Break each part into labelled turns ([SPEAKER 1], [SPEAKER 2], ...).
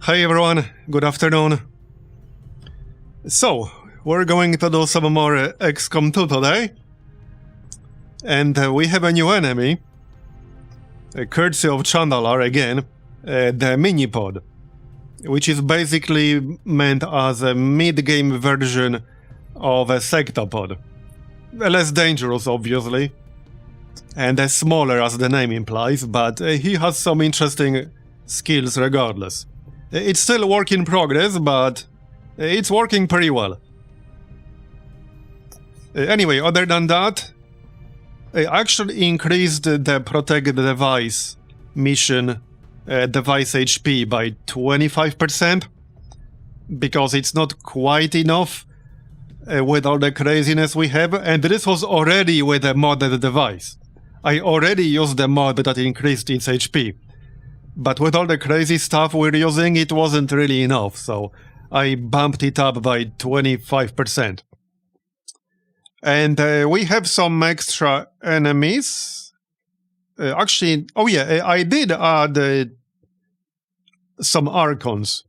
[SPEAKER 1] Hi everyone, good afternoon. So, we're going to do some more XCOM 2 today. And we have a new enemy. Courtesy of Chandalar again, the Minipod. Which is basically meant as a mid-game version of a sectopod. Less dangerous, obviously. And smaller as the name implies, but he has some interesting skills regardless. It's still work in progress, but it's working pretty well. Anyway, other than that, I actually increased the Protect the Device mission device HP by 25%, because it's not quite enough with all the craziness we have, and this was already with a modded device. I already used the mod that increased its HP. But with all the crazy stuff we're using, it wasn't really enough, so I bumped it up by 25%. And we have some extra enemies. Actually, oh yeah, I did add some Archons.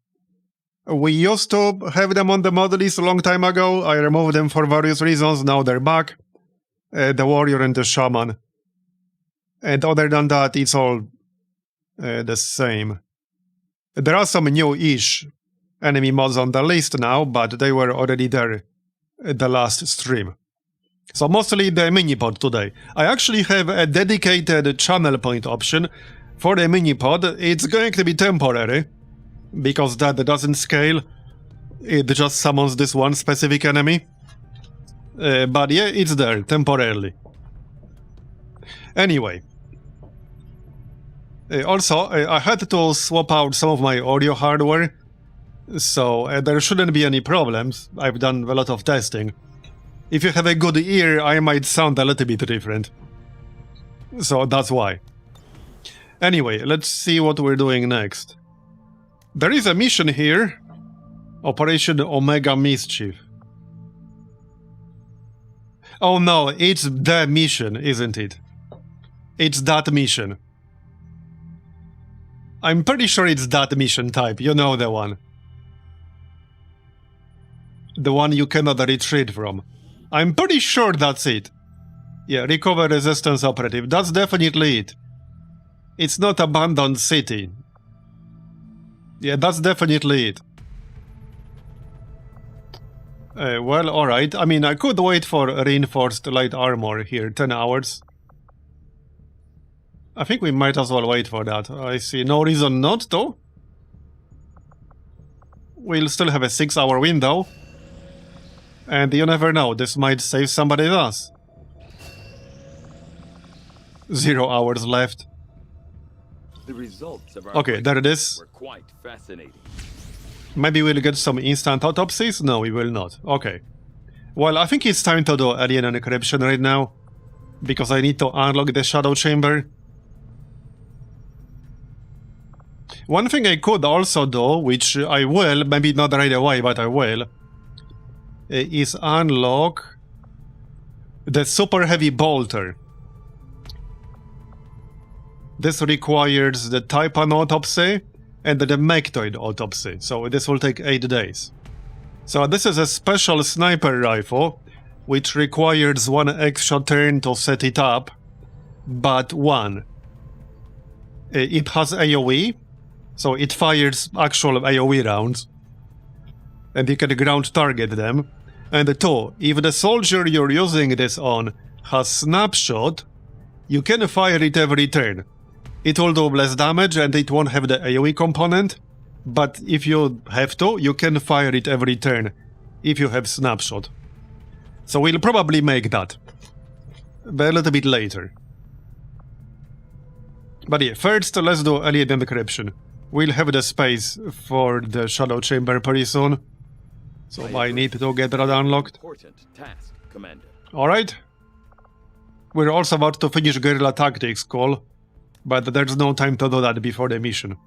[SPEAKER 1] We used to have them on the mod list a long time ago. I removed them for various reasons, now they're back. The Warrior and the Shaman. And other than that, it's all the same. There are some new-ish enemy mods on the list now, but they were already there at the last stream. So mostly the Minipod today. I actually have a dedicated channel point option for the Minipod. It's going to be temporary, because that doesn't scale. It just summons this one specific enemy. But yeah, it's there, temporarily. Anyway. Also, I had to swap out some of my audio hardware, so there shouldn't be any problems. I've done a lot of testing. If you have a good ear, I might sound a little bit different. So that's why. Anyway, let's see what we're doing next. There is a mission here. Operation Omega Mischief. Oh no, it's the mission, isn't it? It's that mission. I'm pretty sure it's that mission type, you know the one. The one you cannot retreat from. I'm pretty sure that's it. Yeah, recover resistance operative, that's definitely it. It's not abandoned city. Yeah, that's definitely it. Well, alright, I mean, I could wait for reinforced light armor here, 10 hours. I think we might as well wait for that. I see no reason not to. We'll still have a 6-hour window. And you never know, this might save somebody else. 0 hours left.
[SPEAKER 2] The results of our
[SPEAKER 1] okay, there it is.
[SPEAKER 2] Were quite fascinating.
[SPEAKER 1] Maybe we'll get some instant autopsies? No, we will not. Okay. Well, I think it's time to do alien encryption right now. Because I need to unlock the shadow chamber. One thing I could also do, which I will, maybe not right away, but I will, is unlock the super heavy bolter. This requires the Taipan autopsy and the Mectoid autopsy, so this will take 8 days. So this is a special sniper rifle, which requires 1 extra turn to set it up, but 1. It has AoE, so it fires actual AoE rounds, and you can ground target them. And 2, if the soldier you're using this on has snapshot, you can fire it every turn. It will do less damage and it won't have the AoE component, but if you have to, you can fire it every turn, if you have snapshot. So we'll probably make that, but a little bit later. But yeah, first let's do alien encryption. We'll have the space for the shadow chamber pretty soon. So I need to get that unlocked.
[SPEAKER 2] Important task, Commander.
[SPEAKER 1] Alright. We're also about to finish guerrilla tactics call, but there's no time to do that before the mission.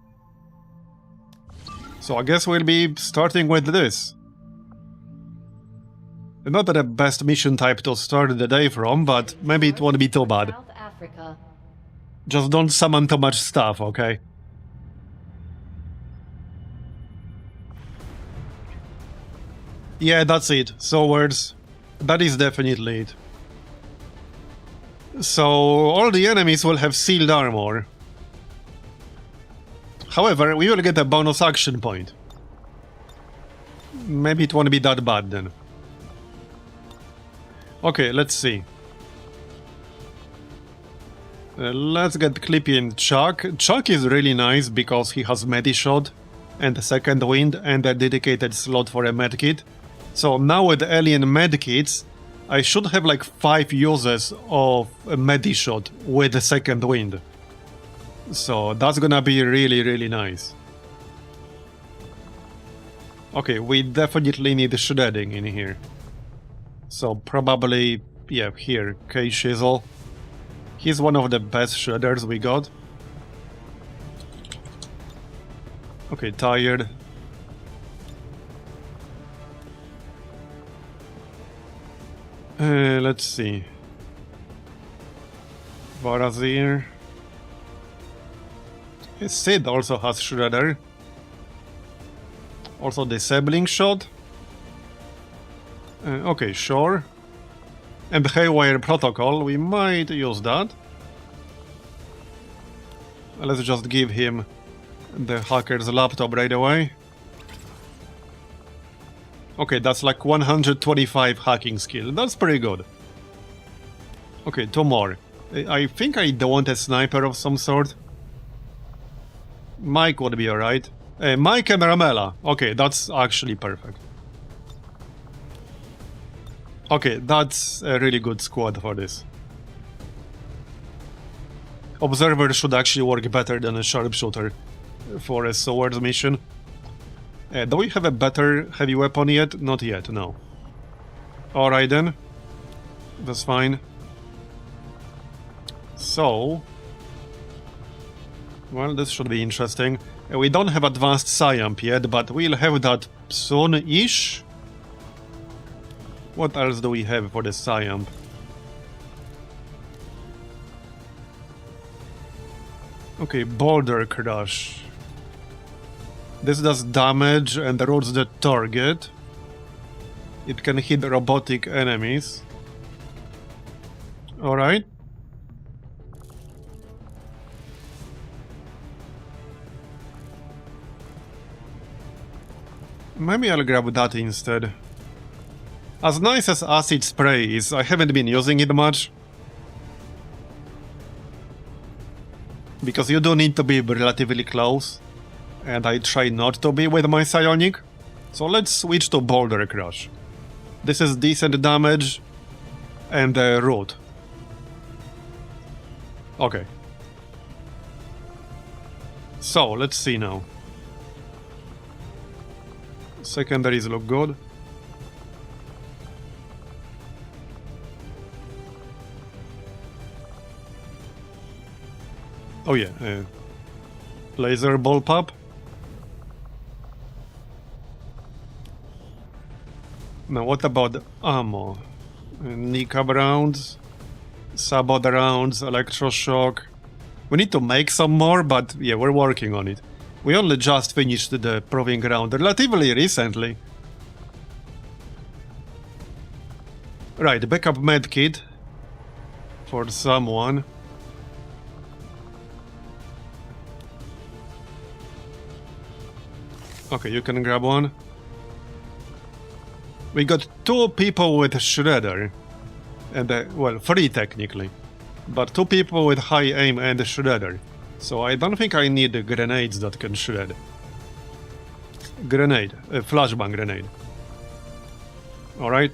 [SPEAKER 1] So I guess we'll be starting with this. Not the best mission type to start the day from, but maybe it won't be too bad.
[SPEAKER 3] South Africa.
[SPEAKER 1] Just don't summon too much stuff, okay? Yeah, that's it. Swords. That is definitely it. So, all the enemies will have sealed armor. However, we will get a bonus action point. Maybe it won't be that bad then. Okay, let's see. Let's get Clippy and Chuck. Chuck is really nice because he has Medishot and a second wind and a dedicated slot for a medkit. So now with alien medkits, I should have like 5 uses of a Medishot with a second wind. So that's gonna be really, really nice. Okay, we definitely need shredding in here. So probably, yeah, here, K-Shizzle. He's one of the best shredders we got. Okay, tired. Let's see. Marbozir. Sid also has shredder. Also disabling shot. Okay, sure. And Haywire protocol, we might use that. Let's just give him the hacker's laptop right away. Okay, that's like 125 hacking skill. That's pretty good. Okay, 2 more. I think I don't want a sniper of some sort. Mike would be alright. Mike and Ramela. Okay, that's actually perfect. Okay, that's a really good squad for this. Observer should actually work better than a sharpshooter for a swords mission. Do we have a better heavy weapon yet? Not yet, no. Alright then. That's fine. So... well, this should be interesting. We don't have advanced Psyamp yet, but we'll have that soon-ish. What else do we have for the Psyamp? Okay, Boulder Crush. This does damage and erodes the target. It can hit robotic enemies. Alright. Maybe I'll grab that instead. As nice as Acid Spray is, I haven't been using it much. Because you do need to be relatively close. And I try not to be with my Psionic. So let's switch to Boulder Crush. This is decent damage. And root. Okay. So, let's see now. Secondaries look good. Oh yeah, laser bullpup. Now what about ammo? Kneecap rounds, sabot rounds, electroshock. We need to make some more, but yeah, we're working on it. We only just finished the proving ground relatively recently. Right, backup medkit for someone. Okay, you can grab one. We got 2 people with Shredder. And, well, 3 technically. But 2 people with high aim and Shredder. So I don't think I need grenades that can shred. Grenade. Flashbang grenade. Alright.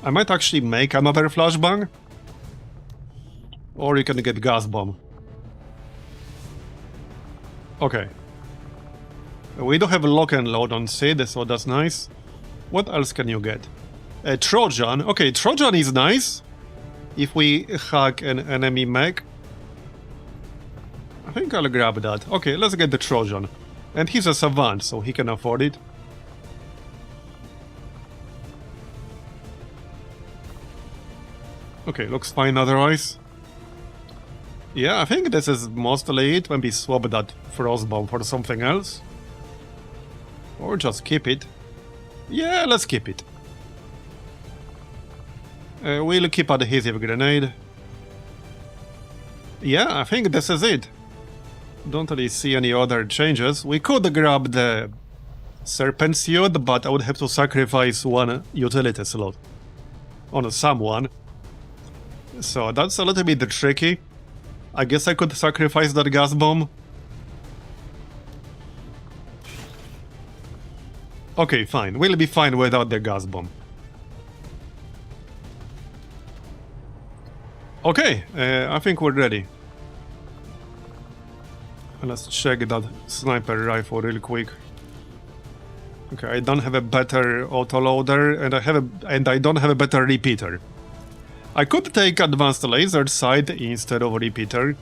[SPEAKER 1] I might actually make another flashbang. Or you can get gas bomb. Okay. We do have lock and load on Sid, so that's nice. What else can you get? A Trojan. Okay, Trojan is nice. If we hack an enemy mech. I think I'll grab that. Okay, let's get the Trojan. And he's a savant, so he can afford it. Okay, looks fine otherwise. Yeah, I think this is mostly it when we swap that Frostbomb for something else. Or just keep it. Yeah, let's keep it. We'll keep adhesive grenade. Yeah, I think this is it. Don't really see any other changes. We could grab the serpent suit, but I would have to sacrifice one utility slot on someone. So that's a little bit tricky. I guess I could sacrifice that gas bomb. Okay, fine. We'll be fine without the gas bomb. Okay, I think we're ready. Let's check that sniper rifle real quick. Okay, I don't have a better autoloader, and I don't have a better repeater. I could take advanced laser sight instead of repeater.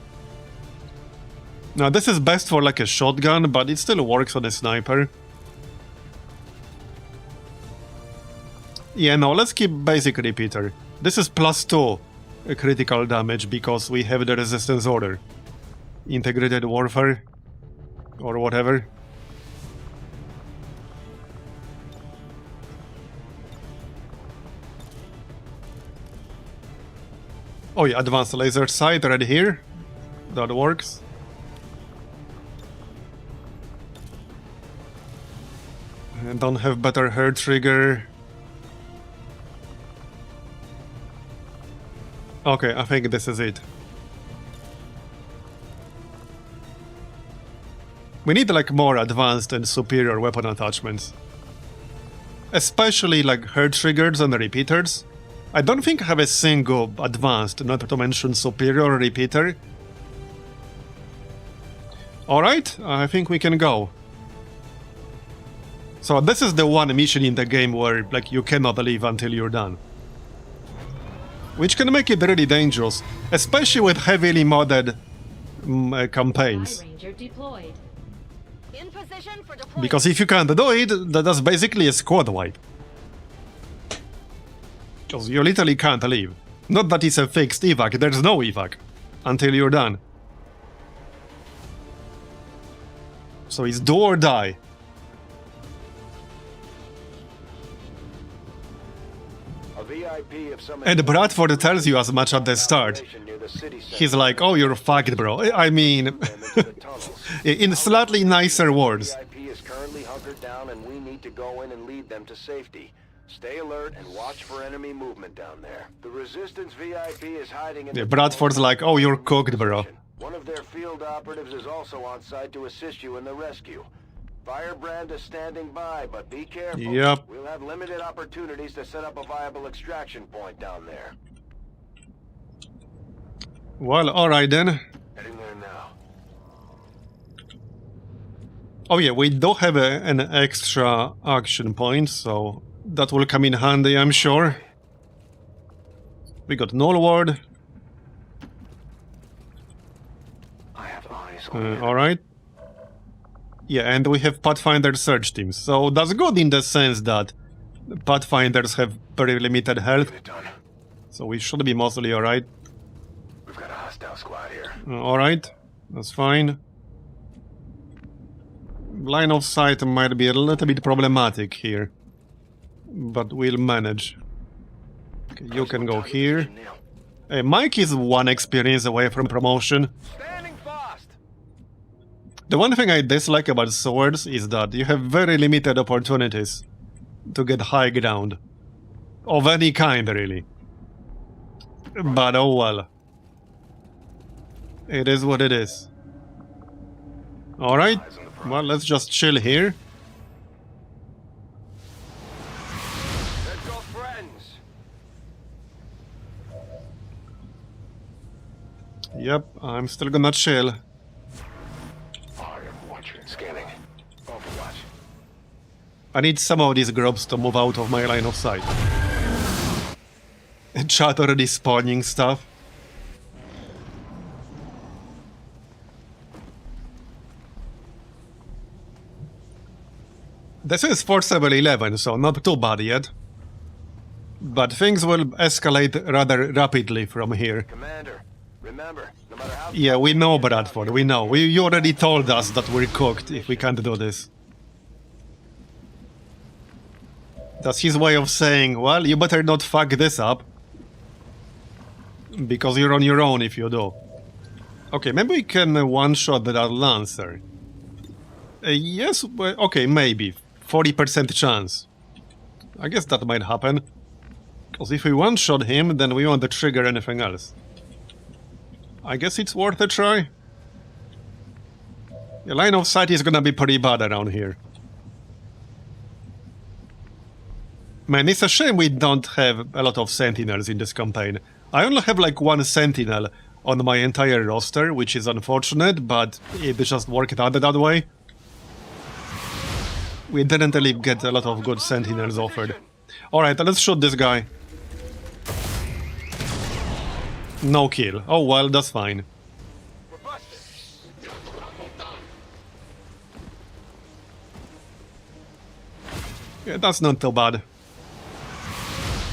[SPEAKER 1] Now this is best for like a shotgun, but it still works on a sniper. Yeah, no, let's keep basic repeater. This is +2 critical damage because we have the resistance order. Integrated warfare or whatever. Oh yeah, advanced laser sight right here. That works. And don't have better hair trigger. Okay, I think this is it. We need like more advanced and superior weapon attachments. Especially like hair triggers and repeaters. I don't think I have a single advanced, not to mention superior repeater. Alright, I think we can go. So this is the one mission in the game where like you cannot leave until you're done. Which can make it really dangerous, especially with heavily modded campaigns. Because if you can't do it, that's basically a squad wipe. Because you literally can't leave. Not that it's a fixed evac, there's no evac until you're done. So it's do or die. And Bradford tells you as much at the start. He's like, oh, you're fucked, bro. I mean, in slightly nicer words.
[SPEAKER 3] VIP is currently hunkered down and we need to go in and lead them to safety. Stay alert and watch for enemy movement down there. The Resistance VIP is hiding in
[SPEAKER 1] Bradford's like, oh, you're cooked, bro.
[SPEAKER 3] One of their field operatives is also on site to assist you in the rescue. Firebrand is standing by, but be careful.
[SPEAKER 1] Yep.
[SPEAKER 3] We'll have limited opportunities to set up a viable extraction point down there.
[SPEAKER 1] Well, alright then.
[SPEAKER 3] Heading there now.
[SPEAKER 1] Oh yeah, we do have an extra action point, so that will come in handy, I'm sure. We got Null Ward.
[SPEAKER 3] I have eyes on
[SPEAKER 1] Alright. Yeah, and we have Pathfinder search teams, so that's good in the sense that Pathfinders have very limited health. So we should be mostly alright.
[SPEAKER 3] We've got a hostile squad here.
[SPEAKER 1] Alright, that's fine. Line of sight might be a little bit problematic here, but we'll manage. Okay, you can go here. Mike is 1 experience away from promotion.
[SPEAKER 3] Standing fast.
[SPEAKER 1] The one thing I dislike about swords is that you have very limited opportunities to get high ground. Of any kind, really. But oh well. It is what it is. Alright, well, let's just chill here.
[SPEAKER 3] Let's go, friends.
[SPEAKER 1] Yep, I'm still gonna chill.
[SPEAKER 3] I am watching. Scanning. Overwatch.
[SPEAKER 1] I need some of these grubs to move out of my line of sight. Chat already spawning stuff. This is Force FL11, so not too bad yet. But things will escalate rather rapidly from here.
[SPEAKER 3] Commander, remember, no matter how...
[SPEAKER 1] Yeah, we know, Bradford, we know. You already told us that we're cooked if we can't do this. That's his way of saying, well, you better not fuck this up. Because you're on your own if you do. Okay, maybe we can one-shot that Lancer. Yes, well, okay, maybe. 40% chance. I guess that might happen. Because if we one-shot him, then we won't trigger anything else. I guess it's worth a try. The line of sight is gonna be pretty bad around here. Man, it's a shame we don't have a lot of sentinels in this campaign. I only have like one sentinel on my entire roster, which is unfortunate, but it just worked out that way. We didn't really get a lot of good sentinels offered. Alright, let's shoot this guy. No kill. Oh well, that's fine. Yeah, that's not too bad.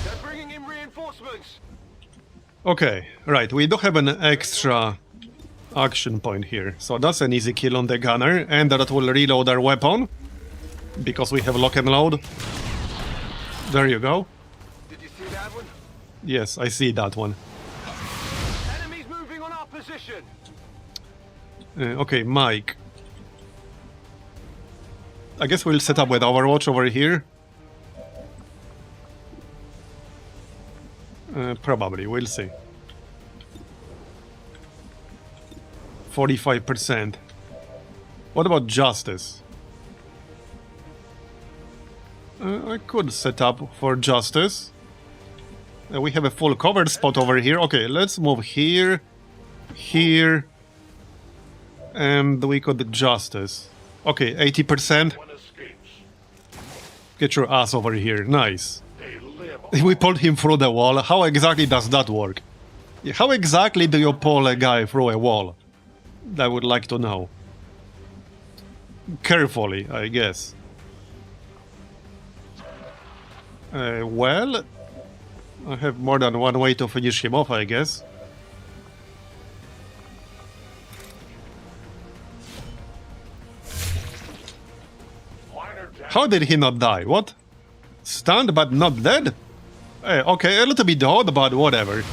[SPEAKER 3] They're bringing in reinforcements.
[SPEAKER 1] Okay, right, we do have an extra action point here. So that's an easy kill on the gunner, and that will reload our weapon. Because we have lock and load. There you go.
[SPEAKER 3] Did you see that one?
[SPEAKER 1] Yes, I see that one.
[SPEAKER 3] Enemies moving on our position.
[SPEAKER 1] Okay, Mike. I guess we'll set up with Overwatch over here. Probably, we'll see. 45%. What about Justice? I could set up for Justice. We have a full cover spot over here. Okay, let's move here, here, and we could Justice. Okay, 80%. Get your ass over here. Nice. We pulled him through the wall. How exactly does that work? How exactly do you pull a guy through a wall? I would like to know. Carefully, I guess. Well, I have more than one way to finish him off, I guess. How did he not die? What? Stunned but not dead? Okay, a little bit odd, but whatever.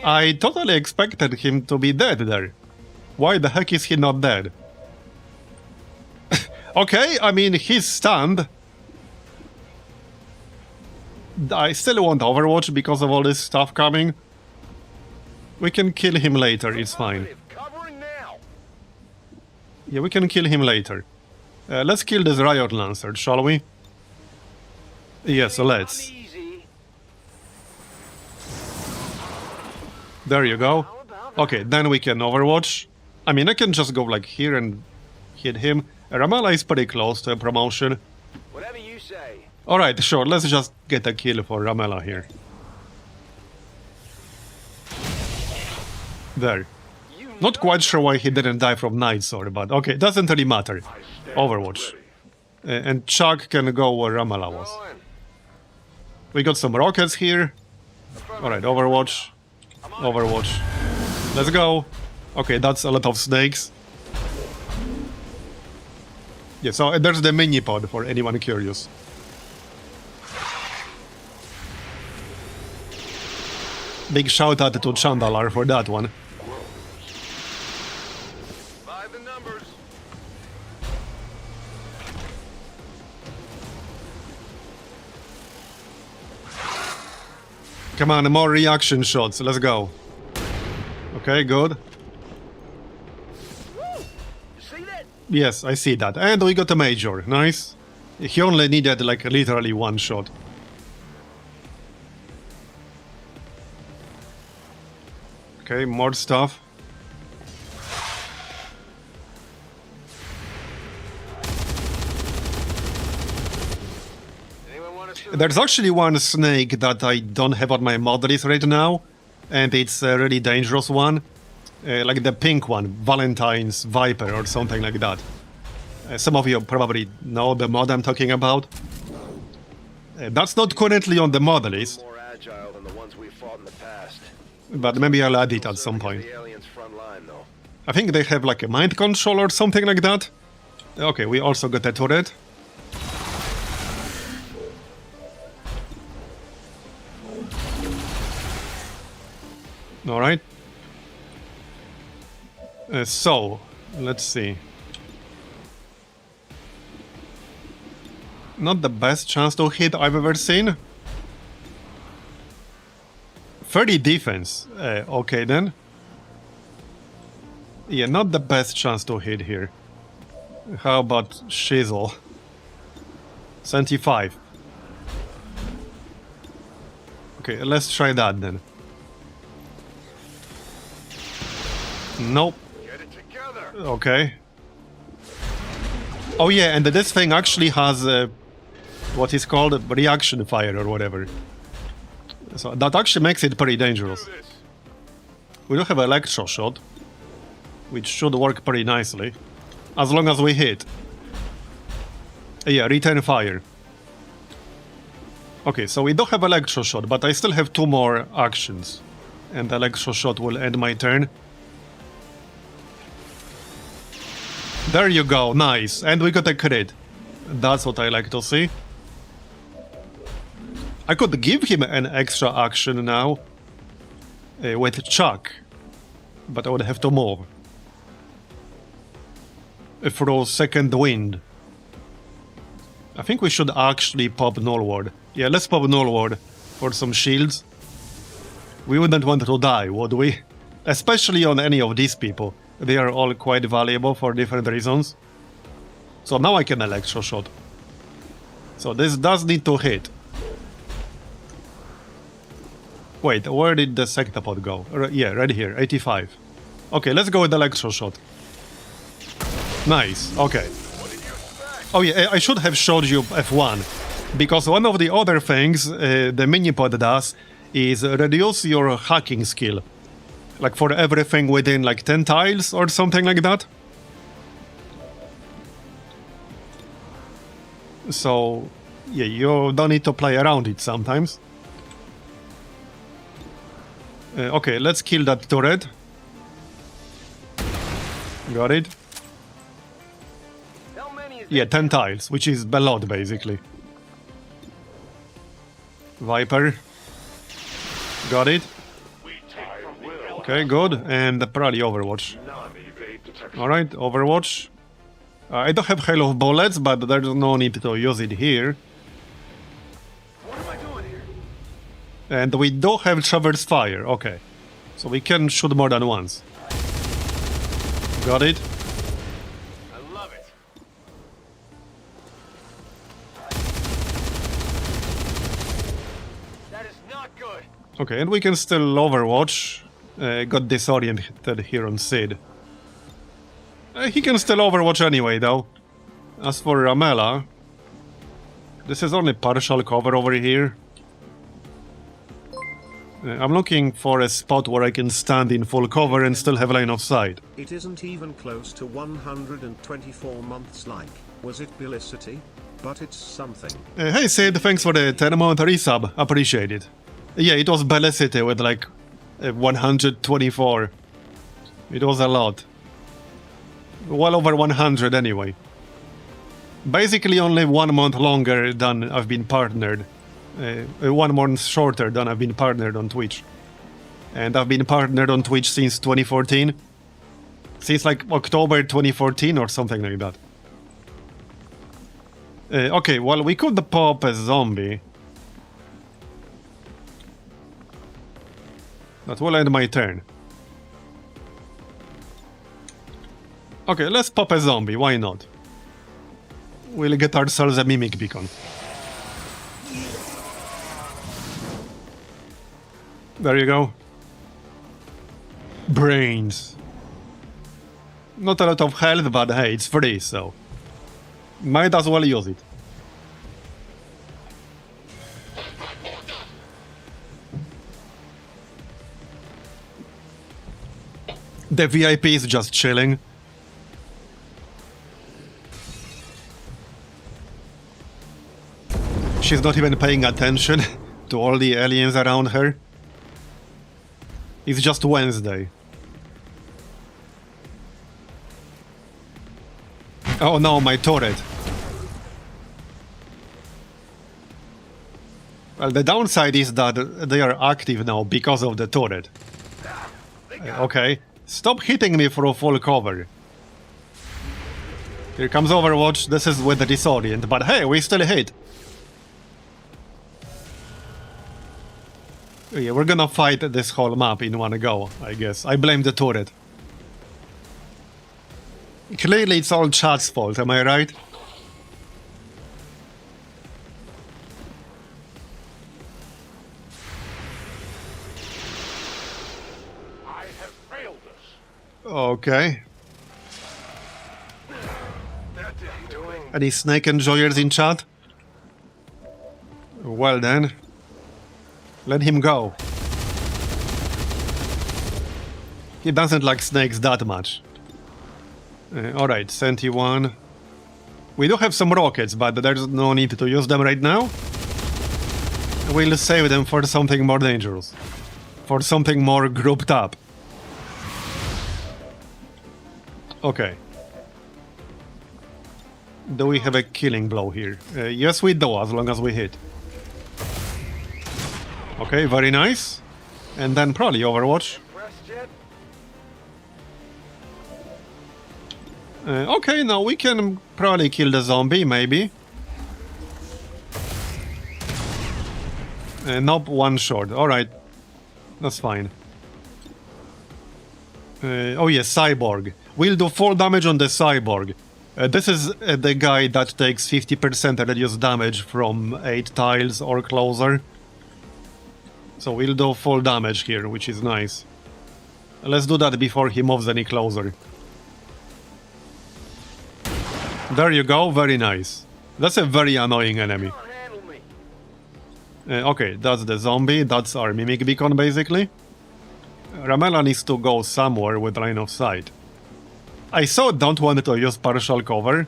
[SPEAKER 1] I totally expected him to be dead there. Why the heck is he not dead? Okay, I mean, he's stunned. I still want Overwatch because of all this stuff coming. We can kill him later, it's fine. Yeah, we can kill him later. Let's kill this Riot Lancer, shall we? Yes, let's. There you go. Okay, then we can Overwatch. I mean, I can just go like here and hit him. Ramallah is pretty close to a promotion.
[SPEAKER 3] Whatever you say.
[SPEAKER 1] Alright, sure, let's just get a kill for Ramallah here. There. Not quite sure why he didn't die from Night Sword, but okay, doesn't really matter. Overwatch. And Chuck can go where Ramallah was. We got some rockets here. Alright, Overwatch. Overwatch. Let's go. Okay, that's a lot of snakes. Yeah, so there's the Minipod for anyone curious. Big shout out to Chandalar for that one.
[SPEAKER 3] By the numbers.
[SPEAKER 1] Come on, more reaction shots. Let's go. Okay, good.
[SPEAKER 3] See that?
[SPEAKER 1] Yes, I see that. And we got a Major. Nice. He only needed, like, literally one shot. Okay, more stuff. There's actually one snake that I don't have on my mod list right now, and it's a really dangerous one. Like the pink one, Valentine's Viper or something like that. Some of you probably know the mod I'm talking about. That's not currently on the mod list,
[SPEAKER 3] More agile than the ones we fought in the past.
[SPEAKER 1] but maybe I'll add it at some point.
[SPEAKER 3] The aliens front line, though.
[SPEAKER 1] I think they have like a mind control or something like that. Okay, we also got a turret. Alright. So, let's see. Not the best chance to hit I've ever seen. 30 defense. Okay then. Yeah, not the best chance to hit here. How about Shizzle? 75. Okay, let's try that then. Nope.
[SPEAKER 3] Get it together.
[SPEAKER 1] Okay. Oh yeah, and this thing actually has what is called a reaction fire or whatever. So that actually makes it pretty dangerous. We do have electro shot, which should work pretty nicely, as long as we hit. Yeah, return fire. Okay, so we don't have electro shot, but I still have 2 more actions, and electro shot will end my turn. There you go, nice, and we got a crit. That's what I like to see. I could give him an extra action now with Chuck, but I would have to move through second wind. I think we should actually pop Null Ward. Yeah, let's pop Null Ward for some shields. We wouldn't want to die, would we? Especially on any of these people. They are all quite valuable for different reasons. So now I can electro shot. So this does need to hit. Wait, where did the Sectopod go? Yeah, right here, 85. Okay, let's go with electro shot. Nice, okay. Oh yeah, I should have showed you F1, because one of the other things the Minipod does is reduce your hacking skill. Like for everything within like 10 tiles or something like that. So, yeah, you don't need to play around it sometimes. Okay, let's kill that turret. Got it. Yeah, 10 tiles, which is a lot, basically. Viper. Got it. Okay, good. And probably Overwatch. Alright, Overwatch. I don't have Hail of Bullets, but there's no need to use it here.
[SPEAKER 3] What am I doing here?
[SPEAKER 1] And we do have Traverse Fire, okay. So we can shoot more than once. Got it.
[SPEAKER 3] I love it. That is not good.
[SPEAKER 1] Okay, and we can still Overwatch. Got disoriented here on Sid. He can still Overwatch anyway, though. As for Ramela, this is only partial cover over here. I'm looking for a spot where I can stand in full cover and still have line of sight.
[SPEAKER 4] It isn't even close to 124 months like. Was it Belicity? But it's something.
[SPEAKER 1] Hey Sid, thanks for the 10-month resub. Appreciate it. Yeah, it was Belicity with like 124. It was a lot. Well over 100 anyway. Basically only 1 month longer than I've been partnered. 1 month shorter than I've been partnered on Twitch. And I've been partnered on Twitch since 2014. Since like October 2014 or something like that. Okay, well we could pop a zombie. That will end my turn. Okay, let's pop a zombie, why not? We'll get ourselves a Mimic Beacon. There you go. Brains. Not a lot of health, but hey, it's free, so... might as well use it. The VIP is just chilling. She's not even paying attention to all the aliens around her. It's just Wednesday. Oh no, my turret. Well, the downside is that they are active now because of the turret. Okay. Stop hitting me for a full cover. Here comes Overwatch. This is with the disorient, but hey, we still hit. Yeah, we're gonna fight this whole map in one go, I guess. I blame the turret. Clearly it's all chat's fault, am I right?
[SPEAKER 3] I have failed us.
[SPEAKER 1] Okay.
[SPEAKER 3] That doing.
[SPEAKER 1] Any snake enjoyers in chat? Well then. Let him go. He doesn't like snakes that much. Alright, Senti 1. We do have some rockets, but there's no need to use them right now. We'll save them for something more dangerous. For something more grouped up. Okay. Do we have a killing blow here? Yes, we do, as long as we hit. Okay, very nice. And then probably Overwatch.
[SPEAKER 3] Impressed yet?
[SPEAKER 1] Okay, now we can probably kill the zombie, maybe. Nope, one shot. Alright. That's fine. Oh yes, Cyborg. We'll do full damage on the Cyborg. This is the guy that takes 50% reduced damage from 8 tiles or closer. So we'll do full damage here, which is nice. Let's do that before he moves any closer. There you go, very nice. That's a very annoying enemy.
[SPEAKER 3] Come on, handle me.
[SPEAKER 1] Okay, that's the zombie, that's our mimic beacon basically. Ramela needs to go somewhere with line of sight. I so don't want to use partial cover.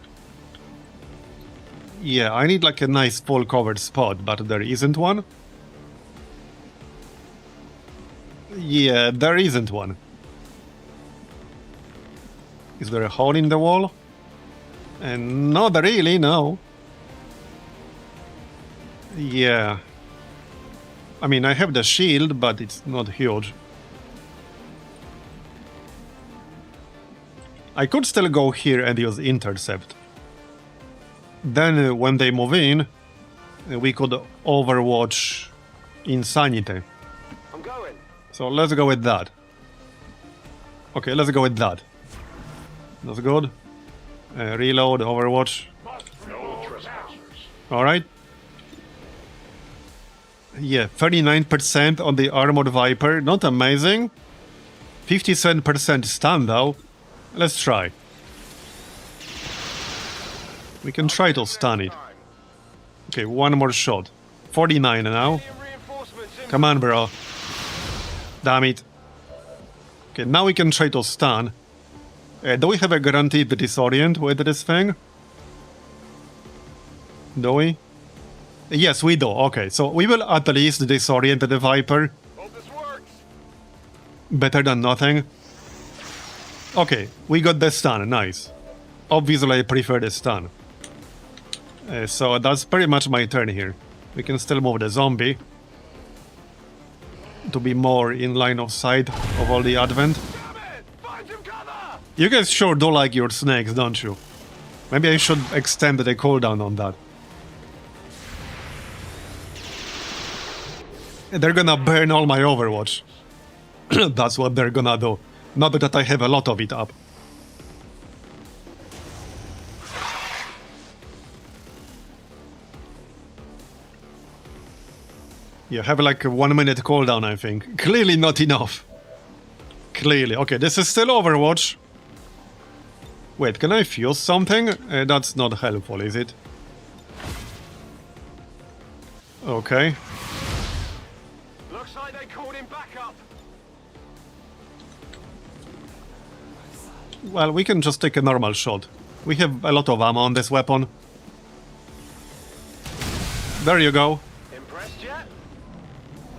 [SPEAKER 1] Yeah, I need like a nice full covered spot, but there isn't one. Yeah, there isn't one. Is there a hole in the wall? And not really, no. Yeah. I mean, I have the shield, but it's not huge. I could still go here and use intercept. Then, when they move in, we could overwatch Insanity.
[SPEAKER 3] I'm going.
[SPEAKER 1] So let's go with that. Okay, let's go with that. That's good. Reload, overwatch.
[SPEAKER 3] No trespassers.
[SPEAKER 1] Alright. Yeah, 39% on the Armored Viper. Not amazing. 57% stun though. Let's try. We can try to stun it. Okay, one more shot. 49 now. Come on, bro. Damn it. Okay, now we can try to stun. Do we have a guaranteed disorient with this thing? Do we? Yes, we do. Okay, so we will at least disorient the Viper.
[SPEAKER 3] Hope this works.
[SPEAKER 1] Better than nothing. Okay, we got the stun. Nice. Obviously, I prefer the stun. So that's pretty much my turn here. We can still move the zombie to be more in line of sight of all the advent.
[SPEAKER 3] Damn it! Find some cover!
[SPEAKER 1] You guys sure do like your snakes, don't you? Maybe I should extend the cooldown on that. They're gonna burn all my Overwatch. That's what they're gonna do. Not that I have a lot of it up. You have like a 1 minute cooldown, I think. Clearly not enough. Clearly. Okay, this is still Overwatch. Wait, can I fuse something? That's not helpful, is it? Okay.
[SPEAKER 3] Looks like they called him back up.
[SPEAKER 1] Well, we can just take a normal shot. We have a lot of ammo on this weapon. There you go.
[SPEAKER 3] Impressed yet?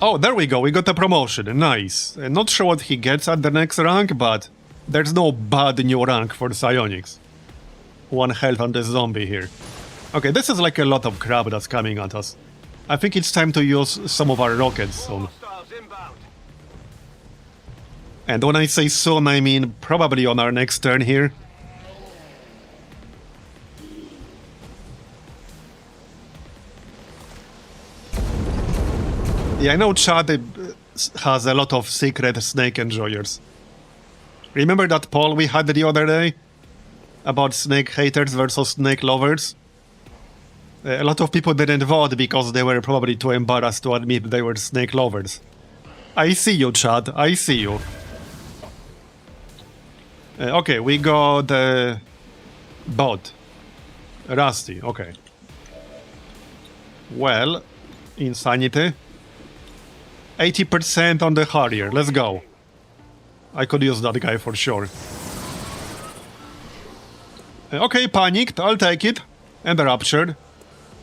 [SPEAKER 1] Oh, there we go. We got a promotion. Nice. Not sure what he gets at the next rank, but there's no bad new rank for Psionics. 1 health on this zombie here. Okay, this is like a lot of crap that's coming at us. I think it's time to use some of our rockets soon.
[SPEAKER 3] Hostiles inbound.
[SPEAKER 1] And when I say soon, I mean probably on our next turn here. Yeah, I know Chad has a lot of secret snake enjoyers. Remember that poll we had the other day? About snake haters versus snake lovers? A lot of people didn't vote because they were probably too embarrassed to admit they were snake lovers. I see you, Chad. I see you. Okay, we got the bot. Rusty, okay. Well, insanity. 80% on the Harrier, let's go. I could use that guy for sure. Okay, panicked, I'll take it. And ruptured.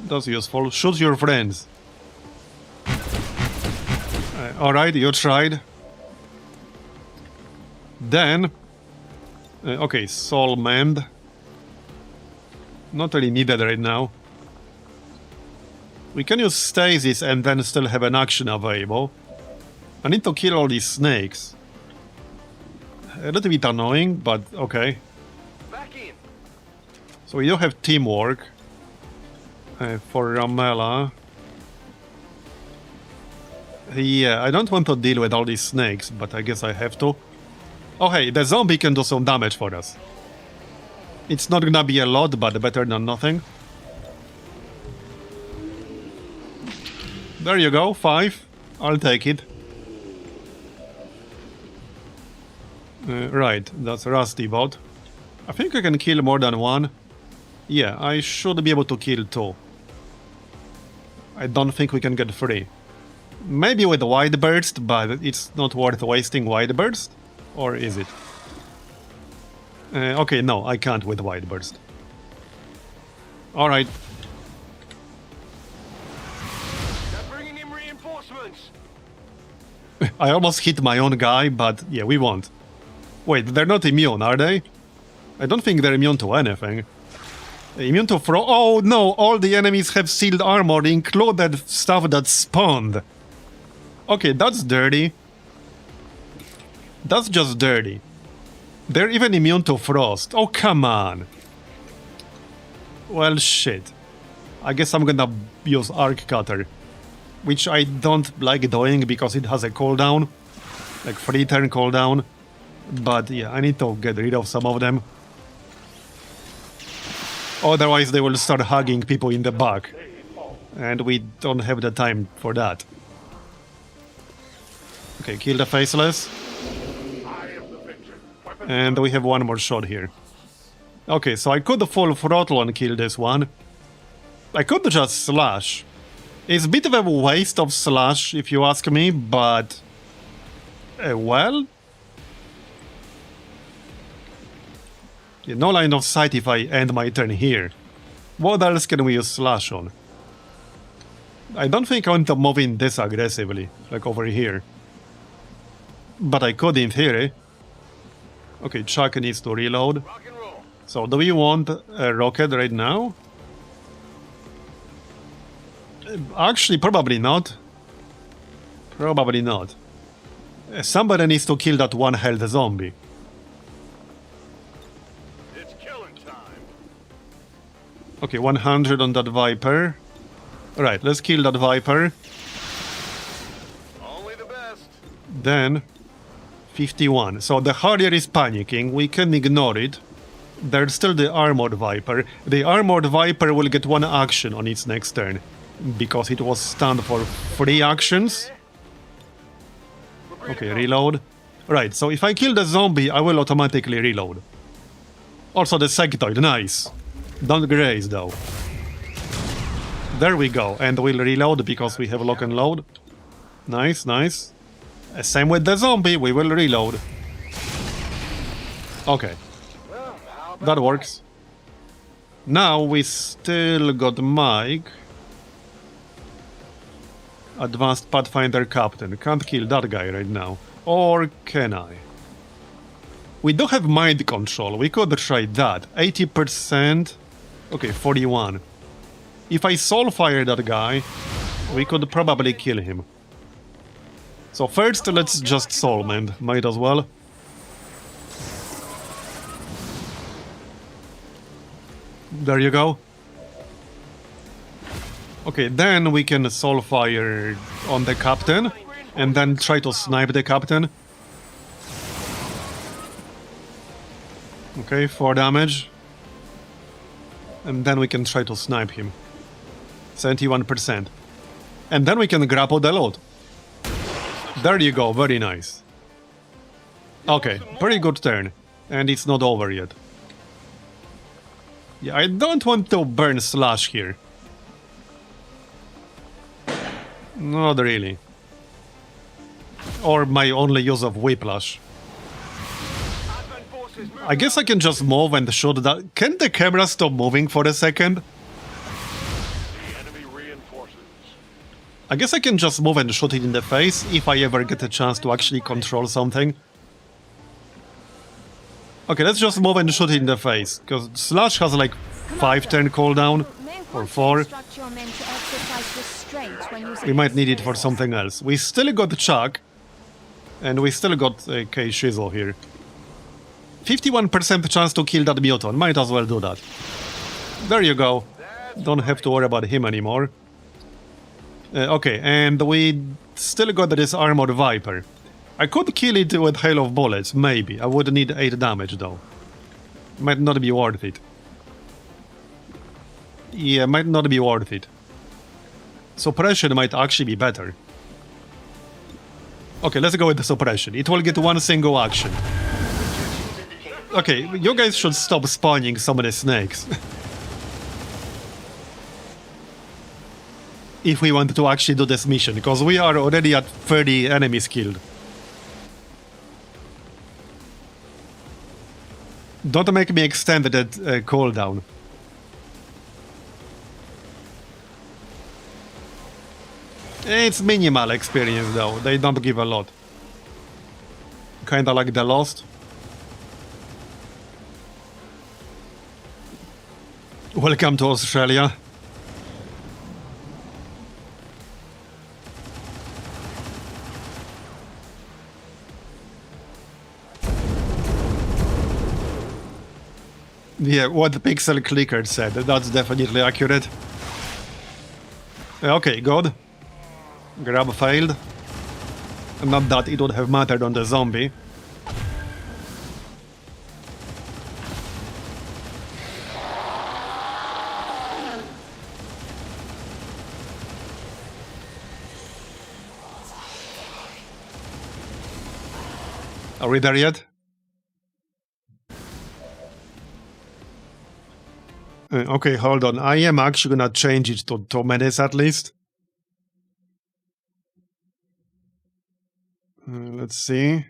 [SPEAKER 1] That's useful. Shoot your friends. Alright, you tried. Then... okay, Soul Mend. Not really needed right now. We can use Stasis and then still have an action available. I need to kill all these snakes. A little bit annoying, but okay.
[SPEAKER 3] Back in.
[SPEAKER 1] So we do have teamwork. For Ramela. Yeah, I don't want to deal with all these snakes, but I guess I have to. Oh hey, the zombie can do some damage for us. It's not gonna be a lot, but better than nothing. There you go, 5. I'll take it. Right, that's Rusty bot. I think I can kill more than 1. Yeah, I should be able to kill 2. I don't think we can get 3. Maybe with Wide Burst, but it's not worth wasting Wide Burst? Or is it? Okay, no, I can't with Wide Burst. Alright.
[SPEAKER 3] They're bringing in reinforcements.
[SPEAKER 1] I almost hit my own guy, but yeah, we won't. Wait, they're not immune, are they? I don't think they're immune to anything. Immune to oh no, all the enemies have sealed armor, included stuff that spawned. Okay, that's dirty. That's just dirty. They're even immune to frost. Oh, come on. Well, shit. I guess I'm gonna use Arc Cutter. Which I don't like doing because it has a cooldown. Like 3-turn cooldown. But yeah, I need to get rid of some of them. Otherwise they will start hugging people in the back. And we don't have the time for that. Okay, kill the Faceless. And we have one more shot here. Okay, so I could full throttle and kill this one. I could just slash. It's a bit of a waste of slash, if you ask me, but... well... yeah, no line of sight if I end my turn here. What else can we use slash on? I don't think I want to move in this aggressively, like over here. But I could in theory. Okay, Chuck needs to reload.
[SPEAKER 3] Rock and roll.
[SPEAKER 1] So do we want a rocket right now? Actually, probably not. Probably not. Somebody needs to kill that one health zombie.
[SPEAKER 3] It's killing time.
[SPEAKER 1] Okay, 100 on that Viper. Alright, let's kill that Viper.
[SPEAKER 3] Only the best.
[SPEAKER 1] Then 51. So the Harrier is panicking. We can ignore it. There's still the Armored Viper. The Armored Viper will get 1 action on its next turn. Because it was stunned for 3 actions. Okay, reload. Right, so if I kill the zombie, I will automatically reload. Also the Sectoid, nice. Don't graze though. There we go, and we'll reload because we have lock and load. Nice, nice. Same with the zombie, we will reload. Okay.
[SPEAKER 3] Well, how about
[SPEAKER 1] That works. Now we still got Mike. Advanced Pathfinder Captain. Can't kill that guy right now. Or can I? We do have mind control. We could try that. 80%. Okay, 41. If I soul fire that guy, we could probably kill him. So first, let's just soulmend. Might as well. There you go. Okay, then we can soul fire on the captain, and then try to snipe the captain. Okay, 4 damage. And then we can try to snipe him. 71%. And then we can grapple the load. There you go, very nice. Okay, pretty good turn. And it's not over yet. Yeah, I don't want to burn Slash here. Not really. Or my only use of Whiplash. I guess I can just move and shoot that. Can the camera stop moving for a second?
[SPEAKER 5] The enemy reinforces.
[SPEAKER 1] I guess I can just move and shoot it in the face if I ever get a chance to actually control something. Okay, let's just move and shoot it in the face, because Slash has like 5 turn cooldown, or 4. We might need it for something else. We still got Chuck, and we still got K Shizzle here. 51% chance to kill that mutant, might as well do that. There you go. Don't have to worry about him anymore. Okay, and we still got this Armored Viper. I could kill it with Hail of Bullets, maybe. I would need 8 damage though. Might not be worth it. Yeah, might not be worth it. Suppression might actually be better. Okay, let's go with the suppression. It will get 1 single action. Okay, you guys should stop spawning so many snakes. If we want to actually do this mission, because we are already at 30 enemies killed. Don't make me extend that cooldown. It's minimal experience though, they don't give a lot. Kinda like the Lost. Welcome to Australia. Yeah, what the Pixel Clicker said, that's definitely accurate. Okay, good. Grab failed. Not that it would have mattered on the zombie. Are we there yet? Okay, hold on. I am actually gonna change it to 2 minutes at least. Let's see.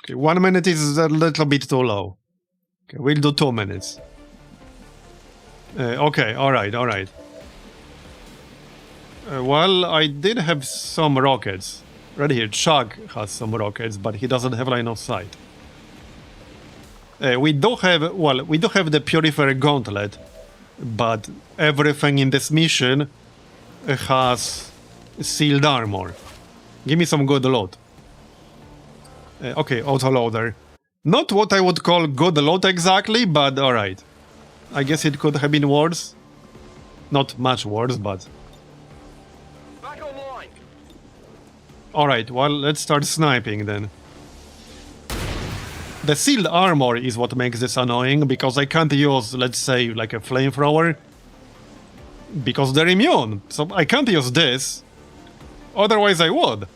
[SPEAKER 1] Okay, 1 minute is a little bit too low. Okay, we'll do 2 minutes. Okay, alright. Well, I did have some rockets. Right here, Chuck has some rockets, but he doesn't have line of sight. We do have the Purifier Gauntlet, but everything in this mission has sealed armor. Give me some good loot. Okay, autoloader. Not what I would call good loot exactly, but alright. I guess it could have been worse. Not much worse, but...
[SPEAKER 3] Back online.
[SPEAKER 1] Alright, well, let's start sniping then. The sealed armor is what makes this annoying, because I can't use, let's say, like a flamethrower. Because they're immune, so I can't use this. Otherwise I would.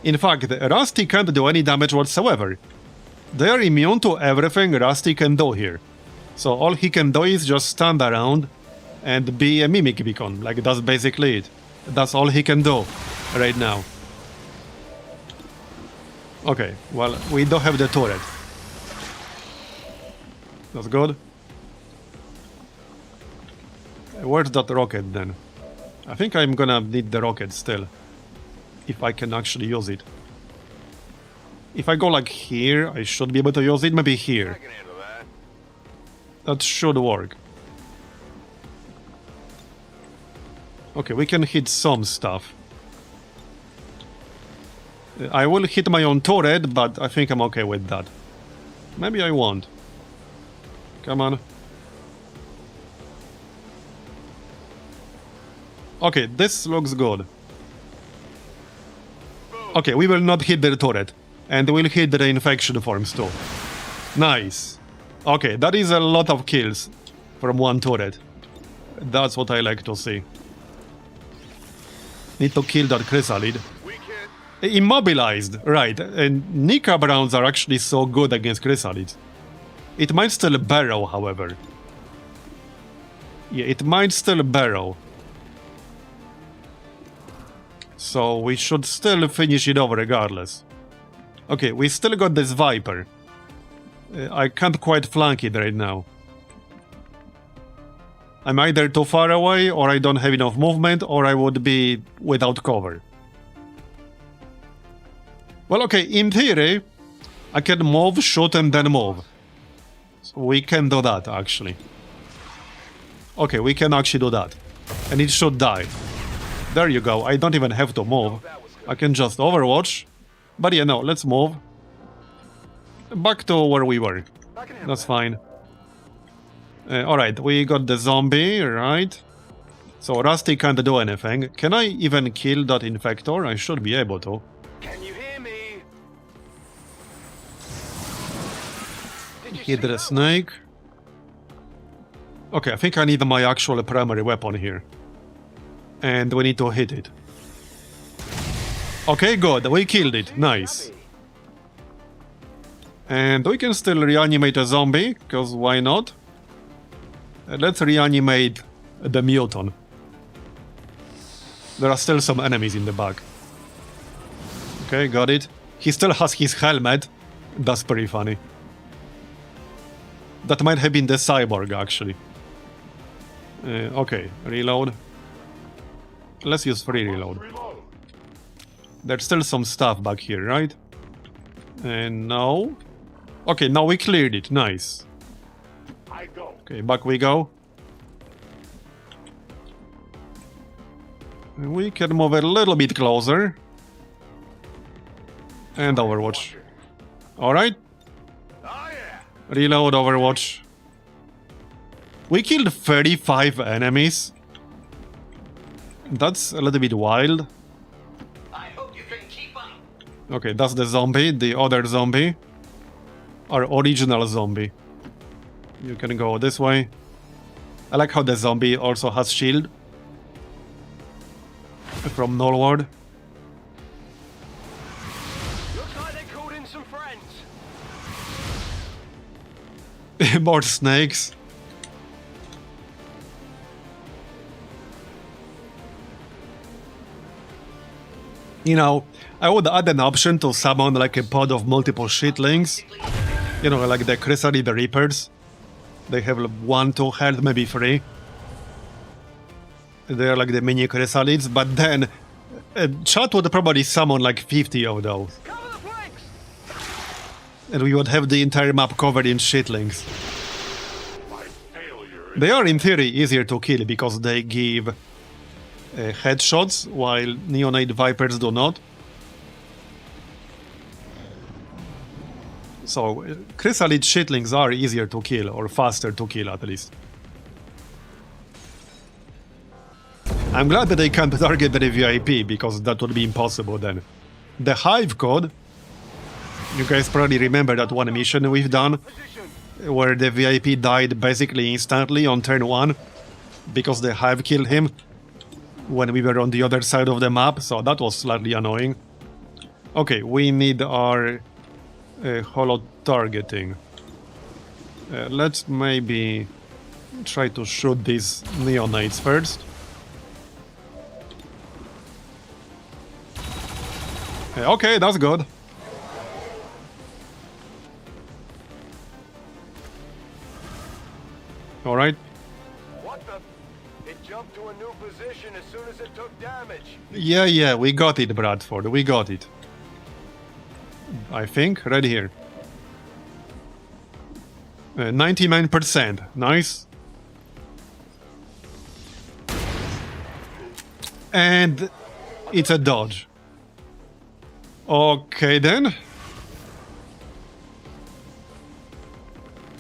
[SPEAKER 1] In fact, Rusty can't do any damage whatsoever. They are immune to everything Rusty can do here. So all he can do is just stand around and be a mimic beacon, like that's basically it. That's all he can do right now. Okay, well, we don't have the turret. That's good. Where's that rocket then? I think I'm gonna need the rocket still. If I can actually use it. If I go like here, I should be able to use it. Maybe here.
[SPEAKER 3] I can handle that.
[SPEAKER 1] That should work. Okay, we can hit some stuff. I will hit my own turret, but I think I'm okay with that. Maybe I won't. Come on. Okay, this looks good. Okay, we will not hit the turret. And we'll hit the infection forms too. Nice. Okay, that is a lot of kills from one turret. That's what I like to see. Need to kill that chrysalid. Immobilized, right. And Nika Browns are actually so good against chrysalids. It might still burrow, however. Yeah, it might still burrow. So we should still finish it over regardless. Okay, we still got this Viper. I can't quite flank it right now. I'm either too far away, or I don't have enough movement, or I would be without cover. Well, okay, in theory, I can move, shoot, and then move. So we can do that, actually. Okay, we can actually do that. And it should die. There you go, I don't even have to move. I can just overwatch. But yeah, no, let's move. Back to where we were. That's fine. Alright, we got the zombie, right? So Rusty can't do anything. Can I even kill that infector? I should be able to.
[SPEAKER 3] Can you hear me?
[SPEAKER 1] Hit the snake. Okay, I think I need my actual primary weapon here. And we need to hit it. Okay, good. We killed it. Nice. And we can still reanimate a zombie, because why not? Let's reanimate the mutant. There are still some enemies in the back. Okay, got it. He still has his helmet. That's pretty funny. That might have been the cyborg, actually. Okay, reload. Let's use free reload. There's still some stuff back here, right? And no. Okay, now we cleared it. Nice. Okay, back we go. We can move a little bit closer. And overwatch. Alright. Reload, overwatch. We killed 35 enemies. That's a little bit wild. Okay, that's the zombie, the other zombie. Our original zombie. You can go this way. I like how the zombie also has shield. From Nullward.
[SPEAKER 3] Looks like they called in some friends.
[SPEAKER 1] More snakes. You know, I would add an option to summon like a pod of multiple shitlings. You know, like the Chrysalid, the Reapers. They have 1, 2 health, maybe 3. They're like the mini Chrysalids, but then chat would probably summon like 50 of those.
[SPEAKER 3] Cover the flanks!
[SPEAKER 1] And we would have the entire map covered in shitlings. They are in theory easier to kill because they give headshots, while Neonate Vipers do not. So, Chrysalid shitlings are easier to kill, or faster to kill at least. I'm glad that they can't target the VIP, because that would be impossible then. The Hive code, you guys probably remember that one mission we've done, where the VIP died basically instantly on turn 1, because the Hive killed him when we were on the other side of the map, so that was slightly annoying. Okay, we need our holo targeting. Let's maybe try to shoot these neonates first. Okay, that's good. Alright.
[SPEAKER 3] What the? It jumped to a new position as soon as it took damage.
[SPEAKER 1] Yeah, we got it, Bradford. We got it. I think, right here. 99%. Nice. And it's a dodge. Okay then.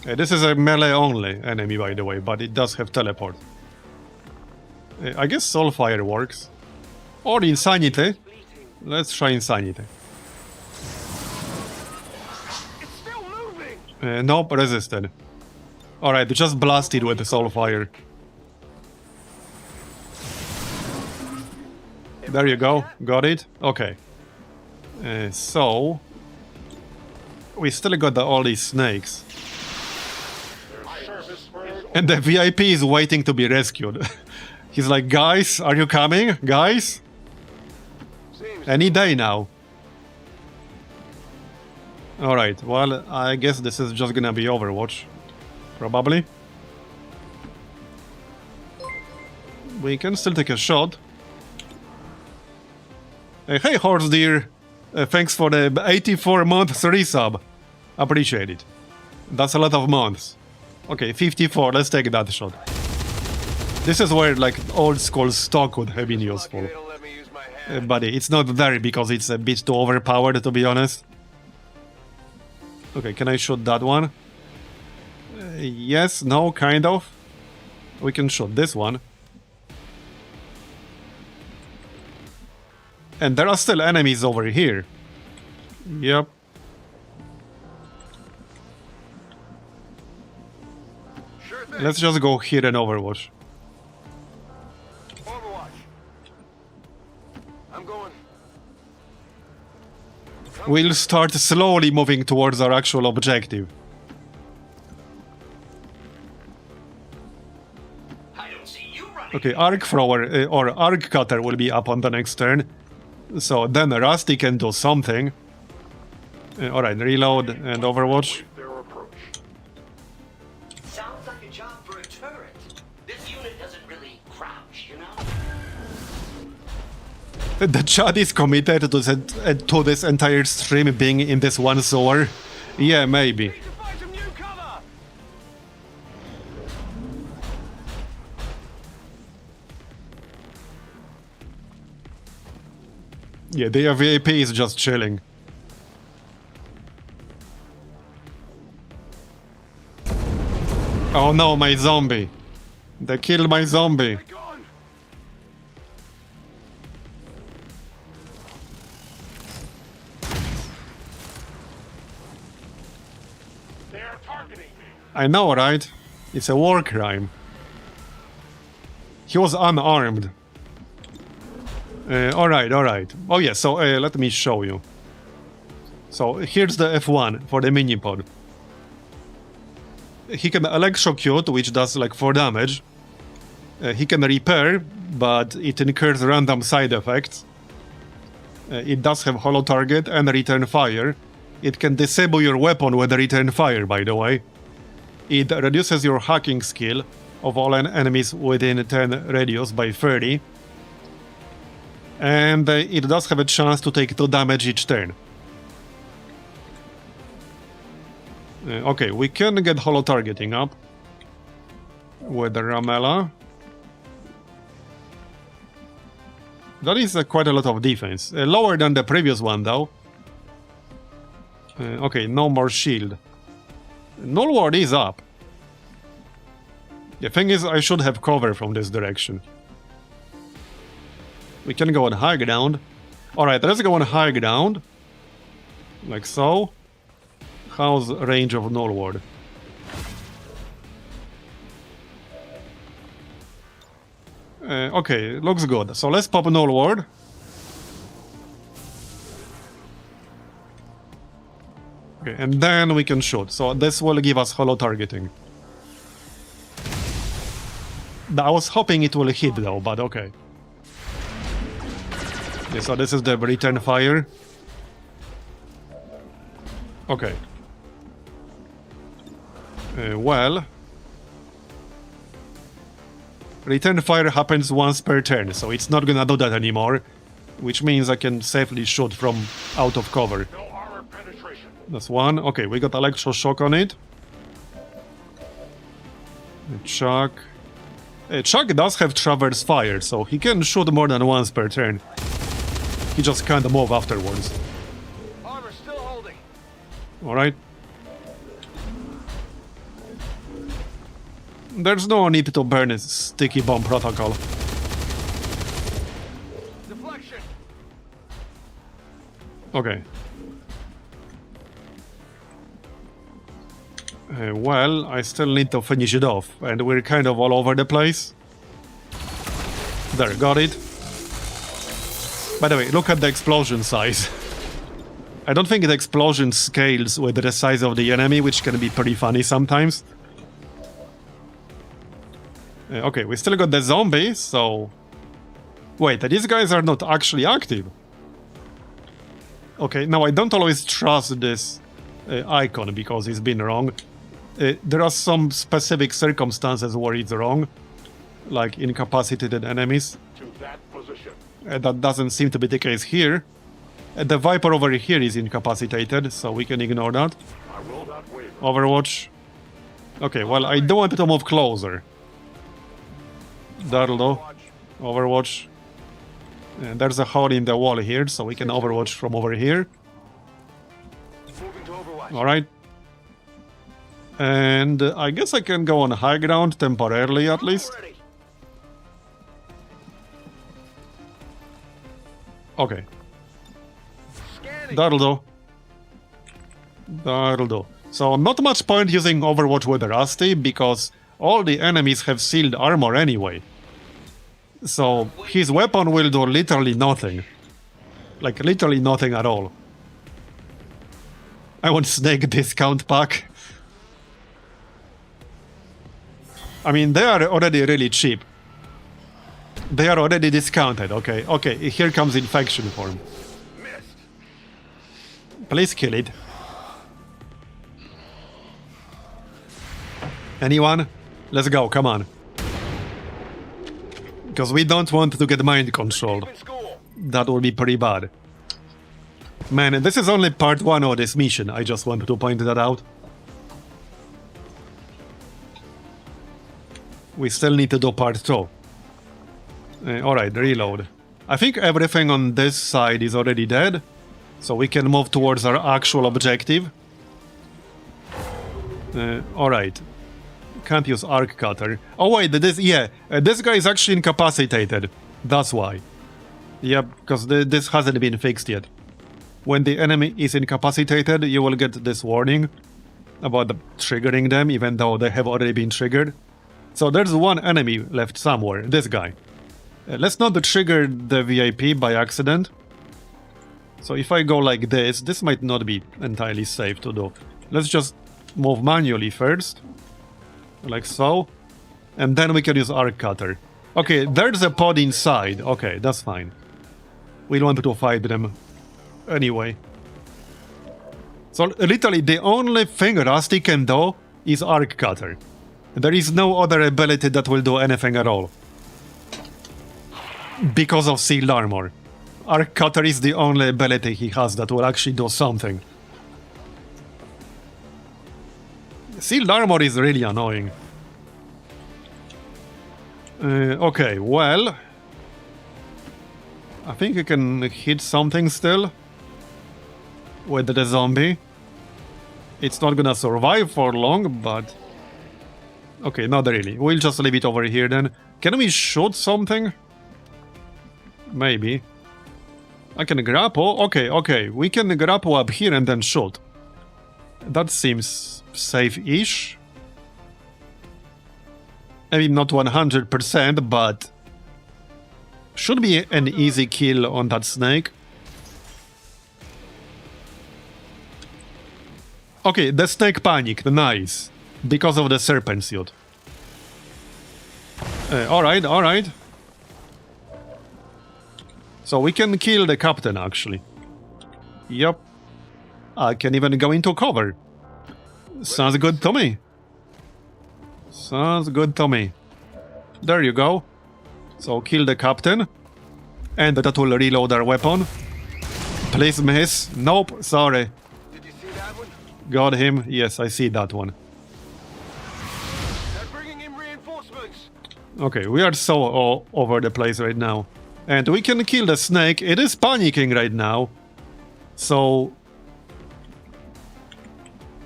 [SPEAKER 1] This is a melee only enemy, by the way, but it does have teleport. I guess Soulfire works. Or Insanity. Let's try Insanity.
[SPEAKER 3] It's still moving!
[SPEAKER 1] Nope, resisted. Alright, just blast it with the Soulfire. There you go. Got it? Okay. So... we still got all these snakes. And the VIP is waiting to be rescued. He's like, guys, are you coming? Guys? Any day now. Alright, well, I guess this is just gonna be Overwatch. Probably. We can still take a shot. Hey, Horse Deer. Thanks for the 84-month resub. Appreciate it. That's a lot of months. Okay, 54, let's take that shot. This is where, like, old school stock would have been useful.
[SPEAKER 3] They don't let me use my hand.
[SPEAKER 1] But it's not there because it's a bit too overpowered, to be honest. Okay, can I shoot that one? Yes, no, kind of. We can shoot this one. And there are still enemies over here. Yep.
[SPEAKER 3] Sure thing.
[SPEAKER 1] Let's just go here and Overwatch.
[SPEAKER 3] Overwatch. I'm going.
[SPEAKER 1] We'll start slowly moving towards our actual objective. Okay, Arc Thrower or Arc Cutter will be up on the next turn. So then Rusty can do something. Alright, reload and Overwatch.
[SPEAKER 5] Their approach.
[SPEAKER 6] Sounds like a job for a turret. This unit doesn't really crouch, you know?
[SPEAKER 1] The chat is committed to this entire stream being in this one sewer. Yeah, maybe.
[SPEAKER 3] Need to find some new cover!
[SPEAKER 1] Yeah, the VIP is just chilling. Oh no, my zombie. They killed my zombie.
[SPEAKER 3] Gone!
[SPEAKER 5] They are targeting me.
[SPEAKER 1] I know, right? It's a war crime. He was unarmed. Alright, alright. Oh yeah, so let me show you. So here's the F1 for the Minipod. He can electrocute, which does like 4 damage. He can repair, but it incurs random side effects. It does have holo target and return fire. It can disable your weapon with return fire, by the way. It reduces your hacking skill of all enemies within 10 radius by 30. And it does have a chance to take 2 damage each turn. Okay, we can get holo targeting up with the Ramela. That is quite a lot of defense. Lower than the previous one, though. Okay, no more shield. Null Ward is up. The thing is, I should have cover from this direction. We can go on high ground. Alright, let's go on high ground. Like so. How's range of Null Ward? Okay, looks good. So let's pop Null Ward. Okay, and then we can shoot. So this will give us holo targeting. I was hoping it will hit though, but okay. Okay, so this is the return fire. Okay. Well... Return fire happens once per turn, so it's not gonna do that anymore. Which means I can safely shoot from out of cover.
[SPEAKER 5] No armor penetration.
[SPEAKER 1] That's one. Okay, we got electroshock on it. Chuck. Chuck does have traverse fire, so he can shoot more than once per turn. He just can't move afterwards. Alright. There's no need to burn a sticky bomb protocol.
[SPEAKER 5] Deflection.
[SPEAKER 1] Okay. Well, I still need to finish it off, and we're kind of all over the place. There, got it. By the way, look at the explosion size. I don't think the explosion scales with the size of the enemy, which can be pretty funny sometimes. Okay, we still got the zombies, so... Wait, these guys are not actually active. Okay, now I don't always trust this icon because it's been wrong. There are some specific circumstances where it's wrong, like incapacitated enemies.
[SPEAKER 5] To that position.
[SPEAKER 1] That doesn't seem to be the case here. The Viper over here is incapacitated, so we can ignore that.
[SPEAKER 5] I will not waver.
[SPEAKER 1] Overwatch. Okay, well, I don't want to move closer. That'll do. Overwatch. There's a hole in the wall here, so we can overwatch from over here.
[SPEAKER 3] Moving to Overwatch.
[SPEAKER 1] Alright. And I guess I can go on high ground temporarily, at least.
[SPEAKER 3] Ready.
[SPEAKER 1] Okay.
[SPEAKER 3] Scanning.
[SPEAKER 1] That'll do. That'll do. So, not much point using Overwatch with Rusty, because all the enemies have sealed armor anyway. So, his weapon will do literally nothing. Like, literally nothing at all. I want Snake discount pack. I mean, they are already really cheap. They are already discounted, okay. Okay, here comes infection form.
[SPEAKER 3] Missed.
[SPEAKER 1] Please kill it. Anyone? Let's go, come on. Because we don't want to get mind controlled.
[SPEAKER 3] Keep in school.
[SPEAKER 1] That would be pretty bad. Man, this is only part 1 of this mission, I just wanted to point that out. We still need to do part 2. Alright, reload. I think everything on this side is already dead, so we can move towards our actual objective. Alright. Can't use arc cutter. Oh wait, this guy is actually incapacitated. That's why. Yep, because this hasn't been fixed yet. When the enemy is incapacitated, you will get this warning about triggering them, even though they have already been triggered. So there's one enemy left somewhere, this guy. Let's not trigger the VIP by accident. So if I go like this might not be entirely safe to do. Let's just move manually first. Like so. And then we can use arc cutter. Okay, there's a pod inside. Okay, that's fine. We don't want to fight them anyway. So literally the only thing Rusty can do is arc cutter. There is no other ability that will do anything at all. Because of sealed armor. Arc cutter is the only ability he has that will actually do something. Sealed armor is really annoying. Okay, well... I think I can hit something still. With the zombie. It's not gonna survive for long, but... Okay, not really. We'll just leave it over here then. Can we shoot something? Maybe. I can grapple? Okay. We can grapple up here and then shoot. That seems safe-ish. Maybe not 100%, but... should be an easy kill on that snake. Okay, the snake panicked. Nice. Because of the serpent suit. Alright. So we can kill the captain, actually. Yep. I can even go into cover. Sounds good to me. Sounds good to me. There you go. So kill the captain. And that will reload our weapon. Please miss. Nope, sorry.
[SPEAKER 3] Did you see that one?
[SPEAKER 1] Got him. Yes, I see that one.
[SPEAKER 3] They're bringing in reinforcements.
[SPEAKER 1] Okay, we are so all over the place right now. And we can kill the snake. It is panicking right now. So...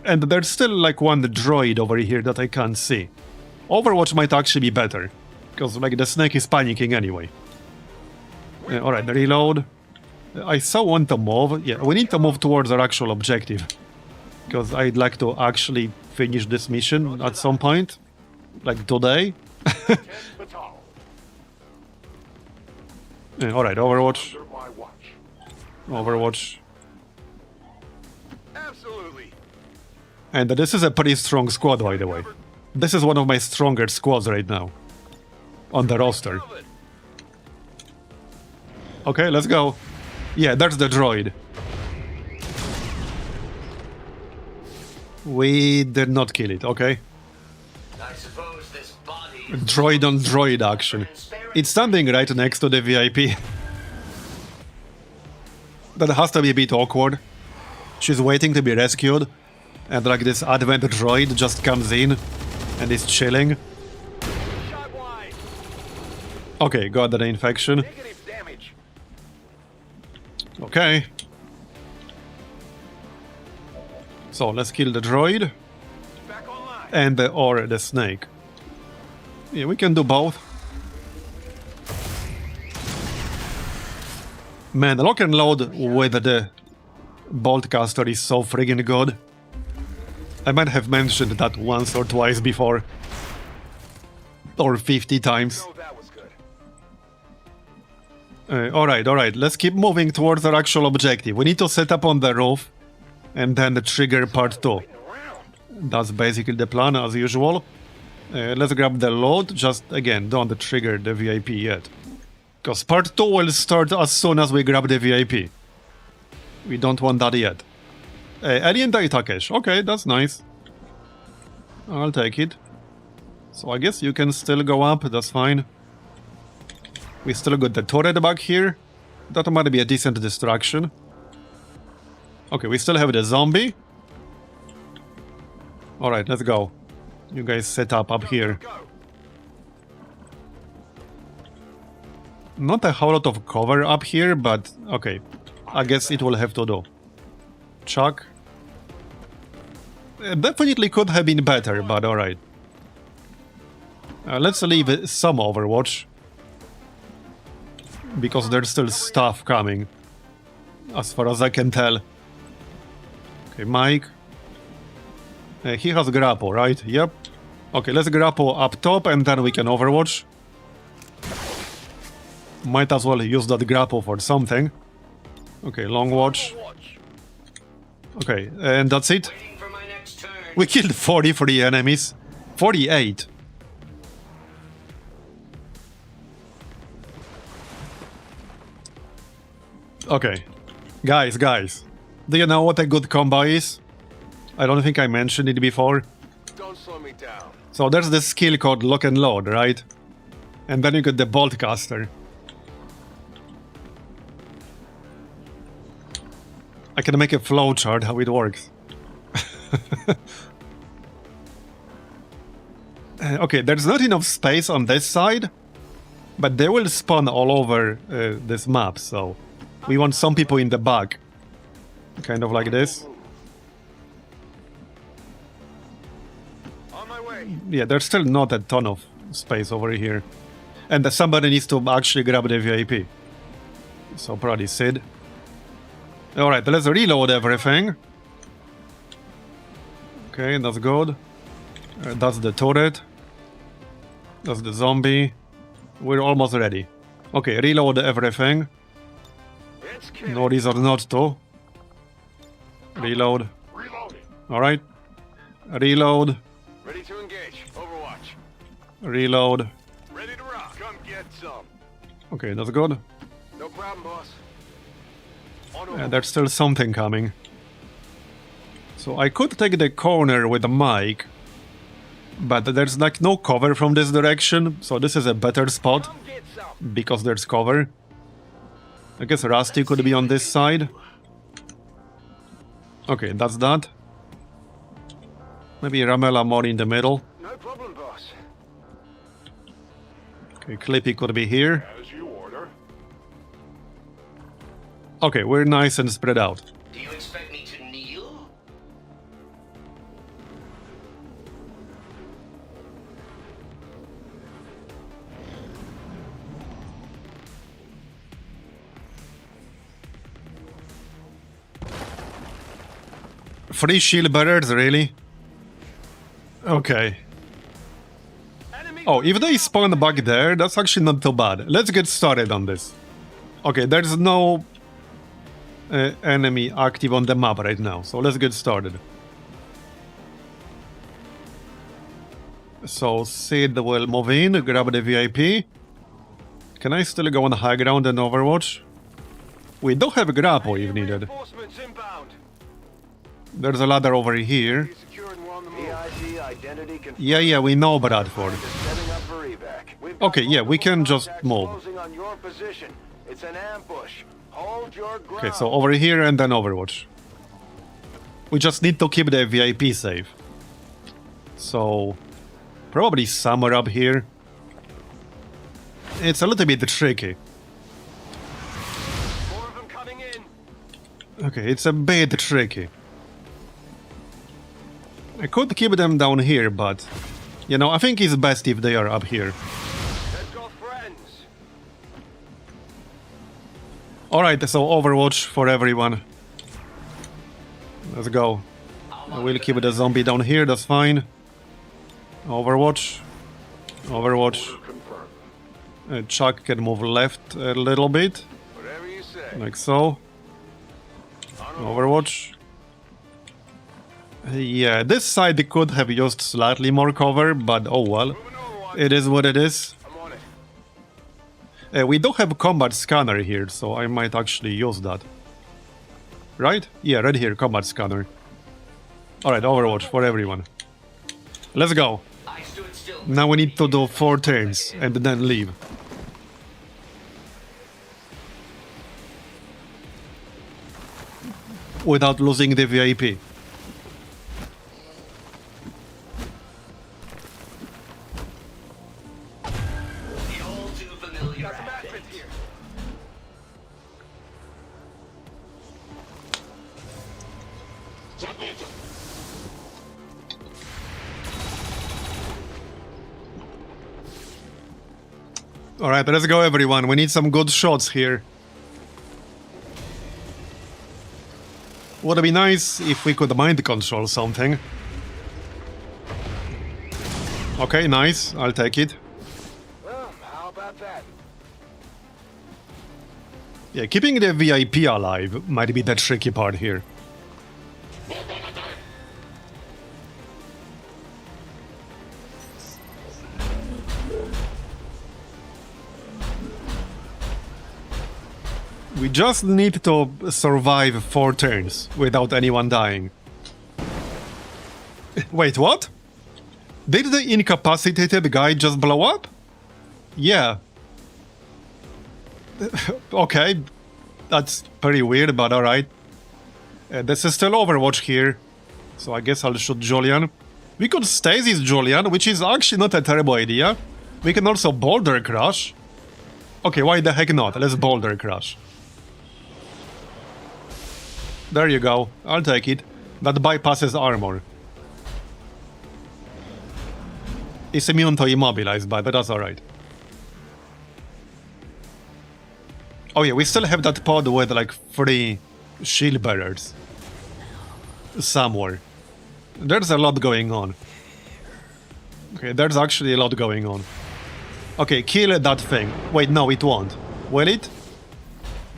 [SPEAKER 1] And there's still like one droid over here that I can't see. Overwatch might actually be better, because like the snake is panicking anyway. Alright, reload. I saw one to move. Yeah, we need to move towards our actual objective. Because I'd like to actually finish this mission at some point. Like today. Alright, Overwatch.
[SPEAKER 5] Under my watch.
[SPEAKER 1] Overwatch.
[SPEAKER 3] Absolutely.
[SPEAKER 1] And this is a pretty strong squad, by the way. This is one of my stronger squads right now. On the roster. Okay, let's go. Yeah, that's the droid. We did not kill it, okay.
[SPEAKER 6] I suppose this body
[SPEAKER 1] Droid on droid action. It's standing right next to the VIP. That has to be a bit awkward. She's waiting to be rescued, and like this advent droid just comes in and is chilling.
[SPEAKER 3] Shot wide.
[SPEAKER 1] Okay, got the infection.
[SPEAKER 3] Negative damage.
[SPEAKER 1] Okay. So let's kill the droid
[SPEAKER 3] Back online.
[SPEAKER 1] and or the snake. Yeah, we can do both. Man, the lock and load with the boltcaster is so friggin' good. I might have mentioned that once or twice before. Or 50 times.
[SPEAKER 3] Oh, that was good.
[SPEAKER 1] Alright, let's keep moving towards our actual objective. We need to set up on the roof and then trigger part 2. That's basically the plan as usual. Let's grab the load, just again, don't trigger the VIP yet. Because part 2 will start as soon as we grab the VIP. We don't want that yet. Alien data cache, okay, that's nice. I'll take it. So I guess you can still go up, that's fine. We still got the turret back here. That might be a decent distraction. Okay, we still have the zombie. Alright, let's go. You guys set up here. Not a whole lot of cover up here, but okay. I guess it will have to do. Chuck. Definitely could have been better, but alright. Let's leave some Overwatch. Because there's still stuff coming. As far as I can tell. Okay, Mike. He has grapple, right? Yep. Okay, let's grapple up top and then we can Overwatch. Might as well use that grapple for something. Okay, long watch. Okay, and that's it.
[SPEAKER 6] waiting for my next turn.
[SPEAKER 1] We killed 43 enemies. 48. Okay. Guys. Do you know what a good combo is? I don't think I mentioned it before.
[SPEAKER 3] Don't slow me down.
[SPEAKER 1] So there's this skill called lock and load, right? And then you got the boltcaster. I can make a flowchart how it works. Okay, there's not enough space on this side, but they will spawn all over this map, so we want some people in the back. Kind of like this.
[SPEAKER 3] On my way.
[SPEAKER 1] Yeah, there's still not a ton of space over here. And somebody needs to actually grab the VIP. So probably Sid. Alright, let's reload everything. Okay, that's good. That's the turret. That's the zombie. We're almost ready. Okay, reload everything.
[SPEAKER 3] It's killing.
[SPEAKER 1] No reason not to. Reload.
[SPEAKER 5] Reloading.
[SPEAKER 1] Alright. Reload.
[SPEAKER 3] Ready to engage. Overwatch.
[SPEAKER 1] Reload.
[SPEAKER 3] Ready to rock. Come get some.
[SPEAKER 1] Okay, that's good.
[SPEAKER 3] No problem, boss. On over.
[SPEAKER 1] There's still something coming. So I could take the corner with the mic, but there's like no cover from this direction, so this is a better spot
[SPEAKER 3] Come get some.
[SPEAKER 1] because there's cover. I guess Rusty could be on this side. Okay, that's that. Maybe Ramela more in the middle.
[SPEAKER 3] No problem, boss.
[SPEAKER 1] Okay, Clippy could be here.
[SPEAKER 5] As you order.
[SPEAKER 1] Okay, we're nice and spread out.
[SPEAKER 6] Do you expect me to kneel?
[SPEAKER 1] 3 shield bearers, really? Okay. Oh, if they spawn back there, that's actually not too bad. Let's get started on this. Okay, there's no enemy active on the map right now, so let's get started. So Sid will move in, grab the VIP. Can I still go on high ground and Overwatch? We do have a grapple if needed.
[SPEAKER 3] Reinforcements inbound.
[SPEAKER 1] There's a ladder over here.
[SPEAKER 3] Secured and we're on the move. EID identity confirmed.
[SPEAKER 1] Yeah, we know Bradford.
[SPEAKER 3] Setting up for evac. We've got
[SPEAKER 1] Okay, yeah, we
[SPEAKER 3] multiple
[SPEAKER 1] can just
[SPEAKER 3] contacts
[SPEAKER 1] move.
[SPEAKER 3] closing on your position. It's an ambush. Hold your ground.
[SPEAKER 1] Okay, so over here and then Overwatch. We just need to keep the VIP safe. So, probably somewhere up here. It's a little bit tricky.
[SPEAKER 3] More of them coming in.
[SPEAKER 1] Okay, it's a bit tricky. I could keep them down here, but... You know, I think it's best if they are up here.
[SPEAKER 3] Let's go, friends.
[SPEAKER 1] Alright, so Overwatch for everyone. Let's go. I will keep the zombie down here, that's fine. Overwatch. Overwatch.
[SPEAKER 5] Confirmed.
[SPEAKER 1] Chuck can move left a little bit,
[SPEAKER 3] Whatever you say.
[SPEAKER 1] like so. Overwatch. Yeah, this side could have used slightly more cover, but oh well.
[SPEAKER 3] Moving Overwatch.
[SPEAKER 1] It is what it is.
[SPEAKER 3] I'm on it.
[SPEAKER 1] We do have combat scanner here, so I might actually use that. Right? Yeah, right here, combat scanner. Alright, Overwatch for everyone. Let's go.
[SPEAKER 6] I stood still.
[SPEAKER 1] Now we need to do 4 turns and then leave. Without losing the VIP.
[SPEAKER 6] The all too familiar
[SPEAKER 3] Got some
[SPEAKER 6] advent.
[SPEAKER 3] advent here.
[SPEAKER 1] Alright, let's go everyone. We need some good shots here. Would be nice if we could mind control something. Okay, nice. I'll take it.
[SPEAKER 3] Well, how about that?
[SPEAKER 1] Yeah, keeping the VIP alive might be the tricky part here. We just need to survive 4 turns without anyone dying. Wait, what? Did the incapacitated guy just blow up? Yeah. Okay. That's pretty weird, but alright. This is still Overwatch here. So I guess I'll shoot Julian. We could stasis Julian, which is actually not a terrible idea. We can also boulder crush. Okay, why the heck not? Let's boulder crush. There you go. I'll take it. That bypasses armor. It's immune to immobilize, but that's alright. Oh yeah, we still have that pod with like 3 shield bearers. Somewhere. There's a lot going on. Okay, there's actually a lot going on. Okay, kill that thing. Wait, no, it won't. Will it?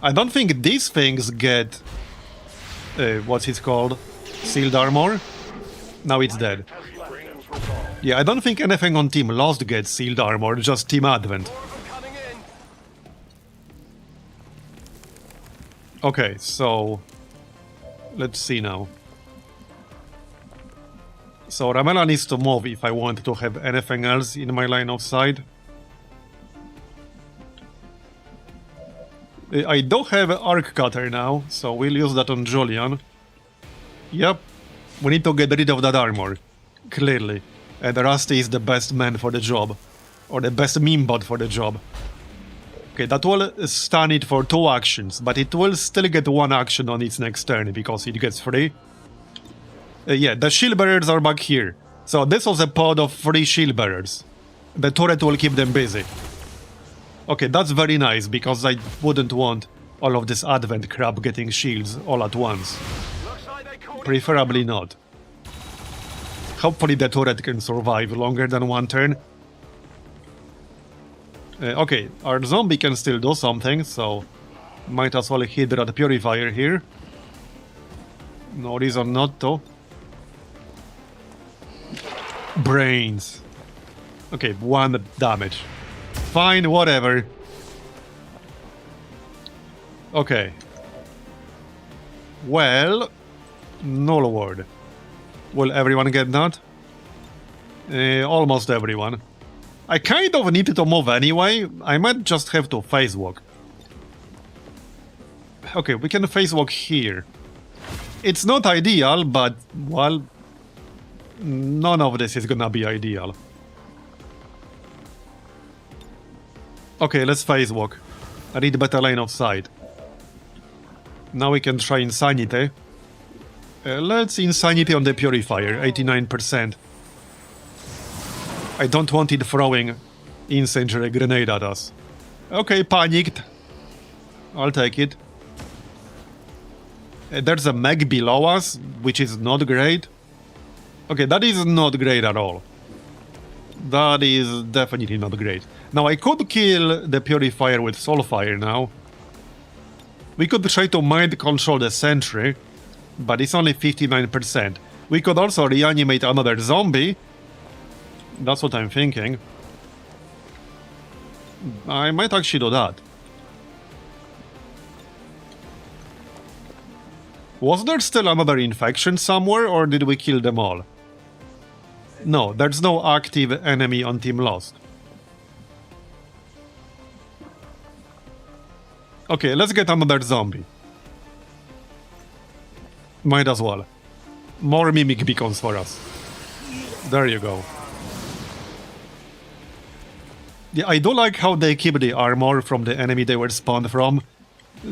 [SPEAKER 1] I don't think these things get... what's it called? Sealed armor? Now it's dead.
[SPEAKER 5] Rings resolved.
[SPEAKER 1] Yeah, I don't think anything on Team Lost gets sealed armor, just Team Advent.
[SPEAKER 3] More of them coming in.
[SPEAKER 1] Okay, so... Let's see now. So Ramela needs to move if I want to have anything else in my line of sight. I do have Arc Cutter now, so we'll use that on Julian. Yep, we need to get rid of that armor. Clearly. And Rusty is the best man for the job. Or the best meme bot for the job. Okay, that will stun it for 2 actions, but it will still get 1 action on its next turn because it gets 3. Yeah, the shield bearers are back here. So this was a pod of 3 shield bearers. The turret will keep them busy. Okay, that's very nice, because I wouldn't want all of this Advent crap getting shields all at once.
[SPEAKER 3] Looks like they
[SPEAKER 1] Preferably not. Hopefully the turret can survive longer than one turn. Okay, our zombie can still do something, so might as well hit that purifier here. No reason not to. Brains. Okay, 1 damage. Fine, whatever. Okay. Well, null ward. Will everyone get that? Almost everyone. I kind of need to move anyway. I might just have to phase walk. Okay, we can phase walk here. It's not ideal, but, well, none of this is gonna be ideal. Okay, let's phase walk. I need better line of sight. Now we can try Insanity. Let's Insanity on the Purifier, 89%. I don't want it throwing incendiary grenade at us. Okay, panicked. I'll take it. There's a mech below us, which is not great. Okay, that is not great at all. That is definitely not great. Now, I could kill the Purifier with Soulfire now. We could try to mind control the sentry, but it's only 59%. We could also reanimate another zombie. That's what I'm thinking. I might actually do that. Was there still another infection somewhere, or did we kill them all? No, there's no active enemy on Team Lost. Okay, let's get another zombie. Might as well. More mimic beacons for us. There you go. Yeah, I do like how they keep the armor from the enemy they were spawned from.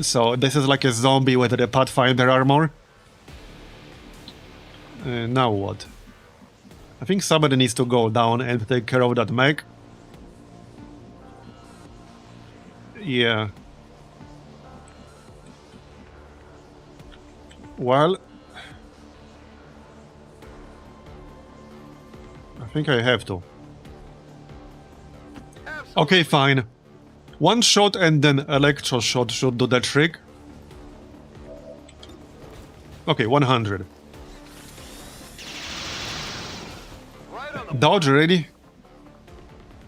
[SPEAKER 1] So this is like a zombie with the Pathfinder armor. Now what? I think somebody needs to go down and take care of that mech. Yeah. Well, I think I have to. Okay, fine. One shot and then electro shot should do the trick. Okay, 100. Dodge, ready?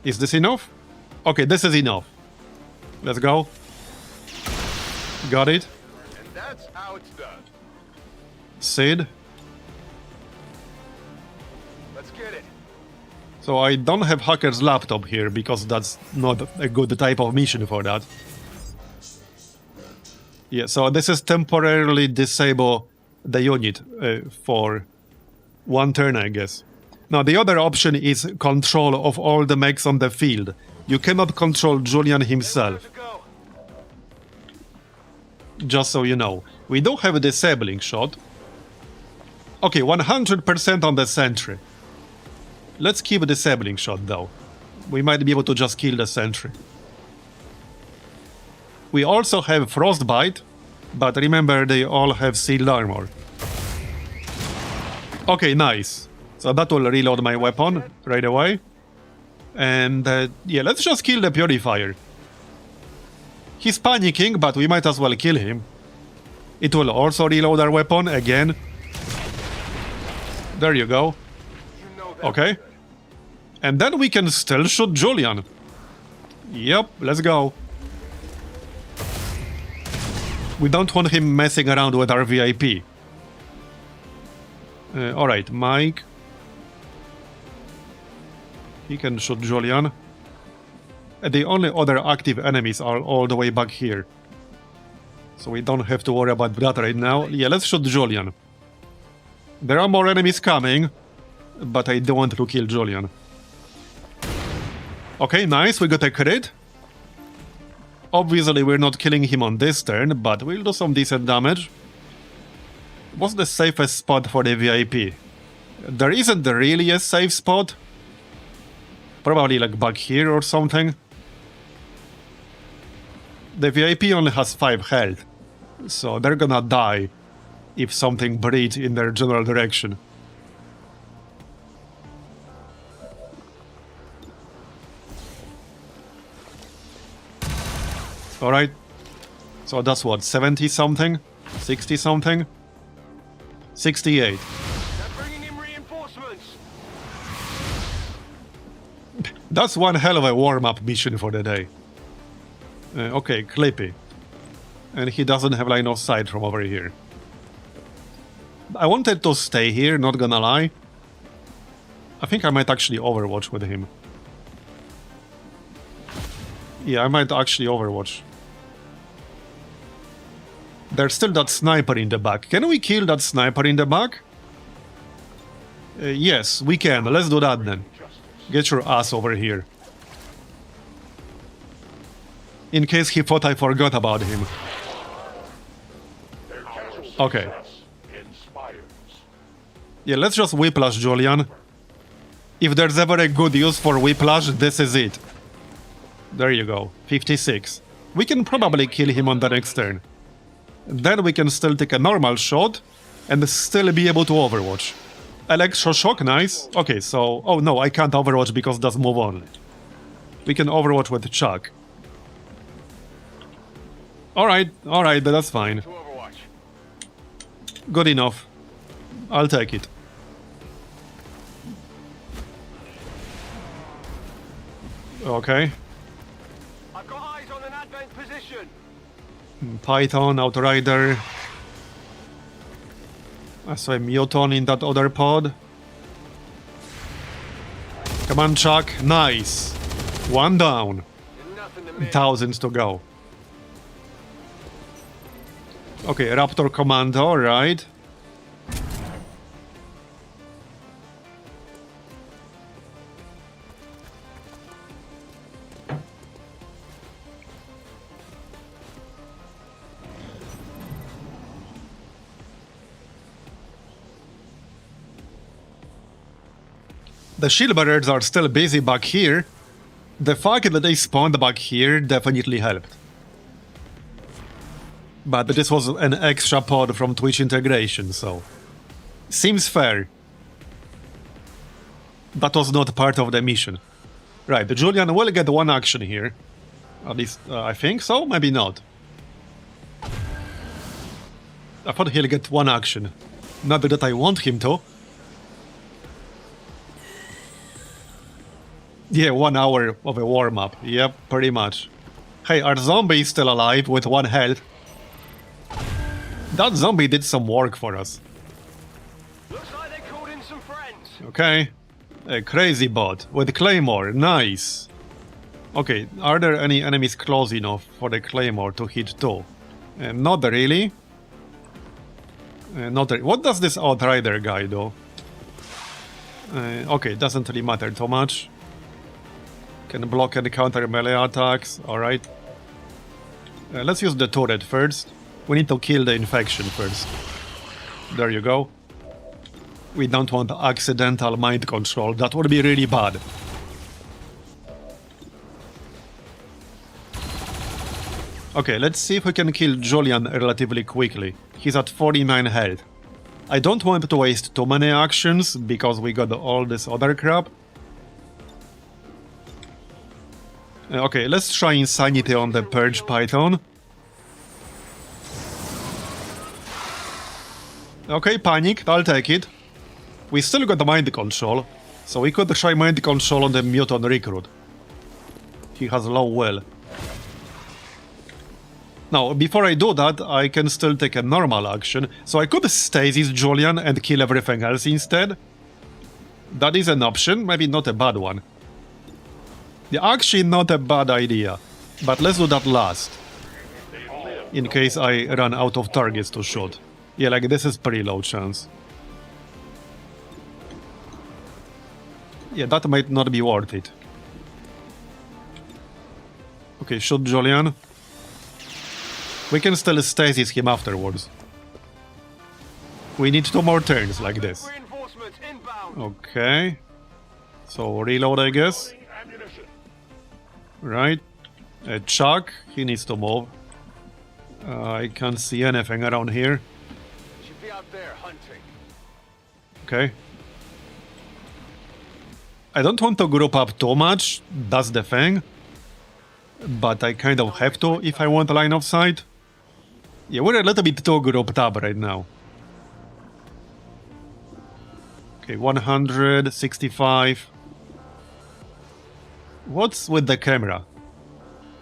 [SPEAKER 1] Is this enough? Okay, this is enough. Let's go. Got it.
[SPEAKER 5] And that's how it's done.
[SPEAKER 1] Sid.
[SPEAKER 5] Let's get it.
[SPEAKER 1] So I don't have Hacker's laptop here because that's not a good type of mission for that. Yeah, so this is temporarily disable the unit for one turn, I guess. Now the other option is control of all the mechs on the field. You cannot control Julian himself. Just so you know. We do have a disabling shot. Okay, 100% on the sentry. Let's keep a disabling shot though. We might be able to just kill the sentry. We also have Frostbite, but remember they all have sealed armor. Okay, nice. So that will reload my weapon right away. And yeah, let's just kill the Purifier. He's panicking, but we might as well kill him. It will also reload our weapon again. There you go. Okay. And then we can still shoot Julian. Yep, let's go. We don't want him messing around with our VIP. Alright, Mike. He can shoot Julian. The only other active enemies are all the way back here. So we don't have to worry about that right now. Yeah, let's shoot Julian. There are more enemies coming, but I don't want to kill Julian. Okay, nice, we got a crit. Obviously we're not killing him on this turn, but we'll do some decent damage. What's the safest spot for the VIP? There isn't really a safe spot. Probably like back here or something. The VIP only has 5 health, so they're gonna die if something breathed in their general direction. Alright. So that's what, 70 something? 60 something? 68.
[SPEAKER 5] They're bringing in reinforcements.
[SPEAKER 1] That's one hell of a warm-up mission for the day. Okay, Clippy. And he doesn't have line of sight from over here. I wanted to stay here, not gonna lie. I think I might actually overwatch with him. Yeah, I might actually overwatch. There's still that sniper in the back. Can we kill that sniper in the back? Yes, we can. Let's do that then. Get your ass over here. In case he thought I forgot about him. Okay. Yeah, let's just whiplash Julian. If there's ever a good use for whiplash, this is it. There you go. 56. We can probably kill him on the next turn. Then we can still take a normal shot and still be able to overwatch. Electroshock, nice. Okay, so... Oh no, I can't overwatch because that's move on. We can overwatch with Chuck. Alright, that's fine.
[SPEAKER 5] To Overwatch.
[SPEAKER 1] Good enough. I'll take it. Okay.
[SPEAKER 5] I've got eyes on an advanced position.
[SPEAKER 1] Python, Outrider. I saw a Muton in that other pod. Come on, Chuck. Nice. One down.
[SPEAKER 5] Nothing to miss.
[SPEAKER 1] Thousands to go. Okay, Raptor Commando, right. The shield bearers are still busy back here. The fact that they spawned back here definitely helped. But this was an extra pod from Twitch integration, so... Seems fair. That was not part of the mission. Right, Julian will get one action here. At least, I think so? Maybe not. I thought he'll get one action. Not that I want him to. Yeah, 1 hour of a warm-up. Yep, pretty much. Hey, our zombie is still alive with 1 health. That zombie did some work for us.
[SPEAKER 5] Looks like they called in some friends.
[SPEAKER 1] Okay. A crazy bot with Claymore. Nice. Okay, are there any enemies close enough for the Claymore to hit too? Not really. What does this Outrider guy do? Okay, doesn't really matter too much. Can block and counter melee attacks. Alright. Let's use the turret first. We need to kill the infection first. There you go. We don't want accidental mind control. That would be really bad. Okay, let's see if we can kill Julian relatively quickly. He's at 49 health. I don't want to waste too many actions, because we got all this other crap. Okay, let's try Insanity on the Purge Python. Okay, panic, I'll take it. We still got the mind control, so we could try mind control on the Muton Recruit. He has low will. Now, before I do that, I can still take a normal action, so I could stasis Julian and kill everything else instead. That is an option, maybe not a bad one. Yeah, actually not a bad idea, but let's do that last. In case I run out of targets to shoot. Yeah, like this is pretty low chance. Yeah, that might not be worth it. Okay, shoot Julian. We can still stasis him afterwards. We need 2 more turns like this.
[SPEAKER 5] Reinforcements inbound.
[SPEAKER 1] Okay. So reload, I guess. Right. Chuck, he needs to move. I can't see anything around here.
[SPEAKER 5] Should be out there hunting.
[SPEAKER 1] Okay. I don't want to group up too much, that's the thing. But I kind of have to if I want a line of sight. Yeah, we're a little bit too grouped up right now. Okay, 165. What's with the camera?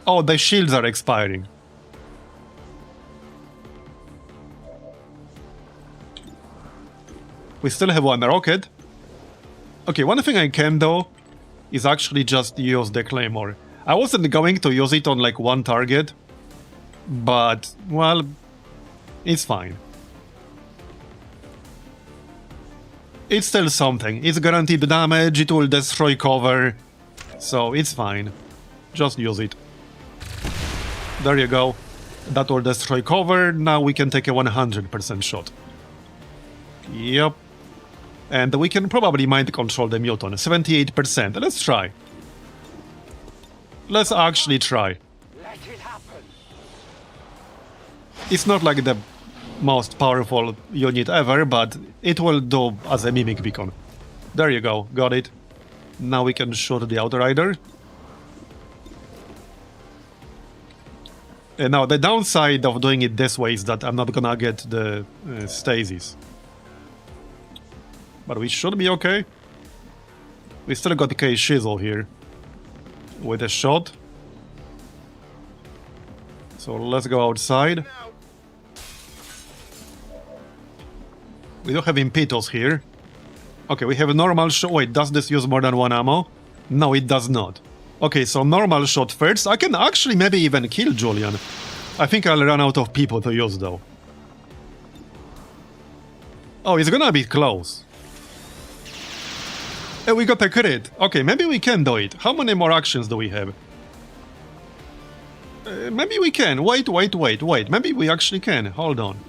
[SPEAKER 1] Oh, the shields are expiring. We still have one rocket. Okay, one thing I can do is actually just use the claymore. I wasn't going to use it on like one target, but, well, it's fine. It's still something. It's guaranteed damage, it will destroy cover, so it's fine. Just use it. There you go. That will destroy cover, now we can take a 100% shot. Yep. And we can probably mind control the muton. 78%. Let's try. Let's actually try.
[SPEAKER 5] Let it happen.
[SPEAKER 1] It's not like the most powerful unit ever, but it will do as a mimic beacon. There you go. Got it. Now we can shoot the Outrider. And now the downside of doing it this way is that I'm not gonna get the stasis. But we should be okay. We still got K-Shizzle here. With a shot. So let's go outside. We do have impetus here. Okay, we have a normal shot. Wait, does this use more than one ammo? No, it does not. Okay, so normal shot first. I can actually maybe even kill Julian. I think I'll run out of people to use though. Oh, it's gonna be close. Hey, we got a crit. Okay, maybe we can do it. How many more actions do we have? Maybe we can. Wait. Maybe we actually can. Hold on.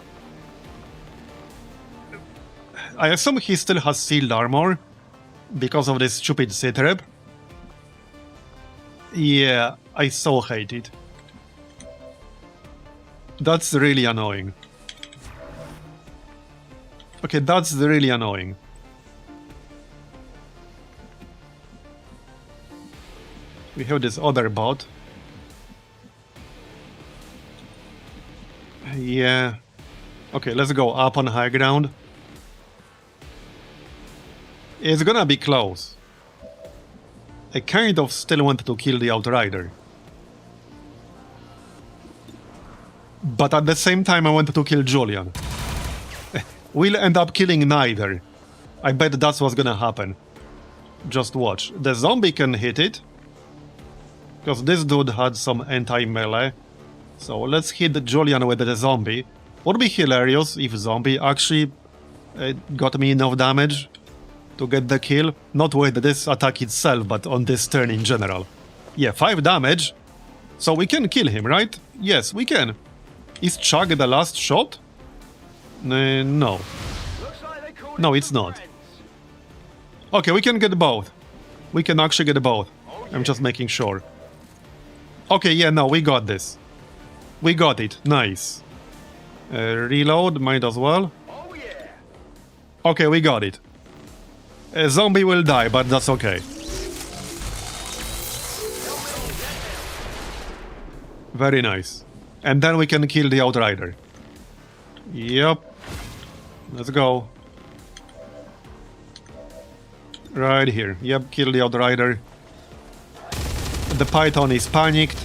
[SPEAKER 1] I assume he still has sealed armor because of this stupid C-trap. Yeah, I so hate it. That's really annoying. Okay, that's really annoying. We have this other bot. Yeah. Okay, let's go up on high ground. It's gonna be close. I kind of still want to kill the Outrider. But at the same time I wanted to kill Julian. We'll end up killing neither. I bet that's what's gonna happen. Just watch. The zombie can hit it. Because this dude had some anti-melee. So let's hit Julian with the zombie. Would be hilarious if zombie actually got me enough damage to get the kill. Not with this attack itself, but on this turn in general. Yeah, 5 damage. So we can kill him, right? Yes, we can. Is Chug the last shot? No. No, it's not. Okay, we can get both. We can actually get both. I'm just making sure. Okay, yeah, no, we got this. We got it. Nice. Reload, might as well. Okay, we got it. A zombie will die, but that's okay. Very nice. And then we can kill the Outrider. Yep. Let's go. Right here. Yep, kill the Outrider. The Python is panicked.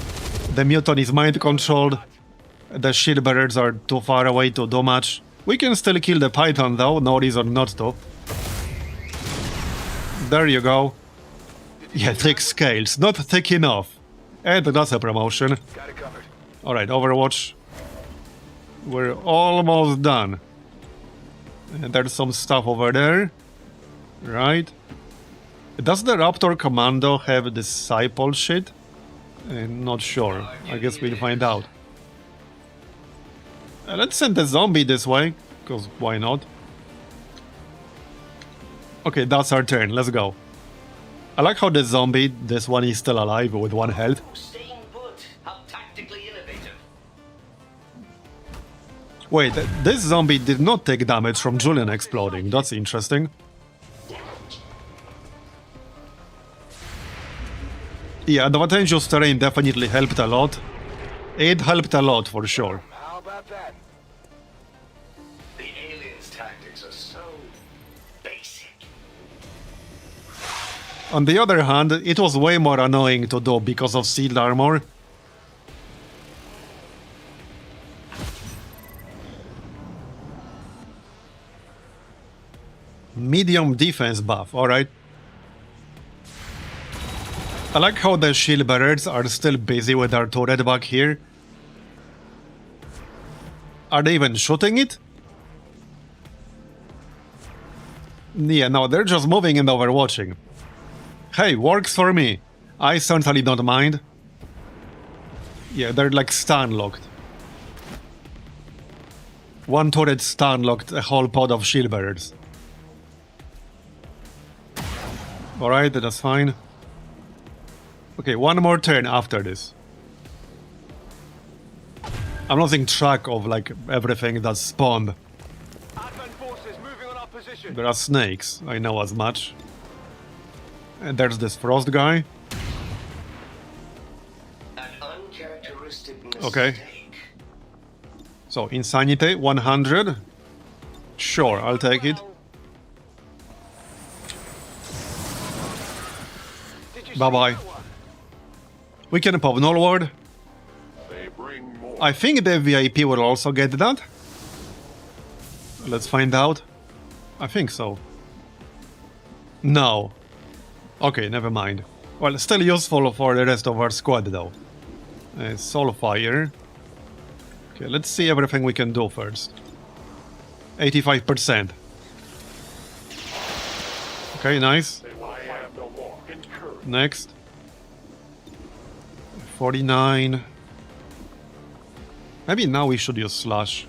[SPEAKER 1] The Muton is mind-controlled. The shield bearers are too far away to do much. We can still kill the Python though, no reason not to. There you go. Yeah, thick scales, not thick enough. And that's a promotion. Alright, Overwatch. We're almost done. And there's some stuff over there. Right. Does the Raptor Commando have disciple shit? I'm not sure. I guess we'll find out. Let's send the zombie this way, because why not? Okay, that's our turn. Let's go. I like how the zombie, this one is still alive with 1 health.
[SPEAKER 6] Staying put. How tactically innovative.
[SPEAKER 1] Wait, this zombie did not take damage from Julian exploding. That's interesting. Yeah, advantageous terrain definitely helped a lot. It helped a lot for sure.
[SPEAKER 3] How about that?
[SPEAKER 6] The aliens' tactics are so basic.
[SPEAKER 1] On the other hand, it was way more annoying to do because of sealed armor. Medium defense buff, alright. I like how the shield bearers are still busy with their turret back here. Are they even shooting it? Yeah, no, they're just moving and overwatching. Hey, works for me. I certainly don't mind. Yeah, they're like stun-locked. One turret stun-locked a whole pod of shield bearers. Alright, that's fine. Okay, one more turn after this. I'm losing track of like everything that's spawned.
[SPEAKER 5] Advent forces moving on our position.
[SPEAKER 1] There are snakes, I know as much. And there's this frost guy.
[SPEAKER 6] An uncharacteristic mistake.
[SPEAKER 1] Okay. So, insanity, 100. Sure, I'll take it.
[SPEAKER 5] Did you see
[SPEAKER 1] Bye-bye.
[SPEAKER 5] that one?
[SPEAKER 1] We can pop Nullward.
[SPEAKER 3] They bring more.
[SPEAKER 1] I think the VIP will also get that. Let's find out. I think so. No. Okay, never mind. Well, still useful for the rest of our squad though. Soulfire. Okay, let's see everything we can do first. 85%. Okay, nice. Next. 49. Maybe now we should use Slash.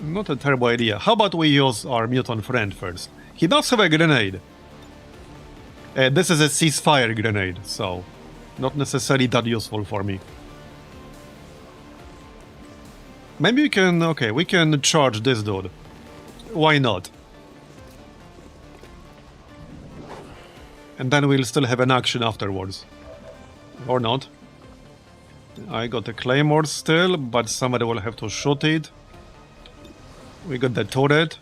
[SPEAKER 1] Not a terrible idea. How about we use our mutant friend first? He does have a grenade. This is a ceasefire grenade, so not necessarily that useful for me. Maybe we can... okay, we can charge this dude. Why not? And then we'll still have an action afterwards. Or not. I got a claymore still, but somebody will have to shoot it. We got the turret.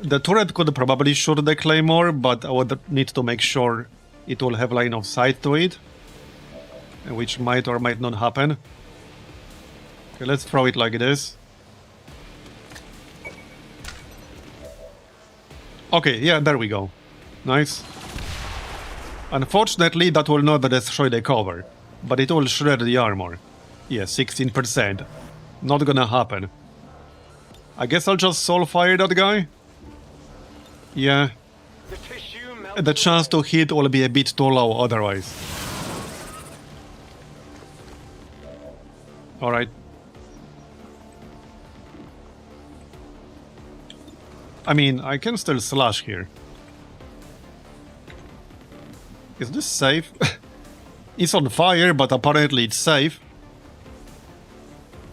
[SPEAKER 1] The turret could probably shoot the claymore, but I would need to make sure it will have line of sight to it. Which might or might not happen. Okay, let's throw it like this. Okay, yeah, there we go. Nice. Unfortunately, that will not destroy the cover, but it will shred the armor. Yeah, 16%. Not gonna happen. I guess I'll just soulfire that guy? Yeah.
[SPEAKER 5] The tissue melts.
[SPEAKER 1] The chance to hit will be a bit too low otherwise. Alright. I mean, I can still slash here. Is this safe? It's on fire, but apparently it's safe.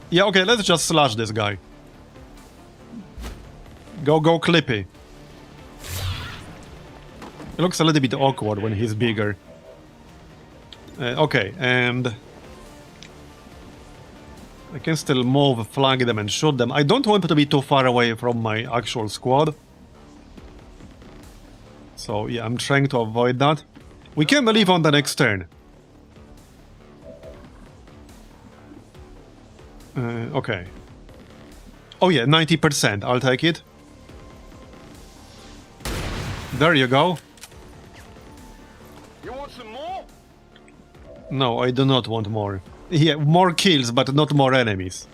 [SPEAKER 1] Yeah, okay, let's just slash this guy. Go Clippy. It looks a little bit awkward when he's bigger. Okay, and... I can still move, flank them and shoot them. I don't want to be too far away from my actual squad. So yeah, I'm trying to avoid that. We can leave on the next turn. Okay. Oh yeah, 90%. I'll take it. There you go.
[SPEAKER 5] You want some more?
[SPEAKER 1] No, I do not want more. Yeah, more kills, but not more enemies.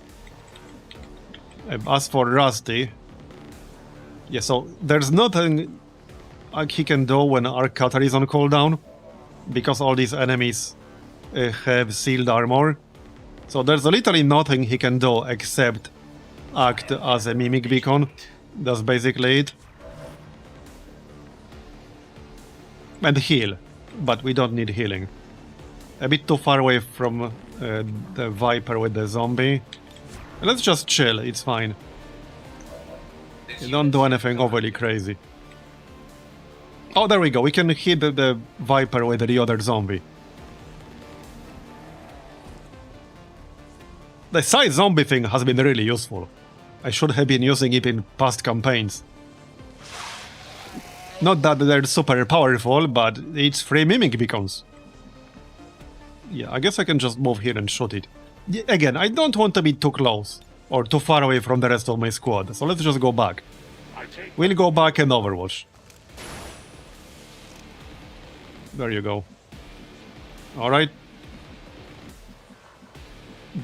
[SPEAKER 1] As for Rusty... Yeah, so there's nothing he can do when Arcata is on cooldown, because all these enemies have sealed armor. So there's literally nothing he can do except act as a mimic beacon. That's basically it. And heal, but we don't need healing. A bit too far away from the Viper with the zombie. Let's just chill, it's fine. Don't do anything overly crazy. Oh, there we go, we can hit the Viper with the other zombie. The side zombie thing has been really useful. I should have been using it in past campaigns. Not that they're super powerful, but it's free mimic beacons. Yeah, I guess I can just move here and shoot it. Again, I don't want to be too close or too far away from the rest of my squad, so let's just go back. We'll go back and Overwatch. There you go. Alright.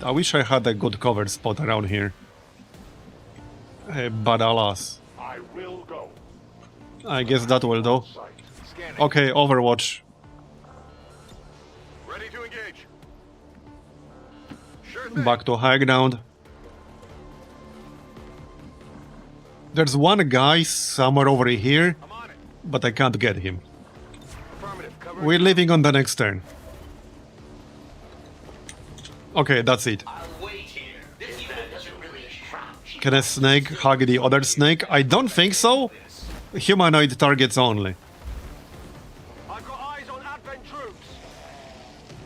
[SPEAKER 1] I wish I had a good cover spot around here. But alas.
[SPEAKER 5] I will go.
[SPEAKER 1] I guess that will do.
[SPEAKER 5] Scanning.
[SPEAKER 1] Okay, Overwatch.
[SPEAKER 5] Ready to engage. Sure thing.
[SPEAKER 1] Back to high ground. There's one guy somewhere over here,
[SPEAKER 5] I'm on it.
[SPEAKER 1] but I can't get him.
[SPEAKER 5] Affirmative. Cover.
[SPEAKER 1] We're leaving on the next turn. Okay, that's it.
[SPEAKER 6] I'll wait here. This unit doesn't really crouch.
[SPEAKER 1] Can a snake hug the other snake? I don't think so. Humanoid targets only.
[SPEAKER 5] I've got eyes on Advent troops.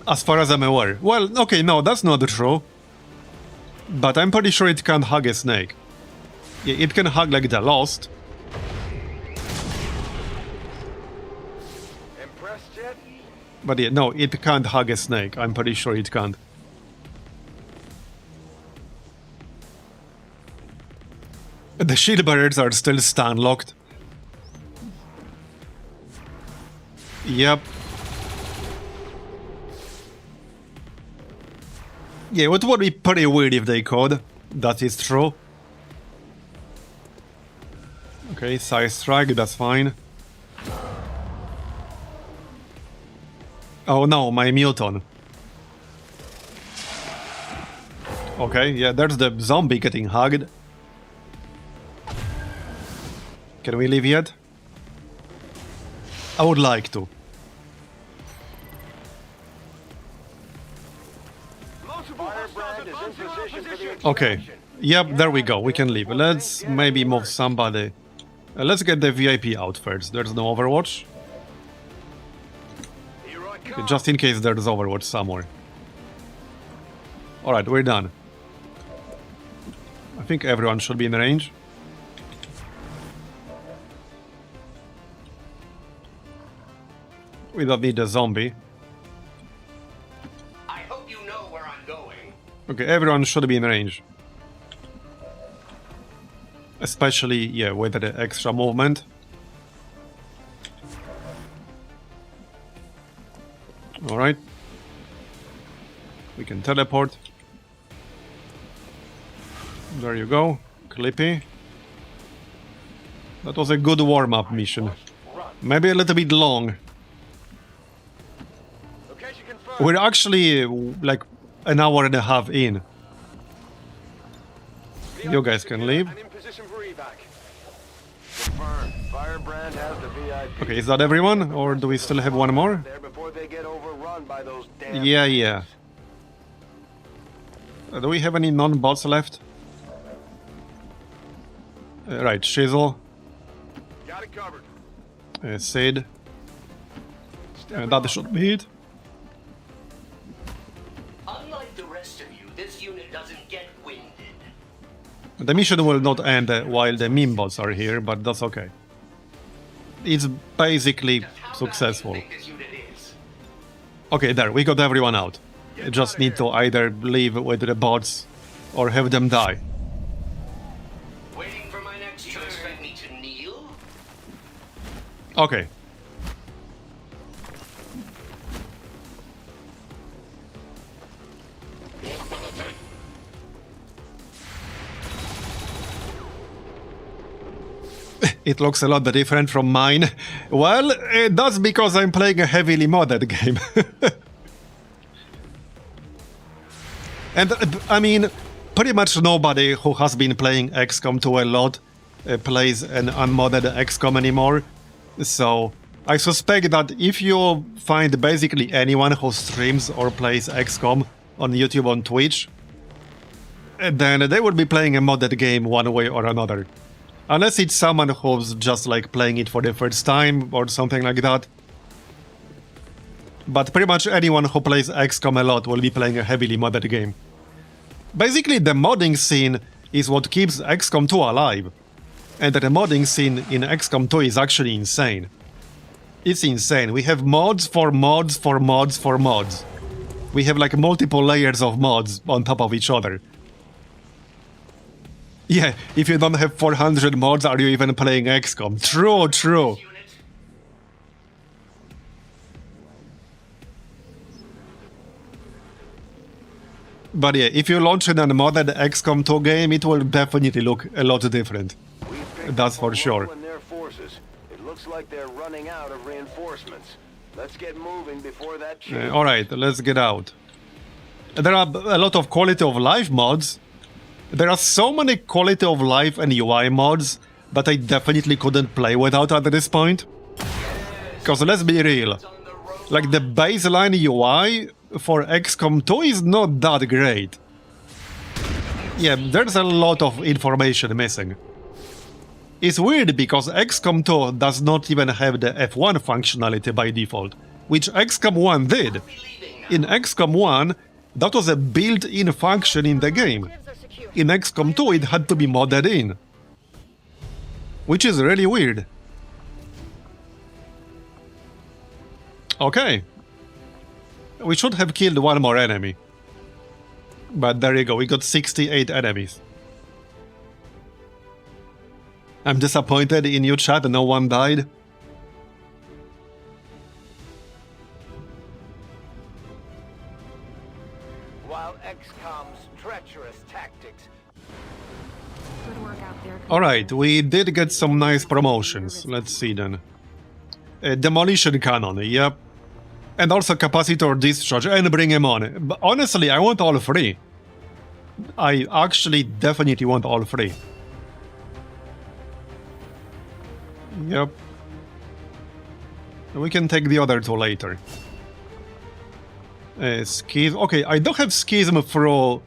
[SPEAKER 1] As far as I'm aware. Well, okay, no, that's not true. But I'm pretty sure it can't hug a snake. Yeah, it can hug like the Lost.
[SPEAKER 5] Impressed yet?
[SPEAKER 1] But yeah, no, it can't hug a snake. I'm pretty sure it can't. The shield barriers are still stun locked. Yep. Yeah, it would be pretty weird if they could. That is true. Okay, side strike, that's fine. Oh no, my muton. Okay, yeah, there's the zombie getting hugged. Can we leave yet? I would like to.
[SPEAKER 5] Multiple hostiles advancing on our position.
[SPEAKER 1] Okay. Yep, there we go. We can leave. Let's maybe move somebody. Let's get the VIP out first. There's no Overwatch.
[SPEAKER 5] Here I come.
[SPEAKER 1] Just in case there's Overwatch somewhere. Alright, we're done. I think everyone should be in range. We don't need a zombie.
[SPEAKER 6] I hope you know where I'm going.
[SPEAKER 1] Okay, everyone should be in range. Especially, yeah, with the extra movement. Alright. We can teleport. There you go. Clippy. That was a good warm-up mission. Maybe a little bit long.
[SPEAKER 5] Location confirmed.
[SPEAKER 1] We're actually like an hour and a half in. You guys can leave.
[SPEAKER 5] And in position for evac.
[SPEAKER 3] Confirmed. Firebrand has the VIP.
[SPEAKER 1] Okay, is that everyone? Or do we still have one more?
[SPEAKER 3] There before they get overrun by those damn.
[SPEAKER 1] Yeah. Do we have any non-bots left? Right, Shizzle,
[SPEAKER 5] Got it covered.
[SPEAKER 1] Sid. That should be it.
[SPEAKER 6] Unlike the rest of you, this unit doesn't get winded.
[SPEAKER 1] The mission will not end while the meme bots are here, but that's okay. It's basically
[SPEAKER 6] Just how
[SPEAKER 1] successful.
[SPEAKER 6] bad do you think this unit is?
[SPEAKER 1] Okay, there, we got everyone out. Just need to either leave with the bots or have them die.
[SPEAKER 6] Waiting for my next turn. Do you expect me to kneel?
[SPEAKER 1] Okay. It looks a lot different from mine. Well, that's because I'm playing a heavily modded game. And, I mean, pretty much nobody who has been playing XCOM 2 a lot plays an unmodded XCOM anymore. So, I suspect that if you find basically anyone who streams or plays XCOM on YouTube, on Twitch, then they would be playing a modded game one way or another. Unless it's someone who's just like playing it for the first time or something like that. But pretty much anyone who plays XCOM a lot will be playing a heavily modded game. Basically, the modding scene is what keeps XCOM 2 alive. And the modding scene in XCOM 2 is actually insane. It's insane. We have mods for mods for mods for mods. We have like multiple layers of mods on top of each other. Yeah, if you don't have 400 mods, are you even playing XCOM? True, true. But yeah, if you launch an unmodded XCOM 2 game, it will definitely look a lot different. That's for sure.
[SPEAKER 3] Their forces. It looks like they're running out of reinforcements. Let's get moving before that changes.
[SPEAKER 1] Alright, let's get out. There are a lot of quality of life mods. There are so many quality of life and UI mods that I definitely couldn't play without at this point. Because let's be real, like the baseline UI for XCOM 2 is not that great. Yeah, there's a lot of information missing. It's weird because XCOM 2 does not even have the F1 functionality by default, which XCOM 1 did. In XCOM 1, that was a built-in function in the game. In XCOM 2, it had to be modded in. Which is really weird. Okay. We should have killed one more enemy. But there you go, we got 68 enemies. I'm disappointed in you, chat, no one died.
[SPEAKER 3] While XCOM's treacherous tactics.
[SPEAKER 7] Good work out there.
[SPEAKER 1] Alright, we did get some nice promotions. Let's see then. Demolition Cannon, yep. And also Capacitor Discharge, and bring him on. But honestly, I want all three. I actually definitely want all three. Yep. We can take the other two later. Schism. Okay, I don't have Schism through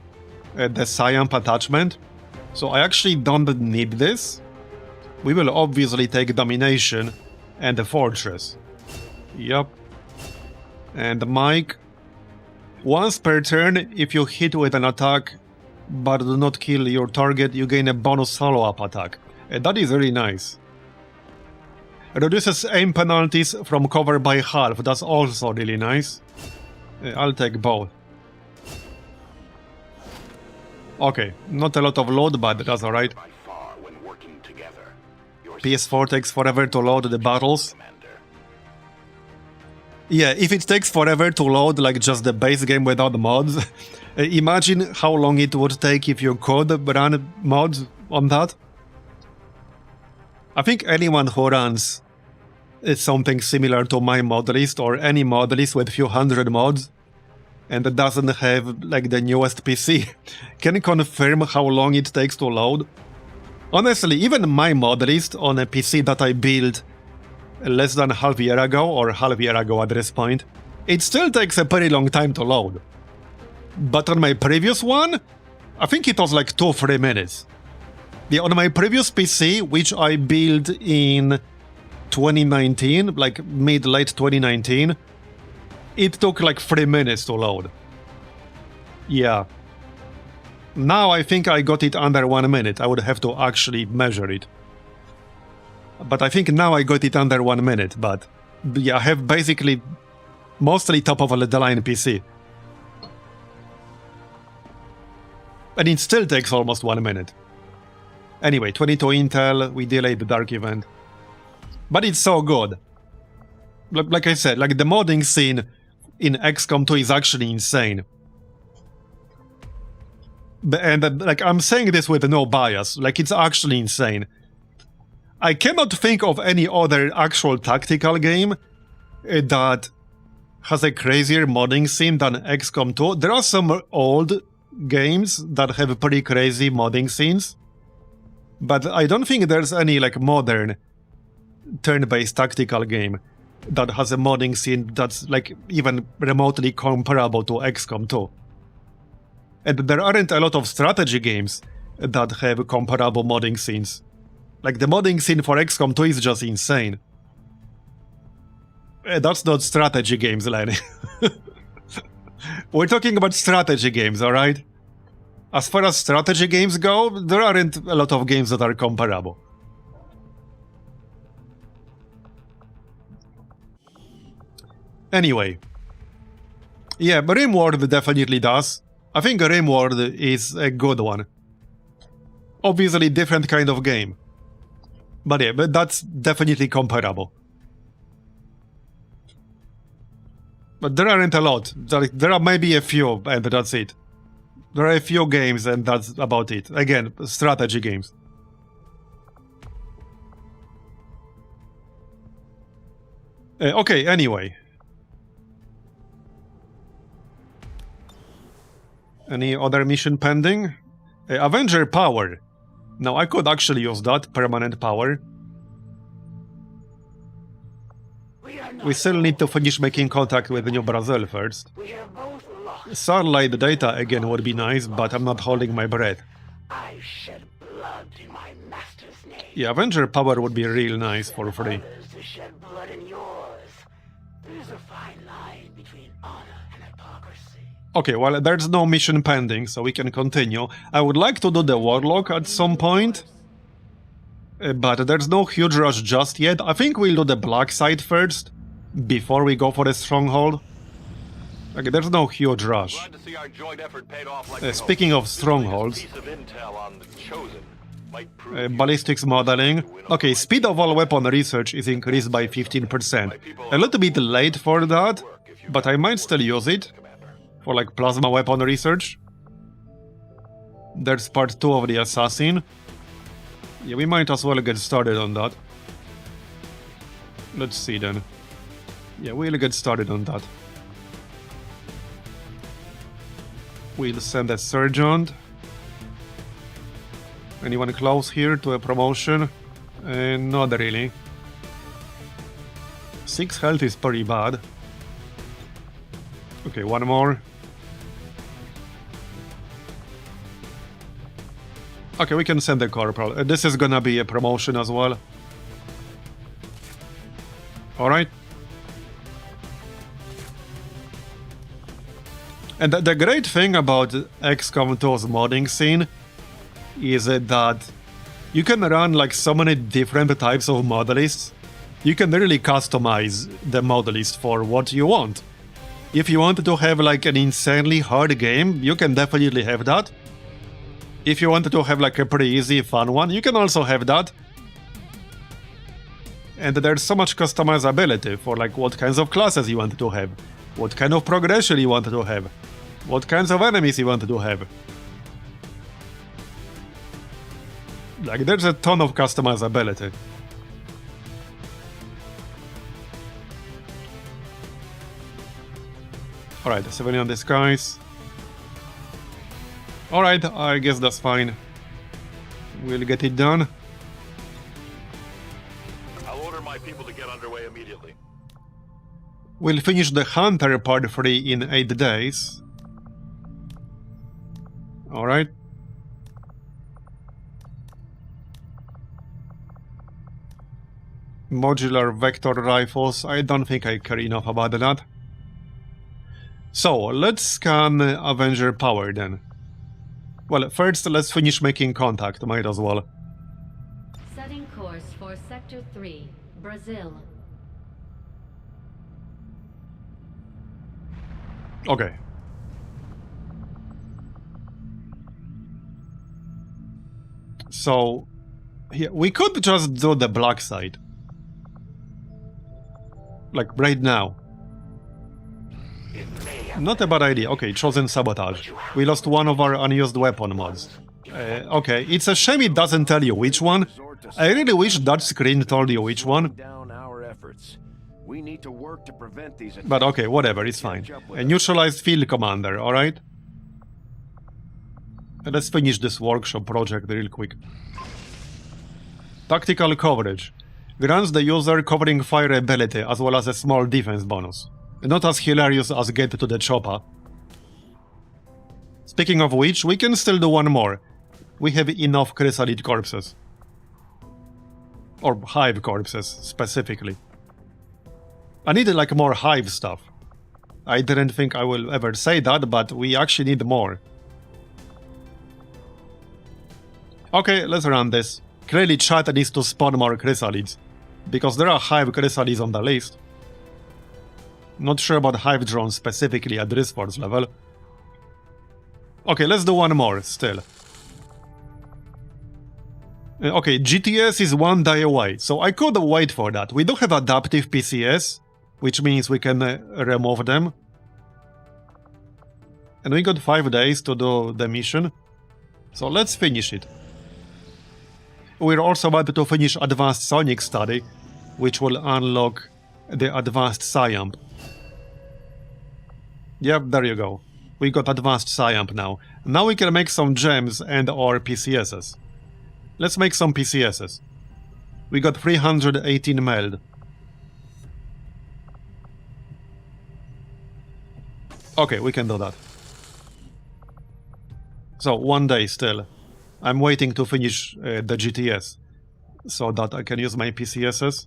[SPEAKER 1] the Sciamp attachment, so I actually don't need this. We will obviously take Domination and the Fortress. Yep. And Mike. Once per turn, if you hit with an attack but do not kill your target, you gain a bonus follow-up attack. That is really nice. Reduces aim penalties from cover by half. That's also really nice. I'll take both. Okay, not a lot of load, but that's alright. PS4 takes forever to load the battles. Yeah, if it takes forever to load like just the base game without mods, imagine how long it would take if you could run mods on that. I think anyone who runs something similar to my mod list or any mod list with few hundred mods and doesn't have like the newest PC can confirm how long it takes to load. Honestly, even my mod list on a PC that I built less than half a year ago or half a year ago at this point, it still takes a pretty long time to load. But on my previous one, I think it was like 2-3 minutes. Yeah, on my previous PC, which I built in 2019, like mid-late 2019, it took like 3 minutes to load. Yeah. Now I think I got it under 1 minute. I would have to actually measure it. But I think now I got it under 1 minute, but yeah, I have basically mostly top of the line PC. And it still takes almost 1 minute. Anyway, 22 Intel, we delayed the Dark event. But it's so good. Like I said, like the modding scene in XCOM 2 is actually insane. And like I'm saying this with no bias, like it's actually insane. I cannot think of any other actual tactical game that has a crazier modding scene than XCOM 2. There are some old games that have pretty crazy modding scenes, but I don't think there's any like modern turn-based tactical game that has a modding scene that's like even remotely comparable to XCOM 2. And there aren't a lot of strategy games that have comparable modding scenes. Like, the modding scene for XCOM 2 is just insane. That's not strategy games, Lenny. We're talking about strategy games, alright? As far as strategy games go, there aren't a lot of games that are comparable. Anyway. Yeah, but RimWorld definitely does. I think RimWorld is a good one. Obviously different kind of game. But yeah, but that's definitely comparable. But there aren't a lot. There are maybe a few, and that's it. There are a few games, and that's about it. Again, strategy games. Okay, anyway. Any other mission pending? Avenger power. Now, I could actually use that, permanent power. We still need to finish making contact with New Brazil first. Starlight data again would be nice, but I'm not holding my breath.
[SPEAKER 6] I shed blood in my master's name.
[SPEAKER 1] Yeah, Avenger power would be real nice for free.
[SPEAKER 6] Others to shed blood in yours. There's a fine line between honor and hypocrisy.
[SPEAKER 1] Okay, well, there's no mission pending, so we can continue. I would like to do the Warlock at some point. But there's no huge rush just yet. I think we'll do the Black Side first, before we go for the Stronghold. Okay, there's no huge rush.
[SPEAKER 5] Glad to see our joint effort paid off like we
[SPEAKER 1] Speaking of Strongholds,
[SPEAKER 5] hoped. Piece of intel on the Chosen might prove
[SPEAKER 1] ballistics modeling. Okay, speed of all weapon research is increased by 15%. A little bit late for that, but I might still use it. For like plasma weapon research. There's part 2 of the Assassin. Yeah, we might as well get started on that. Let's see then. Yeah, we'll get started on that. We'll send a Sergeant. Anyone close here to a promotion? Not really. 6 health is pretty bad. Okay, one more. Okay, we can send a Corporal. This is gonna be a promotion as well. Alright. And the great thing about XCOM 2's modding scene is that you can run like so many different types of mod lists. You can really customize the mod list for what you want. If you want to have like an insanely hard game, you can definitely have that. If you want to have like a pretty easy, fun one, you can also have that. And there's so much customizability for like what kinds of classes you want to have, what kind of progression you want to have, what kinds of enemies you want to have. Like there's a ton of customizability. Alright, civilian disguise. Alright, I guess that's fine. We'll get it done.
[SPEAKER 5] I'll order my people to get underway immediately.
[SPEAKER 1] We'll finish the Hunter Part 3 in 8 days. Alright. Modular vector rifles, I don't think I care enough about that. So, let's scan Avenger power then. Well, first let's finish making contact, might as well.
[SPEAKER 8] Setting course for Sector 3, Brazil.
[SPEAKER 1] Okay. So, yeah, we could just do the black side. Like, right now. Not a bad idea. Okay, chosen sabotage. We lost one of our unused weapon mods. Okay, it's a shame it doesn't tell you which one. I really wish that screen told you which one.
[SPEAKER 3] Down our efforts. We need to work to prevent these
[SPEAKER 1] But okay, whatever, it's fine. A neutralized field commander, alright? Let's finish this workshop project real quick. Tactical coverage. Grants the user covering fire ability as well as a small defense bonus. Not as hilarious as get to the chopper. Speaking of which, we can still do one more. We have enough chrysalid corpses. Or hive corpses, specifically. I need like more hive stuff. I didn't think I will ever say that, but we actually need more. Okay, let's run this. Clearly chat needs to spawn more chrysalids, because there are hive chrysalids on the list. Not sure about hive drones specifically at this force level. Okay, let's do one more still. Okay, GTS is 1 day away, so I could wait for that. We do have adaptive PCS, which means we can remove them. And we got 5 days to do the mission. So let's finish it. We're also about to finish Advanced Sonic Study, which will unlock the Advanced Psyamp. Yep, there you go. We got Advanced Psyamp now. Now we can make some gems and or PCSs. Let's make some PCSs. We got 318 meld. Okay, we can do that. So, 1 day still. I'm waiting to finish the GTS, so that I can use my PCSs.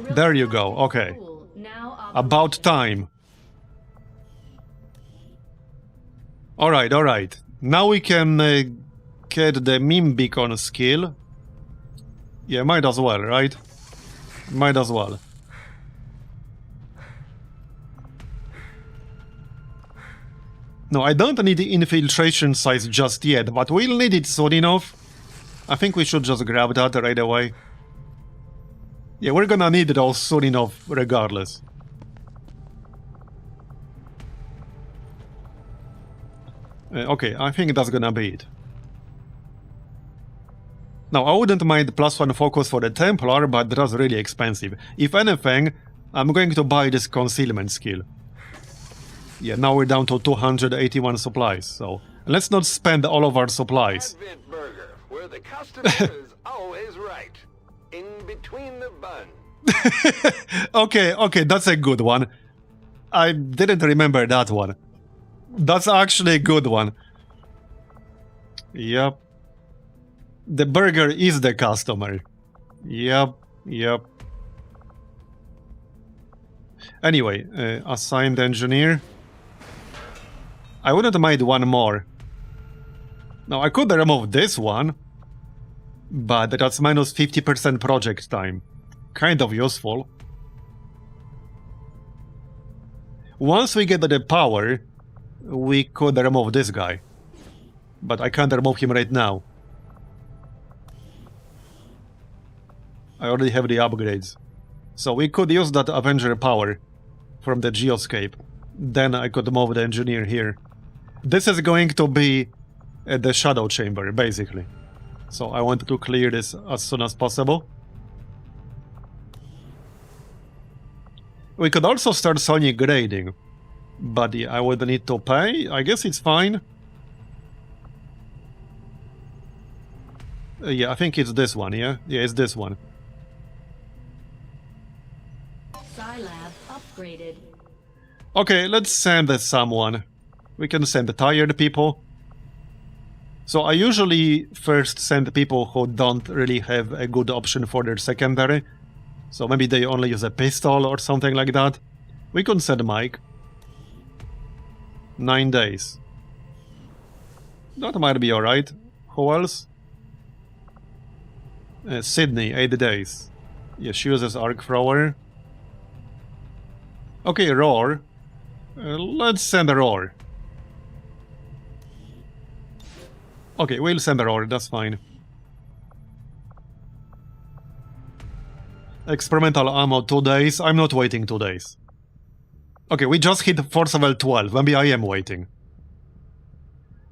[SPEAKER 1] There you go, okay. About time. Alright. Now we can get the meme beacon skill. Yeah, might as well, right? Might as well. No, I don't need the infiltration size just yet, but we'll need it soon enough. I think we should just grab that right away. Yeah, we're gonna need it all soon enough, regardless. Okay, I think that's gonna be it. Now, I wouldn't mind +1 focus for the Templar, but that's really expensive. If anything, I'm going to buy this concealment skill. Yeah, now we're down to 281 supplies, so let's not spend all of our supplies.
[SPEAKER 3] Advent Burger, where the customer is always right. In between the bun.
[SPEAKER 1] Okay, that's a good one. I didn't remember that one. That's actually a good one. Yep. The burger is the customer. Yep. Anyway, assigned engineer. I wouldn't mind one more. Now, I could remove this one, but that's minus 50% project time. Kind of useful. Once we get the power, we could remove this guy. But I can't remove him right now. I already have the upgrades. So we could use that Avenger power from the Geoscape. Then I could move the engineer here. This is going to be the Shadow Chamber, basically. So I want to clear this as soon as possible. We could also start Sonic grading. But I would need to pay. I guess it's fine. Yeah, I think it's this one, yeah? Yeah, it's this one.
[SPEAKER 8] Scilab upgraded.
[SPEAKER 1] Okay, let's send someone. We can send tired people. So I usually first send people who don't really have a good option for their secondary. So maybe they only use a pistol or something like that. We can send Mike. 9 days. That might be alright. Who else? Sydney, 8 days. Yeah, she uses Arc Thrower. Okay, Roar. Let's send a Roar. Okay, we'll send a Roar, that's fine. Experimental ammo 2 days. I'm not waiting 2 days. Okay, we just hit force level 12. Maybe I am waiting.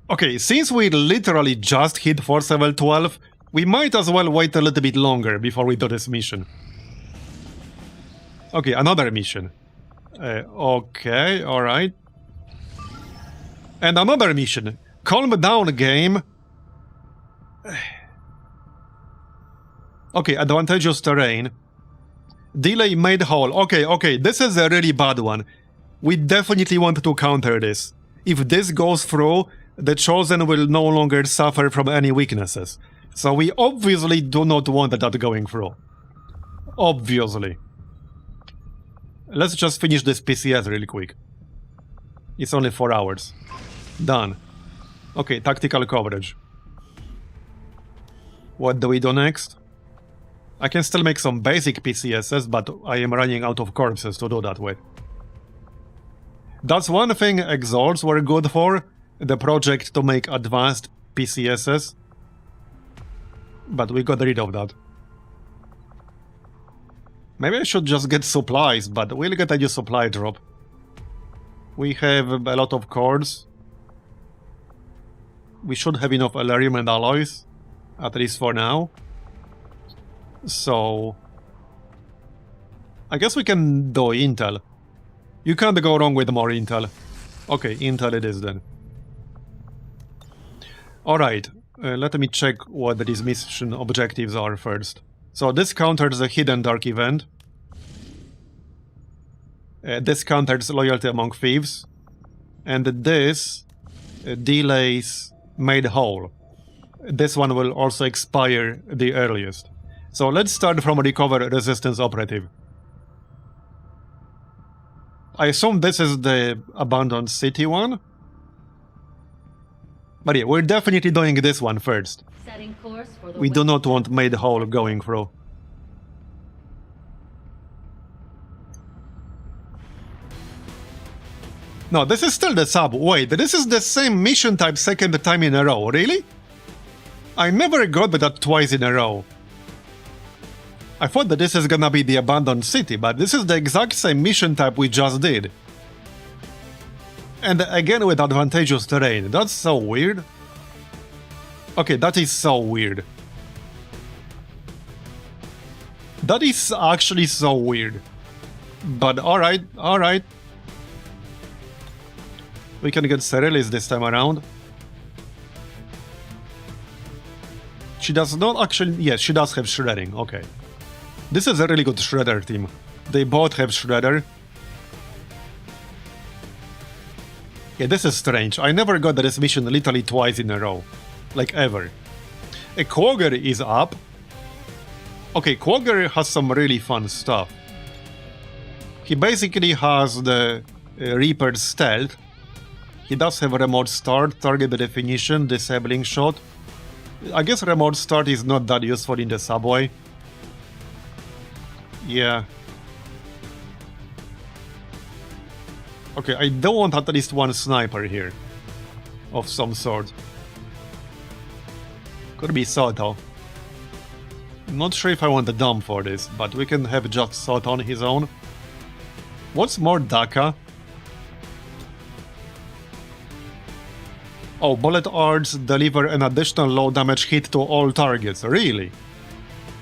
[SPEAKER 1] Okay, since we literally just hit force level 12, we might as well wait a little bit longer before we do this mission. Okay, another mission. Okay, alright. And another mission. Calm down, game. Okay, advantageous terrain. Delay made whole. Okay, this is a really bad one. We definitely want to counter this. If this goes through, the Chosen will no longer suffer from any weaknesses. So we obviously do not want that going through. Obviously. Let's just finish this PCS really quick. It's only 4 hours. Done. Okay, tactical coverage. What do we do next? I can still make some basic PCSs, but I am running out of corpses to do that with. That's one thing Exalts were good for, the project to make advanced PCSs. But we got rid of that. Maybe I should just get supplies, but we'll get a new supply drop. We have a lot of cores. We should have enough Elerium and alloys, at least for now. So I guess we can do Intel. You can't go wrong with more Intel. Okay, Intel it is then. Alright, let me check what these mission objectives are first. So this counters a hidden dark event. This counters loyalty among thieves. And this delays made whole. This one will also expire the earliest. So let's start from recover resistance operative. I assume this is the abandoned city one. But yeah, we're definitely doing this one first.
[SPEAKER 8] Setting course for the
[SPEAKER 1] We do not want made whole going through. No, this is still the sub. Wait, this is the same mission type second time in a row, really? I never got that twice in a row. I thought that this is gonna be the abandoned city, but this is the exact same mission type we just did. And again with advantageous terrain. That's so weird. Okay, that is so weird. That is actually so weird. But alright, alright. We can get Cerelis this time around. She does not actually... Yes, she does have shredding, okay. This is a really good shredder team. They both have shredder. Yeah, this is strange. I never got this mission literally twice in a row. Like, ever. A Quagger is up. Okay, Quagger has some really fun stuff. He basically has the Reaper's stealth. He does have a remote start, target definition, disabling shot. I guess remote start is not that useful in the subway. Yeah. Okay, I don't want at least one sniper here. Of some sort. Could be Soto. Not sure if I want the Dom for this, but we can have just Soto on his own. What's more Daka? Oh, bullet arts deliver an additional low damage hit to all targets. Really?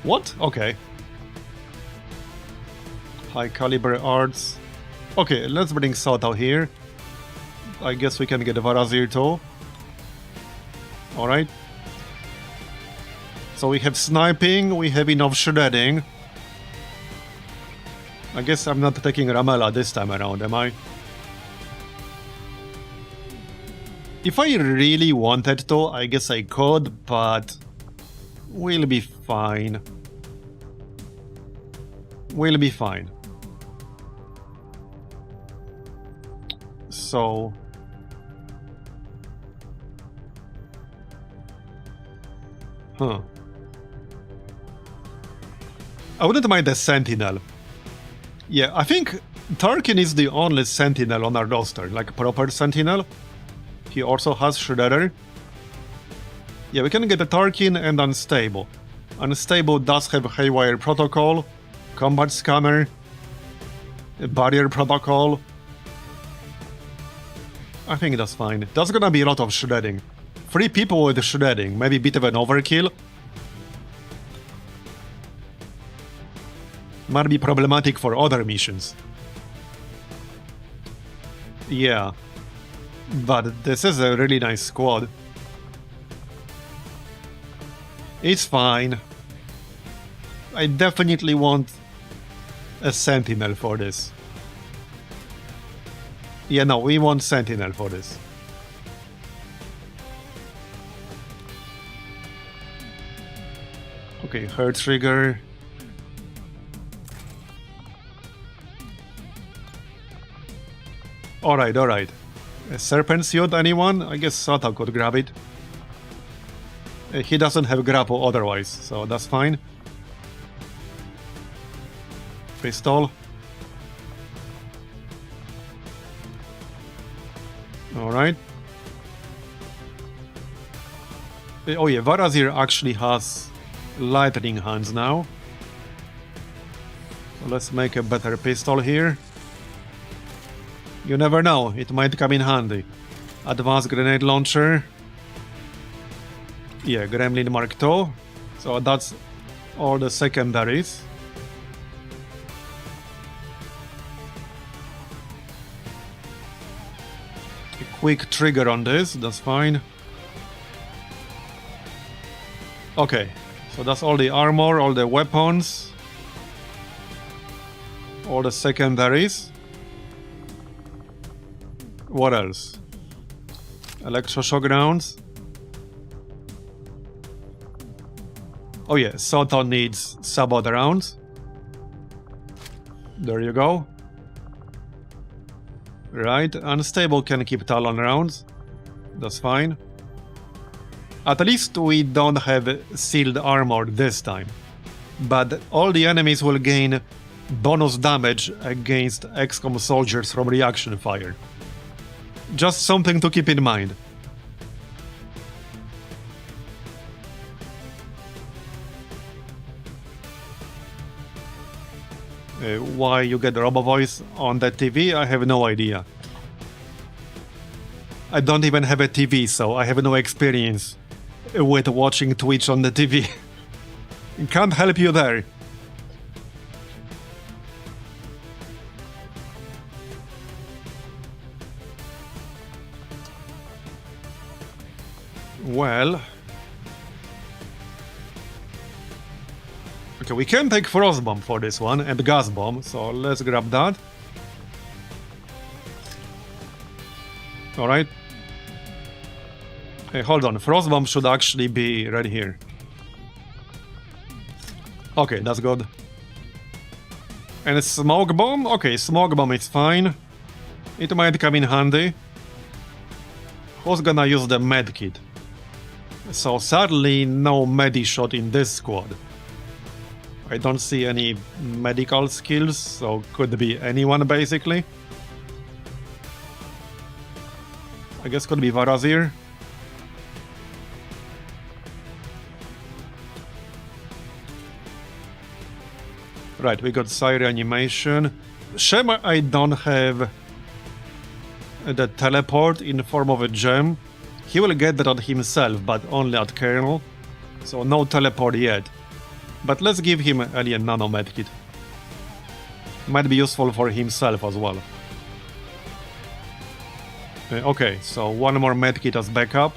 [SPEAKER 1] What? Okay. High caliber arts. Okay, let's bring Soto here. I guess we can get Varazir too. Alright. So we have sniping, we have enough shredding. I guess I'm not taking Ramela this time around, am I? If I really wanted to, I guess I could, but we'll be fine. We'll be fine. So... Huh. I wouldn't mind a Sentinel. Yeah, I think Tarkin is the only Sentinel on our roster, like proper Sentinel. He also has Shredder. Yeah, we can get a Tarkin and Unstable. Unstable does have Haywire Protocol, Combat Scanner, Barrier Protocol. I think that's fine. That's gonna be a lot of shredding. 3 people with shredding, maybe a bit of an overkill. Might be problematic for other missions. Yeah. But this is a really nice squad. It's fine. I definitely want a sentinel for this. Yeah, no, we want sentinel for this. Okay, her trigger. Alright, alright. A serpent suit, anyone? I guess Sata could grab it. He doesn't have grapple otherwise, so that's fine. Pistol. Alright. Oh yeah, Marbozir actually has lightning hands now. So let's make a better pistol here. You never know, it might come in handy. Advanced grenade launcher. Yeah, Gremlin Mark II. So that's all the secondaries. A quick trigger on this, that's fine. Okay, so that's all the armor, all the weapons, all the secondaries. What else? Electroshock rounds. Oh yeah, Soto needs sabot rounds. There you go. Right, Unstable can keep Talon rounds. That's fine. At least we don't have sealed armor this time. But all the enemies will gain bonus damage against XCOM soldiers from reaction fire. Just something to keep in mind. Why you get Robo Voice on that TV, I have no idea. I don't even have a TV, so I have no experience with watching Twitch on the TV. Can't help you there. Well... Okay, we can take Frost Bomb for this one, and Gas Bomb, so let's grab that. Alright. Hey, hold on, Frost Bomb should actually be right here. Okay, that's good. And Smoke Bomb? Okay, Smoke Bomb is fine. It might come in handy. Who's gonna use the medkit? So sadly, no medi shot in this squad. I don't see any medical skills, so could be anyone basically. I guess could be Marbozir. Right, we got Sire animation. Shame I don't have the teleport in the form of a gem. He will get that himself, but only at Colonel. So no teleport yet. But let's give him Alien Nano Medkit. Might be useful for himself as well. Okay, so one more medkit as backup.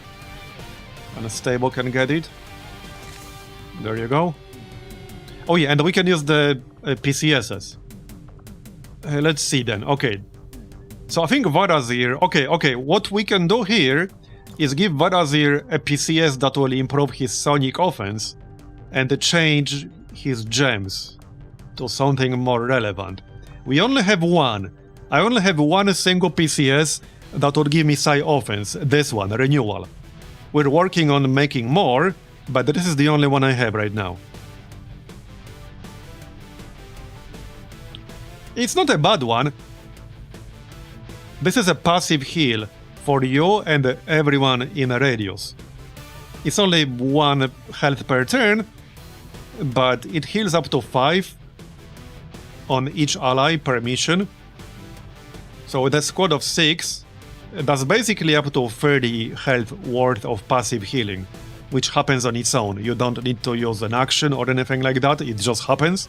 [SPEAKER 1] Unstable can get it. There you go. Oh yeah, and we can use the PCSs. Let's see then. Okay. So I think Marbozir... Okay, what we can do here is give Marbozir a PCS that will improve his sonic offense and change his gems to something more relevant. We only have one. I only have one single PCS that would give me psi offense, this one, Renewal. We're working on making more, but this is the only one I have right now. It's not a bad one. This is a passive heal for you and everyone in a radius. It's only 1 health per turn, but it heals up to 5 on each ally per mission. So with a squad of 6, that's basically up to 30 health worth of passive healing, which happens on its own. You don't need to use an action or anything like that, it just happens.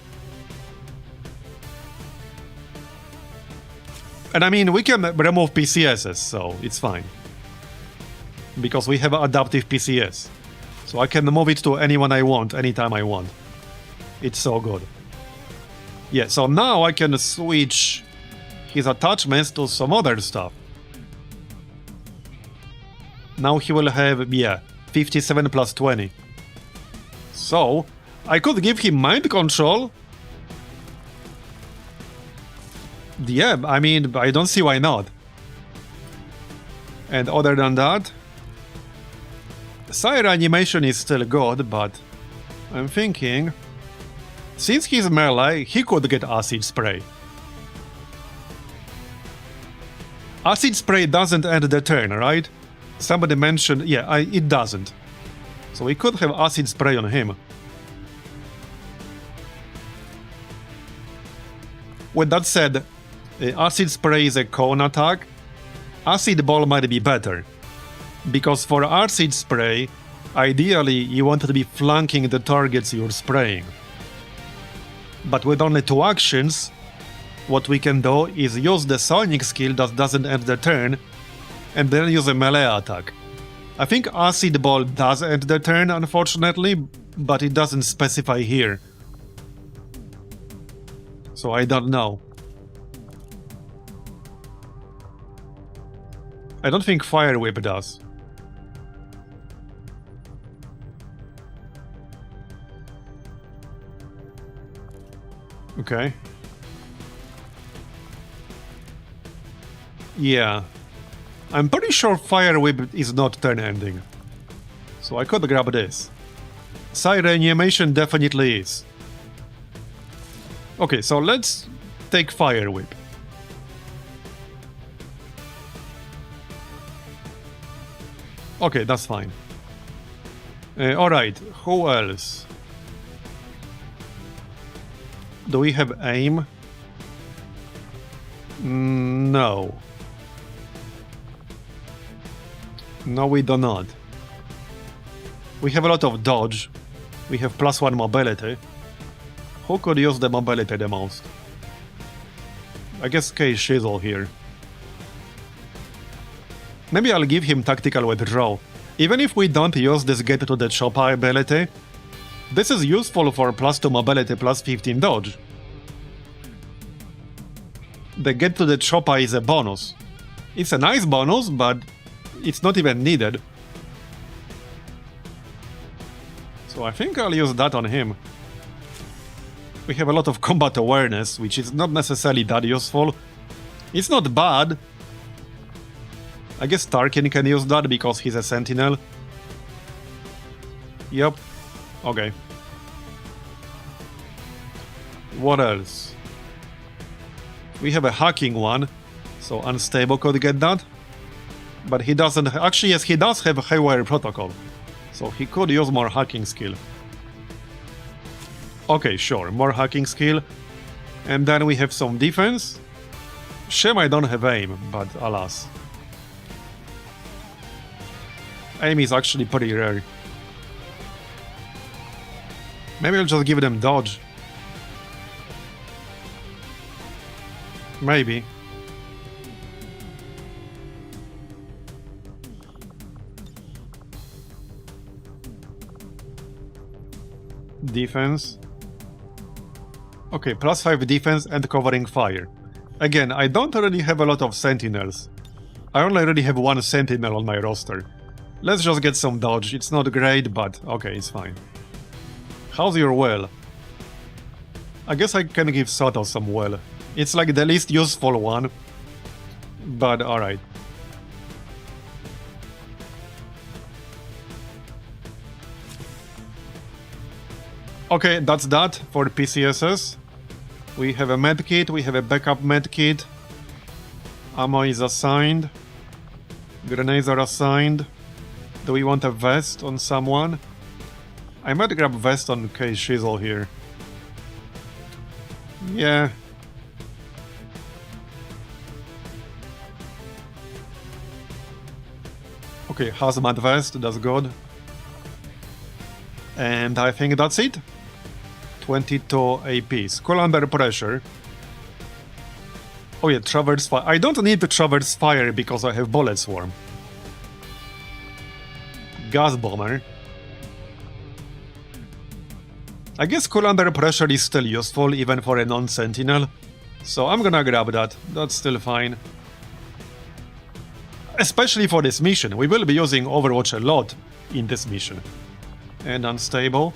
[SPEAKER 1] And I mean, we can remove PCSs, so it's fine. Because we have adaptive PCS. So I can move it to anyone I want, anytime I want. It's so good. Yeah, so now I can switch his attachments to some other stuff. Now he will have, yeah, 57 plus 20. So, I could give him mind control. Yeah, I mean, I don't see why not. And other than that, Sire animation is still good, but I'm thinking, since he's melee, he could get acid spray. Acid spray doesn't end the turn, right? Somebody mentioned, yeah, it doesn't. So we could have acid spray on him. With that said, acid spray is a cone attack. Acid ball might be better. Because for acid spray, ideally you want to be flanking the targets you're spraying. But with only 2 actions, what we can do is use the sonic skill that doesn't end the turn, and then use a melee attack. I think acid ball does end the turn, unfortunately, but it doesn't specify here. So I don't know. I don't think Fire Whip does. Okay. Yeah. I'm pretty sure Fire Whip is not turn ending. So I could grab this. Sire animation definitely is. Okay, so let's take Fire Whip. Okay, that's fine. Alright, who else? Do we have aim? No. No, we do not. We have a lot of dodge. We have +1 mobility. Who could use the mobility the most? I guess K Shizzle here. Maybe I'll give him tactical withdrawal. Even if we don't use this get to the chopper ability, this is useful for +2 mobility, +15 dodge. The get to the chopper is a bonus. It's a nice bonus, but it's not even needed. So I think I'll use that on him. We have a lot of combat awareness, which is not necessarily that useful. It's not bad. I guess Tarkin can use that because he's a sentinel. Yep. Okay. What else? We have a hacking one, so Unstable could get that. But he doesn't... Actually, yes, he does have a Haywire Protocol. So he could use more hacking skill. Okay, sure, more hacking skill. And then we have some defense. Shame I don't have aim, but alas. Aim is actually pretty rare. Maybe I'll just give them dodge. Maybe. Defense. Okay, +5 defense and covering fire. Again, I don't really have a lot of sentinels. I only really have 1 sentinel on my roster. Let's just get some dodge. It's not great, but okay, it's fine. How's your well? I guess I can give Soto some well. It's like the least useful one, but alright. Okay, that's that for PCSs. We have a medkit, we have a backup medkit. Ammo is assigned. Grenades are assigned. Do we want a vest on someone? I might grab vest on K Shizzle here. Yeah. Okay, hazmat vest, that's good. And I think that's it. 22 AP. Skull under pressure. Oh yeah, traverse fire. I don't need to traverse fire because I have bullet swarm. Gas bomber. I guess cool under pressure is still useful even for a non-sentinel, so I'm gonna grab that. That's still fine. Especially for this mission. We will be using Overwatch a lot in this mission. And unstable.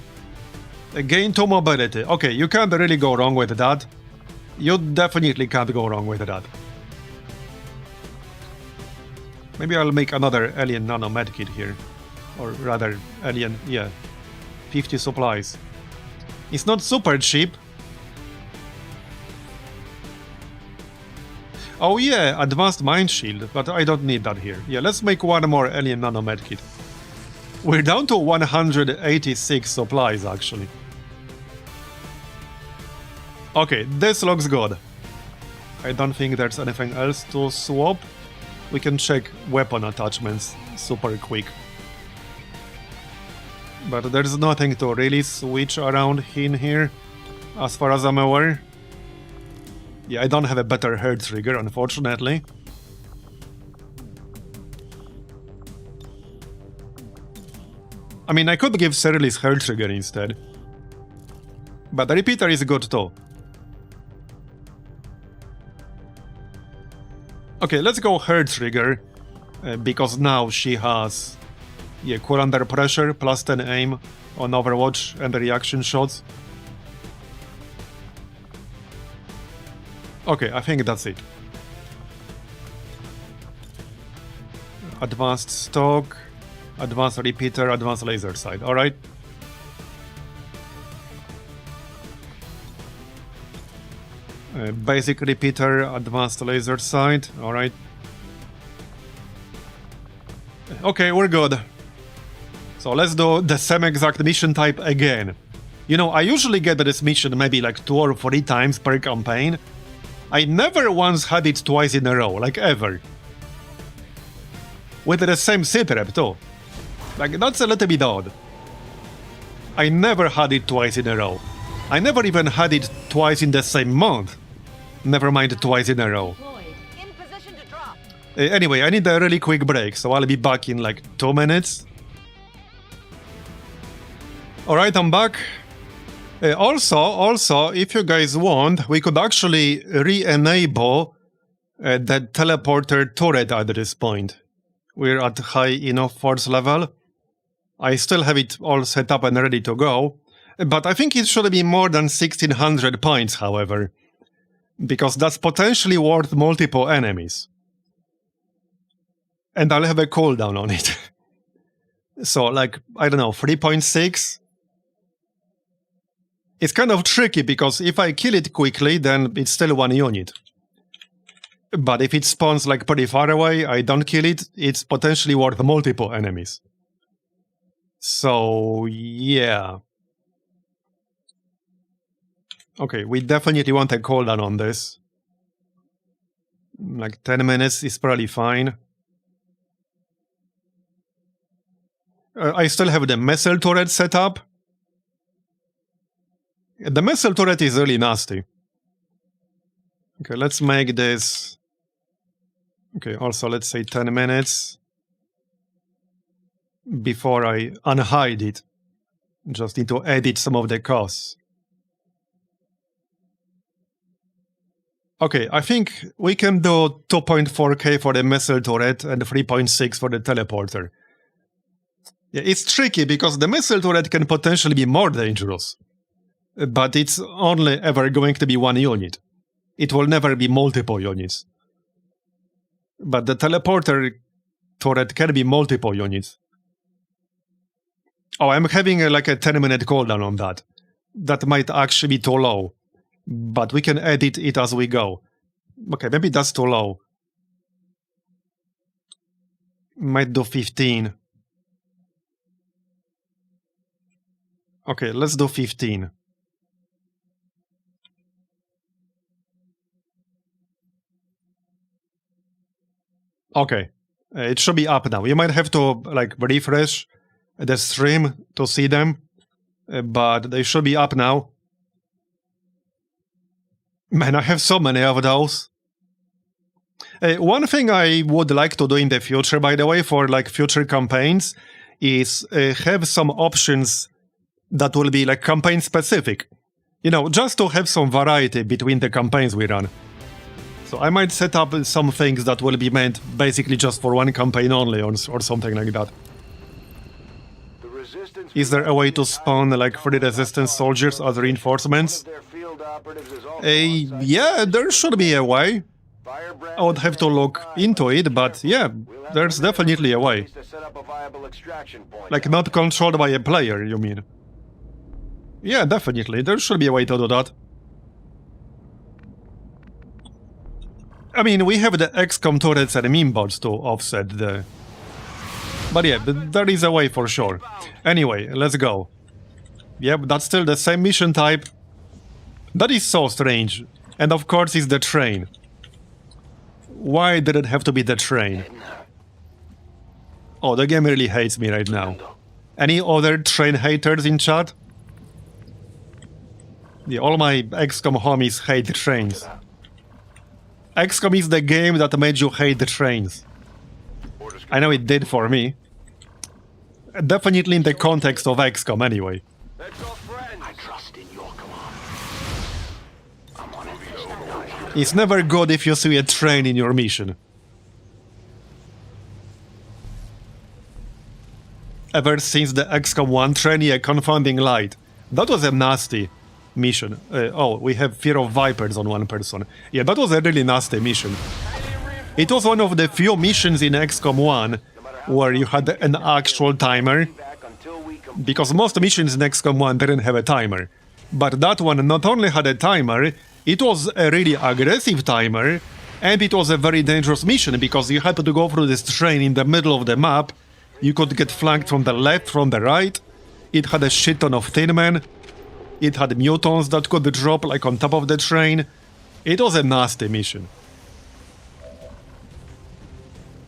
[SPEAKER 1] Gain 2 mobility. Okay, you can't really go wrong with that. You definitely can't go wrong with that. Maybe I'll make another alien nano medkit here. Or rather, alien, yeah. 50 supplies. It's not super cheap. Oh yeah, advanced mind shield, but I don't need that here. Yeah, let's make one more alien nano medkit. We're down to 186 supplies, actually. Okay, this looks good. I don't think there's anything else to swap. We can check weapon attachments super quick. But there's nothing to really switch around in here, as far as I'm aware. Yeah, I don't have a better hair trigger, unfortunately. I mean, I could give Cerelis hair trigger instead. But the repeater is good too. Okay, let's go hair trigger, because now she has... yeah, cool under pressure, plus 10 aim on Overwatch and the reaction shots. Okay, I think that's it. Advanced stock, advanced repeater, advanced laser sight, alright? Basic repeater, advanced laser sight, alright. Okay, we're good. So let's do the same exact mission type again. You know, I usually get this mission maybe like 2 or 3 times per campaign. I never once had it twice in a row, like ever. With the same sitrep too. Like, that's a little bit odd. I never had it twice in a row. I never even had it twice in the same month. Never mind twice in a row.
[SPEAKER 8] In position to drop.
[SPEAKER 1] Anyway, I need a really quick break, so I'll be back in like 2 minutes. Alright, I'm back. Also, if you guys want, we could actually re-enable the teleporter turret at this point. We're at high enough force level. I still have it all set up and ready to go, but I think it should be more than 1600 points, however, because that's potentially worth multiple enemies. And I'll have a cooldown on it. So, like, I don't know, 3.6? It's kind of tricky, because if I kill it quickly, then it's still 1 unit. But if it spawns like pretty far away, I don't kill it, it's potentially worth multiple enemies. So, yeah. Okay, we definitely want a cooldown on this. Like 10 minutes is probably fine. I still have the missile turret set up. The missile turret is really nasty. Okay, let's make this... Okay, also let's say 10 minutes before I unhide it. Just need to edit some of the costs. Okay, I think we can do 2.4k for the missile turret and 3.6 for the teleporter. Yeah, it's tricky because the missile turret can potentially be more dangerous. But it's only ever going to be 1 unit. It will never be multiple units. But the teleporter turret can be multiple units. Oh, I'm having like a 10-minute cooldown on that. That might actually be too low. But we can edit it as we go. Okay, maybe that's too low. Might do 15. Okay, let's do 15. Okay, it should be up now. You might have to like refresh the stream to see them, but they should be up now. Man, I have so many of those. One thing I would like to do in the future, by the way, for like future campaigns, is have some options that will be like campaign specific. You know, just to have some variety between the campaigns we run. So I might set up some things that will be meant basically just for one campaign only or something like that. Is there a way to spawn like 3 resistance soldiers as reinforcements? Yeah, there should be a way. I would have to look into it, but yeah, there's definitely a way. Like not controlled by a player, you mean? Yeah, definitely, there should be a way to do that. I mean, we have the XCOM turrets and Minbots to offset the... But yeah, there is a way for sure. Anyway, let's go. Yep, that's still the same mission type. That is so strange. And of course it's the train. Why did it have to be the train? Oh, the game really hates me right now. Any other train haters in chat? Yeah, all my XCOM homies hate trains. XCOM is the game that made you hate the trains. I know it did for me. Definitely in the context of XCOM anyway.
[SPEAKER 6] I trust in your command. I'm on it.
[SPEAKER 1] It's never good if you see a train in your mission. Ever since the XCOM 1 train, a confounding light. That was a nasty mission. Oh, we have fear of vipers on one person. Yeah, that was a really nasty mission. It was one of the few missions in XCOM 1 where you had an actual timer, because most missions in XCOM 1 didn't have a timer. But that one not only had a timer, it was a really aggressive timer, and it was a very dangerous mission, because you had to go through this train in the middle of the map. You could get flanked from the left, from the right. It had a shit ton of thin men. It had mutants that could drop like on top of the train. It was a nasty mission.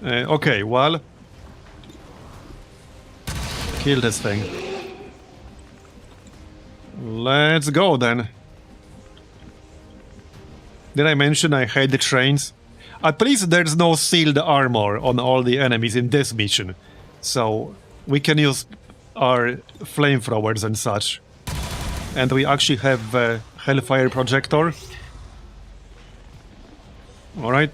[SPEAKER 1] Okay, well... Kill this thing. Let's go then. Did I mention I hate the trains? At least there's no sealed armor on all the enemies in this mission. So we can use our flamethrowers and such. And we actually have a Hellfire projector. Alright.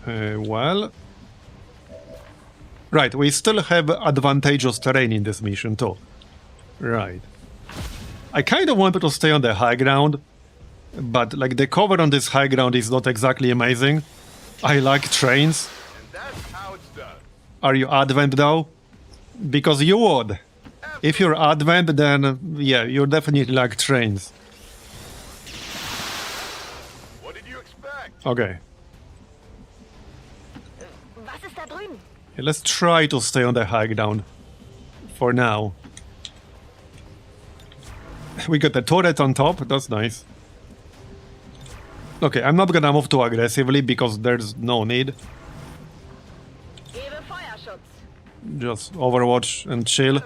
[SPEAKER 1] Well... Right, we still have advantageous terrain in this mission too. Right. I kinda wanted to stay on the high ground, but like the cover on this high ground is not exactly amazing. I like trains. Are you Advent though? Because you would. If you're Advent, then yeah, you definitely like trains.
[SPEAKER 5] What did you expect?
[SPEAKER 1] Okay.
[SPEAKER 8] Was ist da drüben?
[SPEAKER 1] Okay, let's try to stay on the high ground. For now. We got the turret on top, that's nice. Okay, I'm not gonna move too aggressively because there's no need.
[SPEAKER 8] Gebe Feuerschutz.
[SPEAKER 1] Just overwatch and chill.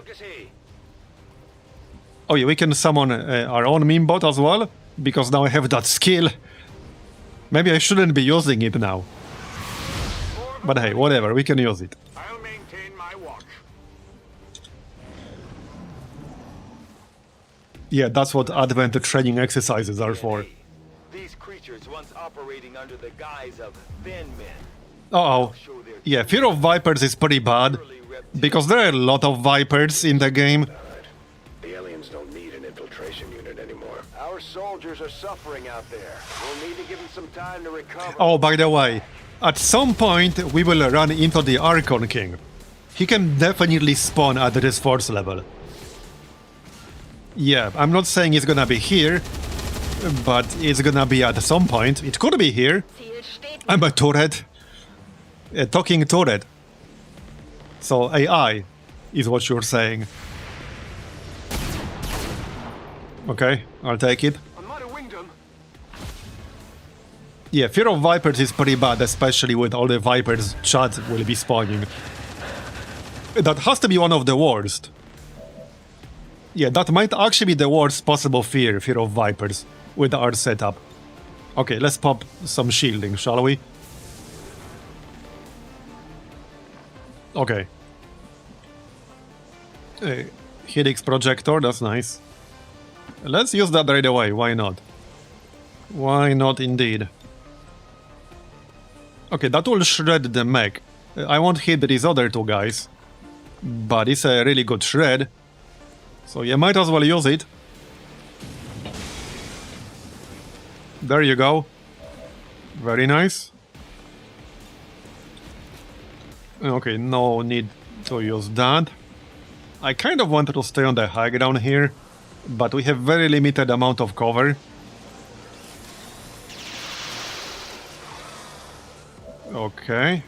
[SPEAKER 1] Oh yeah, we can summon our own Minbot as well, because now I have that skill. Maybe I shouldn't be using it now. But hey, whatever, we can use it.
[SPEAKER 5] I'll maintain my watch.
[SPEAKER 1] Yeah, that's what Advent training exercises are for.
[SPEAKER 5] These creatures once operating under the guise of thin men.
[SPEAKER 1] Uh-oh. Yeah, Fear of Vipers is pretty bad, because there are a lot of Vipers in the game.
[SPEAKER 3] The aliens don't need an infiltration unit anymore. Our soldiers are suffering out there. We'll need to give them some time to recover.
[SPEAKER 1] Oh, by the way, at some point we will run into the Archon King. He can definitely spawn at this force level. Yeah, I'm not saying it's gonna be here, but it's gonna be at some point. It could be here.
[SPEAKER 8] Ziel steht.
[SPEAKER 1] I'm a turret. A talking turret. So AI is what you're saying. Okay, I'll take it.
[SPEAKER 5] I might have winged them.
[SPEAKER 1] Yeah, Fear of Vipers is pretty bad, especially with all the Vipers chat will be spawning. That has to be one of the worst. Yeah, that might actually be the worst possible Fear of Vipers, with our setup. Okay, let's pop some shielding, shall we? Okay. Helix projector, that's nice. Let's use that right away, why not? Why not indeed? Okay, that will shred the mech. I won't hit these other two guys, but it's a really good shred. So you might as well use it. There you go. Very nice. Okay, no need to use that. I kind of wanted to stay on the high ground here, but we have very limited amount of cover. Okay.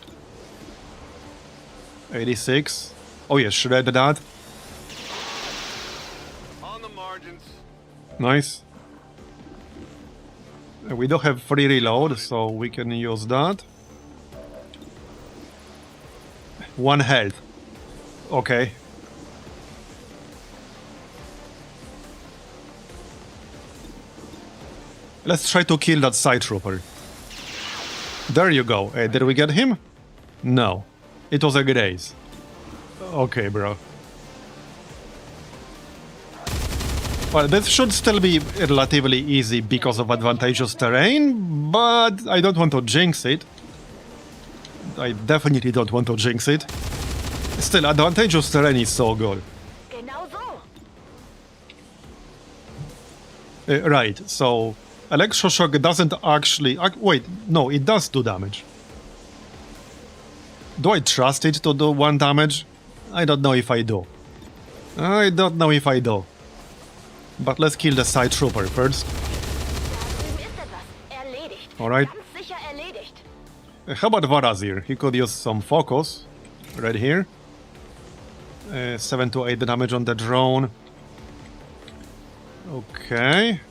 [SPEAKER 1] 86. Oh yeah, shred that.
[SPEAKER 5] On the margins.
[SPEAKER 1] Nice. We do have free reload, so we can use that. 1 health. Okay. Let's try to kill that side trooper. There you go. Did we get him? No. It was a graze. Okay, bro. Well, this should still be relatively easy because of advantageous terrain, but I don't want to jinx it. I definitely don't want to jinx it. Still, advantageous terrain is so good.
[SPEAKER 8] Genau so.
[SPEAKER 1] Right, so Electroshock doesn't actually... wait, no, it does do damage. Do I trust it to do 1 damage? I don't know if I do. I don't know if I do. But let's kill the side trooper first.
[SPEAKER 8] Da drüben ist etwas. Erledigt.
[SPEAKER 1] Alright.
[SPEAKER 8] Ganz sicher erledigt.
[SPEAKER 1] How about Marbozir? He could use some focus. Right here. 7 to 8 damage on the drone. Okay.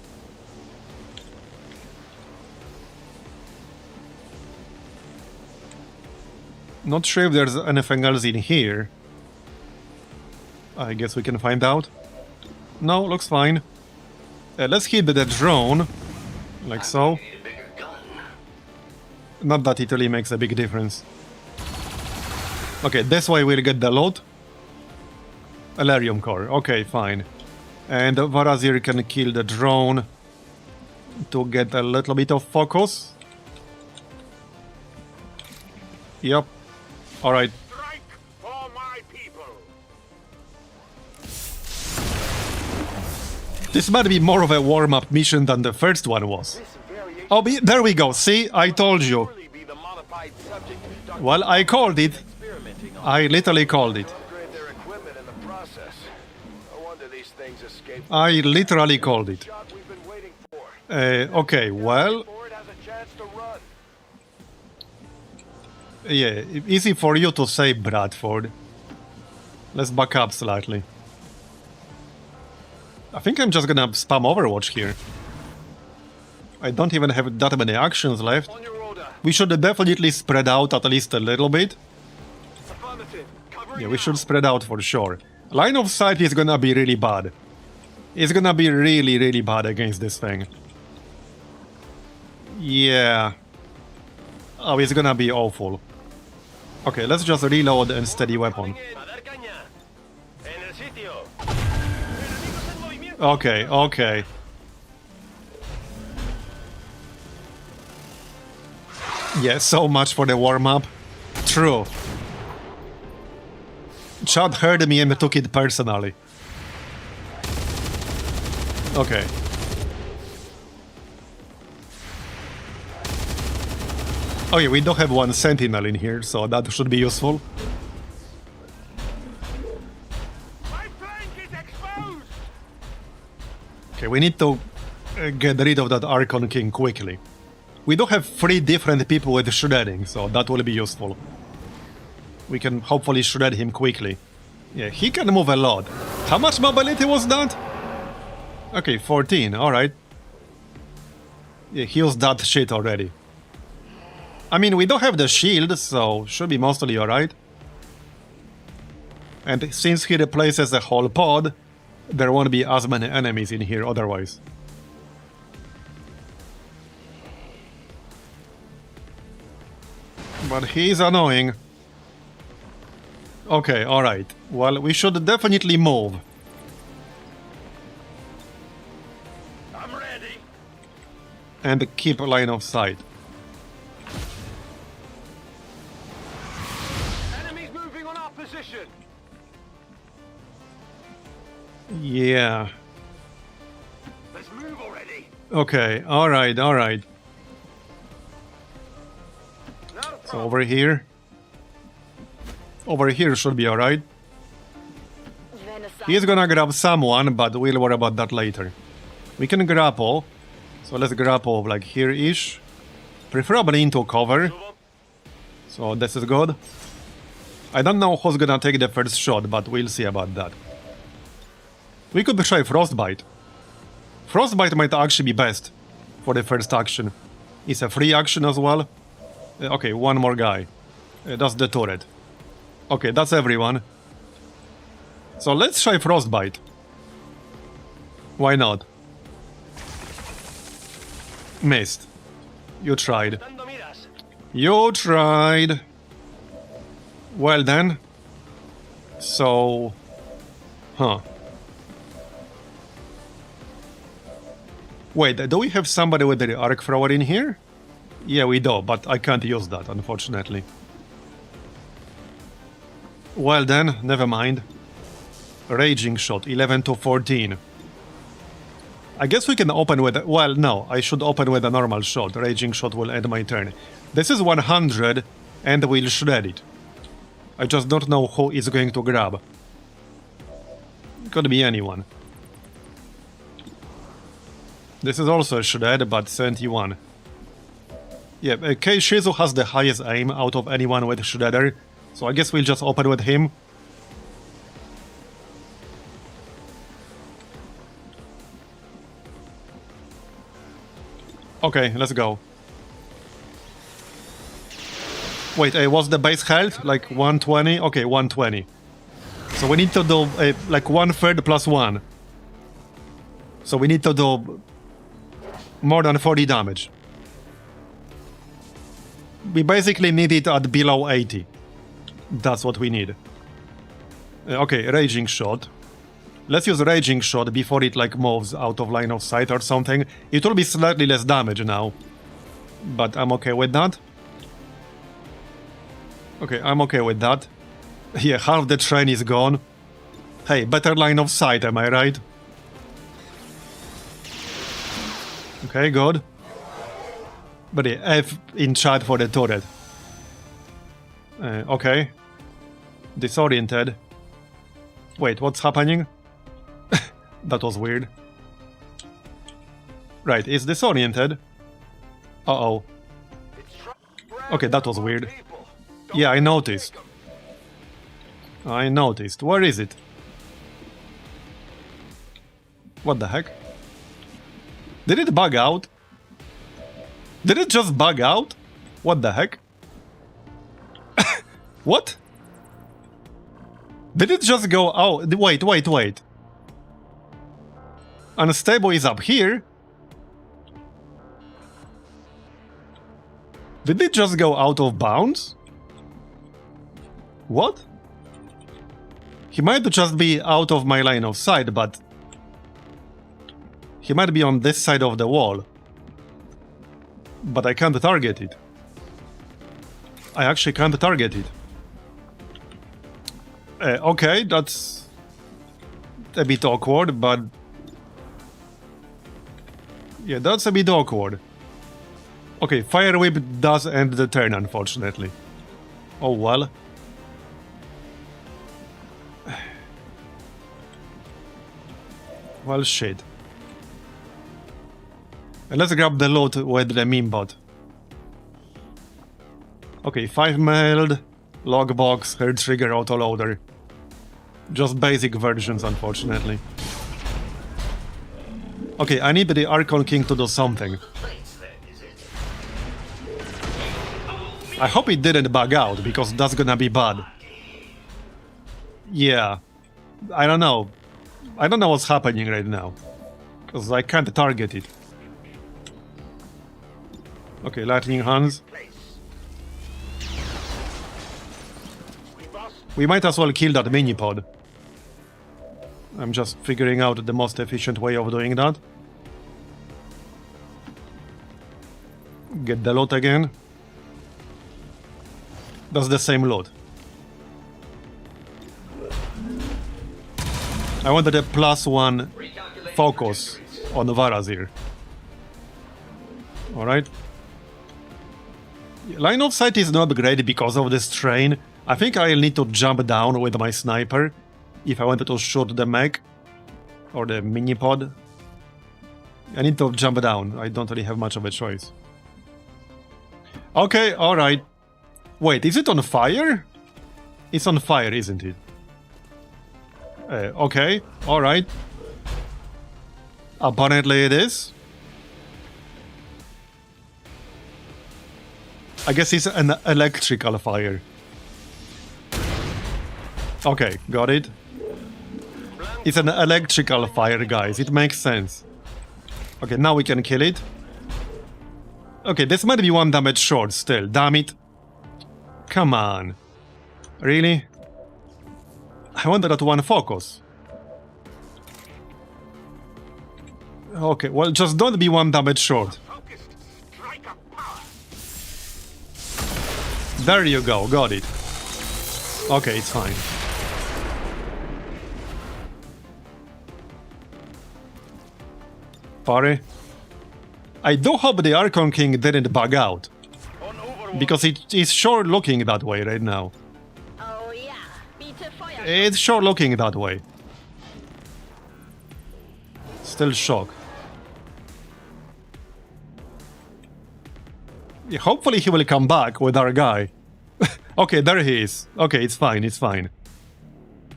[SPEAKER 1] Not sure if there's anything else in here. I guess we can find out. No, looks fine. Let's hit the drone. Like so. Not that it really makes a big difference. Okay, this way we'll get the loot. Elerium core. Okay, fine. And Marbozir can kill the drone to get a little bit of focus. Yep. Alright.
[SPEAKER 5] Strike for my people.
[SPEAKER 1] This might be more of a warm-up mission than the first one was.
[SPEAKER 5] This variation
[SPEAKER 1] Oh, there we go. See? I told you.
[SPEAKER 5] will surely be the modified subject Dr.
[SPEAKER 1] Well, I called it.
[SPEAKER 5] experimenting on.
[SPEAKER 1] I literally called it.
[SPEAKER 3] Upgrade their equipment in the process. No wonder these things escape.
[SPEAKER 1] I literally called it.
[SPEAKER 3] Job we've been waiting for.
[SPEAKER 1] Okay, well,
[SPEAKER 3] Ford has a chance to run.
[SPEAKER 1] yeah, easy for you to say, Bradford. Let's back up slightly. I think I'm just gonna spam Overwatch here. I don't even have that many actions left.
[SPEAKER 5] On your order.
[SPEAKER 1] We should definitely spread out at least a little bit.
[SPEAKER 5] Affirmative. Covering
[SPEAKER 1] Yeah, we should spread out for sure. Line of sight is gonna be really bad. It's gonna be really, really bad against this thing. Yeah. Oh, it's gonna be awful. Okay, let's just reload and steady weapon.
[SPEAKER 5] A dar caña. En el sitio. Enemigos en movimiento.
[SPEAKER 1] Okay, okay. Yeah, so much for the warm-up. True. Chad heard me and took it personally. Okay. Oh yeah, we do have 1 sentinel in here, so that should be useful.
[SPEAKER 5] My flank is exposed.
[SPEAKER 1] Okay, we need to get rid of that Archon King quickly. We do have 3 different people with shredding, so that will be useful. We can hopefully shred him quickly. Yeah, he can move a lot. How much mobility was that? Okay, 14, alright. Yeah, he used that shit already. I mean, we don't have the shield, so should be mostly alright. And since he replaces the whole pod, there won't be as many enemies in here otherwise. But he's annoying. Okay, alright. Well, we should definitely move.
[SPEAKER 5] I'm ready.
[SPEAKER 1] And keep a line of sight.
[SPEAKER 5] Enemies moving on our position.
[SPEAKER 1] Yeah.
[SPEAKER 5] Let's move already.
[SPEAKER 1] Okay, alright, alright.
[SPEAKER 5] Not a
[SPEAKER 1] So
[SPEAKER 5] problem.
[SPEAKER 1] over here. Over here should be alright.
[SPEAKER 8] Wenn es sein
[SPEAKER 1] He's gonna grab someone, but we'll worry about that later. We can grapple. So let's grapple like here-ish. Preferably into cover. So this is good. I don't know who's gonna take the first shot, but we'll see about that. We could try Frostbite. Frostbite might actually be best for the first action. It's a free action as well. Okay, one more guy. That's the turret. Okay, that's everyone. So let's try Frostbite. Why not? Missed. You tried.
[SPEAKER 5] Dando miras.
[SPEAKER 1] You tried. Well then. So... Huh. Wait, do we have somebody with the arc thrower in here? Yeah, we do, but I can't use that, unfortunately. Well then, never mind. Raging shot, 11 to 14. I guess we can open with... Well, no, I should open with a normal shot. Raging shot will end my turn. This is 100, and we'll shred it. I just don't know who is going to grab. Could be anyone. This is also a shred, but 71. Yeah, Keishizu has the highest aim out of anyone with shredder, so I guess we'll just open with him. Okay, let's go. Wait, what's the base health? Like 120? Okay, 120. So we need to do like 1/3 plus 1. So we need to do more than 40 damage. We basically need it at below 80. That's what we need. Okay, Raging Shot. Let's use Raging Shot before it like moves out of line of sight or something. It will be slightly less damage now. But I'm okay with that. Okay, I'm okay with that. Yeah, half the train is gone. Hey, better line of sight, am I right? Okay, good. But yeah, F in chat for the turret. Okay. Disoriented. Wait, what's happening? That was weird. Right, it's disoriented. Uh-oh. Okay, that was weird. Yeah, I noticed. I noticed. Where is it? What the heck? Did it bug out? Did it just bug out? What the heck? What? Did it just go... Oh, wait. Unstable is up here. Did it just go out of bounds? What? He might just be out of my line of sight, but... He might be on this side of the wall. But I can't target it. I actually can't target it. Okay, that's a bit awkward, but... Yeah, that's a bit awkward. Okay, Fire Whip does end the turn, unfortunately. Oh well. Well, shit. Let's grab the loot with the Minipod. Okay, 5 meld, logbox, hair trigger, autoloader. Just basic versions, unfortunately. Okay, I need the Archon King to do something. I hope it didn't bug out, because that's gonna be bad. Yeah. I don't know. I don't know what's happening right now. Because I can't target it. Okay, lightning hands. We might as well kill that Minipod. I'm just figuring out the most efficient way of doing that. Get the loot again. That's the same loot. I wanted a +1 focus on Marbozir. Alright. Line of sight is not great because of this train. I think I'll need to jump down with my sniper if I wanted to shoot the mech or the Minipod. I need to jump down. I don't really have much of a choice. Okay, alright. Wait, is it on fire? It's on fire, isn't it? Okay, alright. Apparently it is. I guess it's an electrical fire. Okay, got it. It's an electrical fire, guys. It makes sense. Okay, now we can kill it. Okay, this might be 1 damage short still. Damn it. Come on. Really? I wanted that 1 focus. Okay, well, just don't be 1 damage short. There you go, got it. Okay, it's fine. Parry. I do hope the Archon King didn't bug out. Because it is sure looking that way right now.
[SPEAKER 8] Oh yeah. Bitte Feuer.
[SPEAKER 1] It's sure looking that way. Still shock. Yeah, hopefully he will come back with our guy. Okay, there he is. Okay, it's fine, it's fine.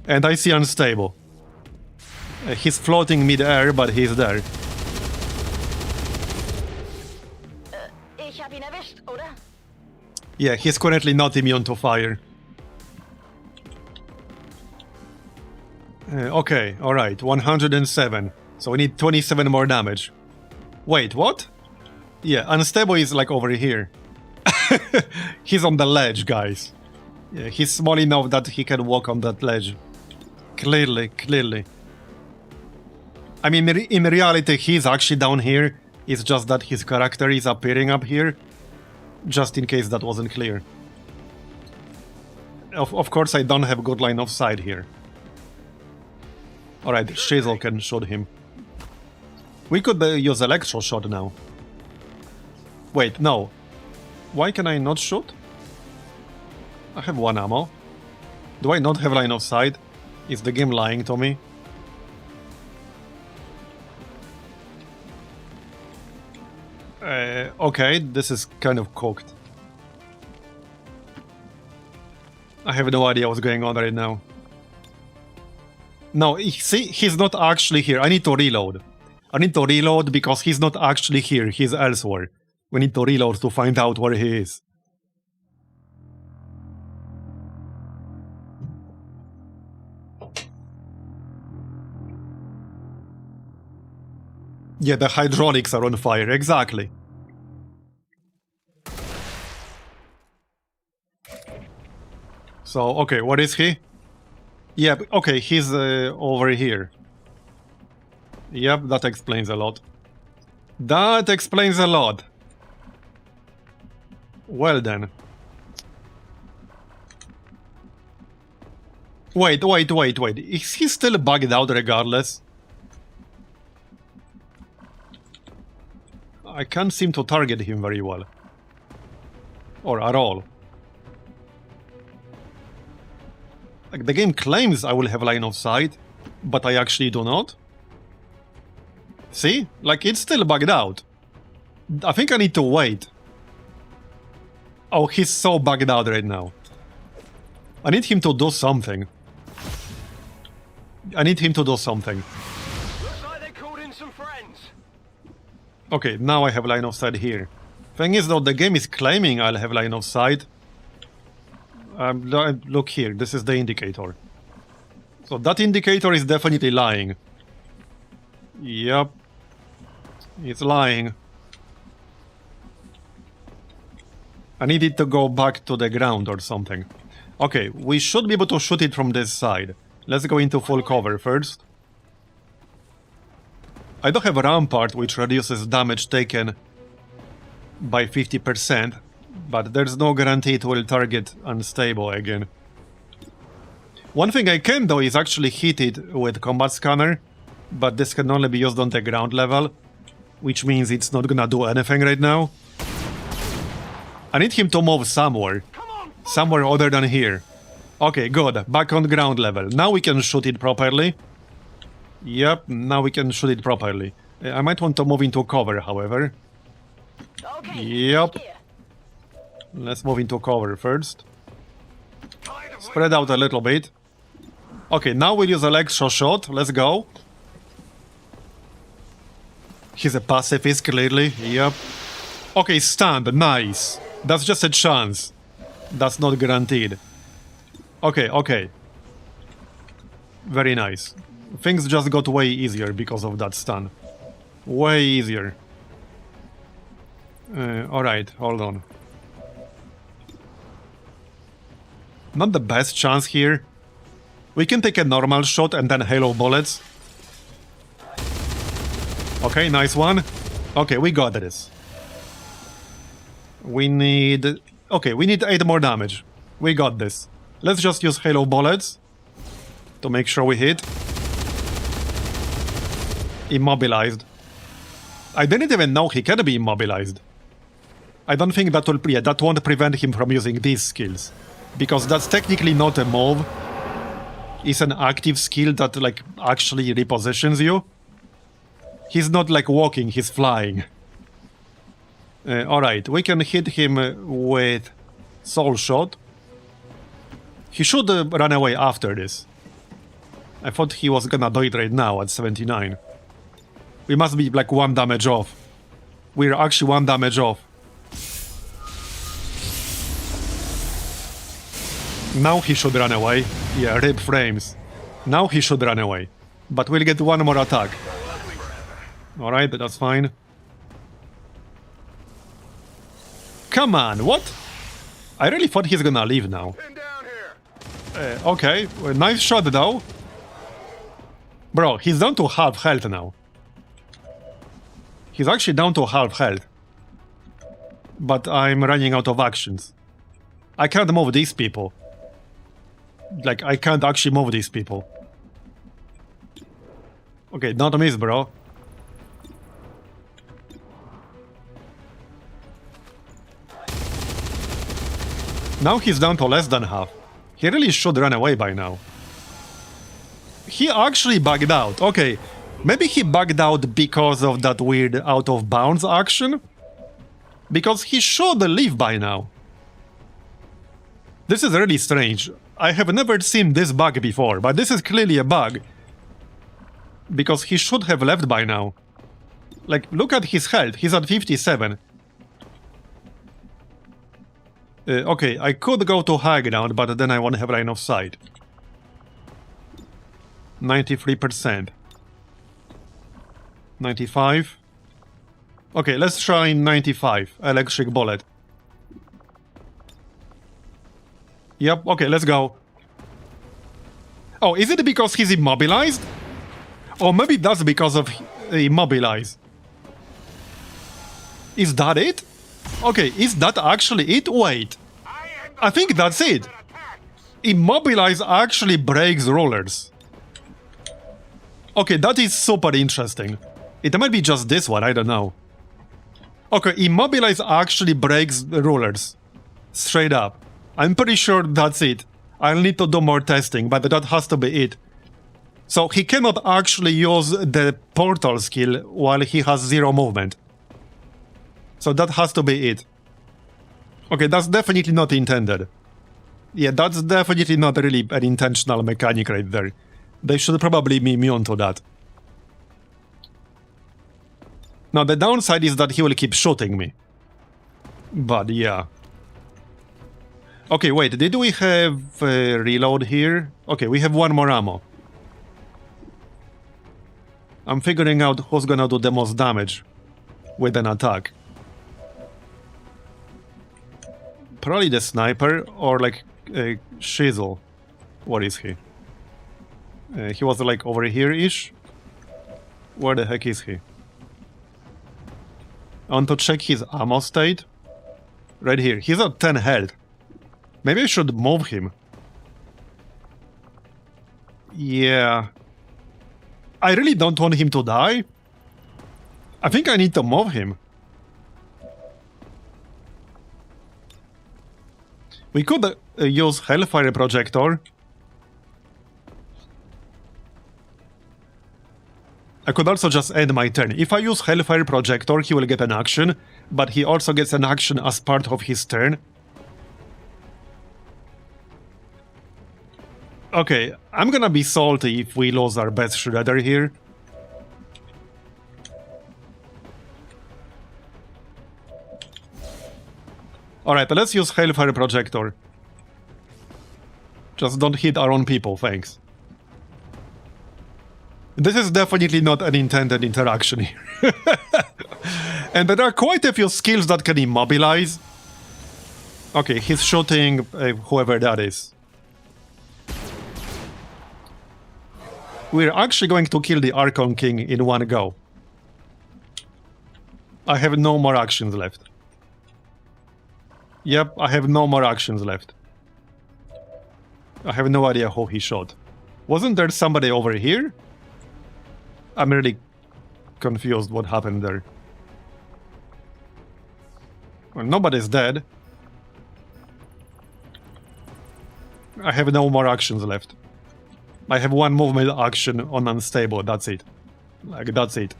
[SPEAKER 1] And I see unstable. He's floating mid-air, but he's there.
[SPEAKER 8] Ich hab ihn erwischt, oder?
[SPEAKER 1] Yeah, he's currently not immune to fire. Okay, alright, 107. So we need 27 more damage. Wait, what? Yeah, unstable is like over here. He's on the ledge, guys. Yeah, he's small enough that he can walk on that ledge. Clearly, clearly. I mean, in reality, he's actually down here. It's just that his character is appearing up here. Just in case that wasn't clear. Of course, I don't have good line of sight here. Alright, Shizzle can shoot him. We could use electro shot now. Wait, no. Why can I not shoot? I have 1 ammo. Do I not have line of sight? Is the game lying to me? Okay, this is kind of cooked. I have no idea what's going on right now. No, see, he's not actually here. I need to reload. I need to reload because he's not actually here. He's elsewhere. We need to reload to find out where he is. Yeah, the hydraulics are on fire, exactly. So, okay, what is he? Yeah, okay, he's over here. Yep, that explains a lot. That explains a lot. Well then. Wait. Is he still bugged out regardless? I can't seem to target him very well. Or at all. Like, the game claims I will have line of sight, but I actually do not. See? Like, it's still bugged out. I think I need to wait. Oh, he's so bugged out right now. I need him to do something.
[SPEAKER 5] Looks like they called in some friends.
[SPEAKER 1] Okay, now I have line of sight here. Thing is though, the game is claiming I'll have line of sight. Look here, this is the indicator. So that indicator is definitely lying. Yep. It's lying. I need it to go back to the ground or something. Okay, we should be able to shoot it from this side. Let's go into full cover first. I do have a rampart which reduces damage taken by 50%, but there's no guarantee it will target unstable again. One thing I can do is actually hit it with combat scanner, but this can only be used on the ground level, which means it's not gonna do anything right now. I need him to move somewhere. Somewhere other than here. Okay, good. Back on ground level. Now we can shoot it properly. Yep, now we can shoot it properly. I might want to move into cover, however.
[SPEAKER 8] Okay.
[SPEAKER 1] Yep.
[SPEAKER 8] Here.
[SPEAKER 1] Let's move into cover first. Spread out a little bit. Okay, now we'll use an extra shot. Let's go. He's a pacifist, clearly. Yep. Okay, stand. Nice. That's just a chance. That's not guaranteed. Okay, okay. Very nice. Things just got way easier because of that stun. Way easier. Alright, hold on. Not the best chance here. We can take a normal shot and then halo bullets. Okay, nice one. Okay, we got this. We need... Okay, we need 8 more damage. We got this. Let's just use halo bullets to make sure we hit. Immobilized. I didn't even know he can be immobilized. I don't think that will... Yeah, that won't prevent him from using these skills. Because that's technically not a move. It's an active skill that, like, actually repositions you. He's not, like, walking, he's flying. Alright, we can hit him with Soul Shot. He should run away after this. I thought he was gonna do it right now at 79. We must be, like, 1 damage off. We're actually 1 damage off. Now he should run away. Yeah, rip frames. Now he should run away. But we'll get 1 more attack. Alright, that's fine. Come on, what? I really thought he's gonna leave now. Okay, nice shot though. Bro, he's down to half health now. He's actually down to half health. But I'm running out of actions. I can't move these people. Like, I can't actually move these people. Okay, don't miss, bro. Now he's down to less than half. He really should run away by now. He actually bugged out. Okay, maybe he bugged out because of that weird out-of-bounds action? Because he should leave by now. This is really strange. I have never seen this bug before, but this is clearly a bug. Because he should have left by now. Like, look at his health. He's at 57. Okay, I could go to high ground, but then I won't have line of sight. 93%. 95. Okay, let's try 95. Electric bullet. Yep, okay, let's go. Oh, is it because he's immobilized? Or maybe that's because of immobilize. Is that it? Okay, is that actually it? Wait. I think that's it. Immobilize actually breaks rulers. Okay, that is super interesting. It might be just this one, I don't know. Okay, immobilize actually breaks the rulers. Straight up. I'm pretty sure that's it. I'll need to do more testing, but that has to be it. So he cannot actually use the portal skill while he has 0 movement. So that has to be it. Okay, that's definitely not intended. Yeah, that's definitely not really an intentional mechanic right there. They should probably be immune to that. Now, the downside is that he will keep shooting me. But yeah. Okay, wait, did we have reload here? Okay, we have 1 more ammo. I'm figuring out who's gonna do the most damage with an attack. Probably the sniper, or like Shizzle. What is he? He was like over here-ish? Where the heck is he? I want to check his ammo state. Right here. He's at 10 health. Maybe I should move him. Yeah. I really don't want him to die. I think I need to move him. We could use Hellfire Projector. I could also just end my turn. If I use Hellfire Projector, he will get an action, but he also gets an action as part of his turn. Okay, I'm gonna be salty if we lose our best Shredder here. Alright, let's use Hellfire Projector. Just don't hit our own people, thanks. This is definitely not an intended interaction here. And there are quite a few skills that can immobilize. Okay, he's shooting whoever that is. We're actually going to kill the Archon King in one go. I have no more actions left. Yep, I have no more actions left. I have no idea who he shot. Wasn't there somebody over here? I'm really confused what happened there. Well, nobody's dead. I have no more actions left. I have one movement action on unstable, that's it. Like, that's it.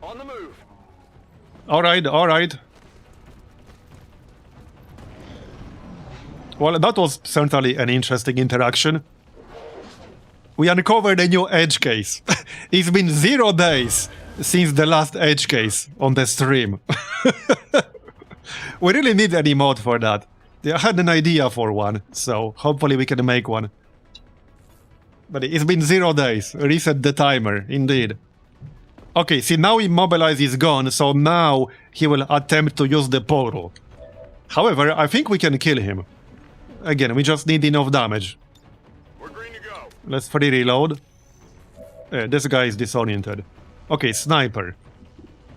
[SPEAKER 5] On the move.
[SPEAKER 1] Alright, alright. Well, that was certainly an interesting interaction. We uncovered a new edge case. It's been 0 days since the last edge case on the stream. We really need an emote for that. I had an idea for one, so hopefully we can make one. But it's been 0 days. Reset the timer, indeed. Okay, see, now Immobilize is gone, so now he will attempt to use the portal. However, I think we can kill him. Again, we just need enough damage.
[SPEAKER 5] We're green to go.
[SPEAKER 1] Let's free reload. This guy is disoriented. Okay, sniper.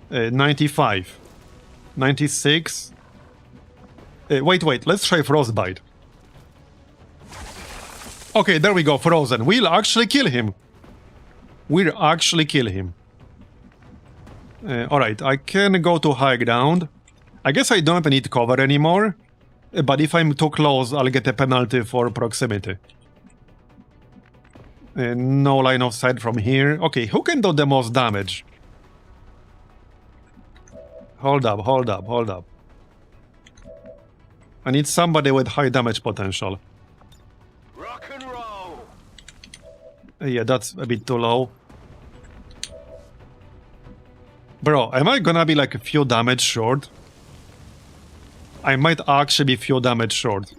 [SPEAKER 1] 95. 96. Wait, let's try frostbite. Okay, there we go, frozen. We'll actually kill him. We'll actually kill him. Alright, I can go to high ground. I guess I don't need cover anymore. But if I'm too close, I'll get a penalty for proximity. No line of sight from here. Okay, who can do the most damage? Hold up. I need somebody with high damage potential.
[SPEAKER 5] Rock and roll.
[SPEAKER 1] Yeah, that's a bit too low. Bro, am I gonna be like a few damage short? I might actually be few damage short.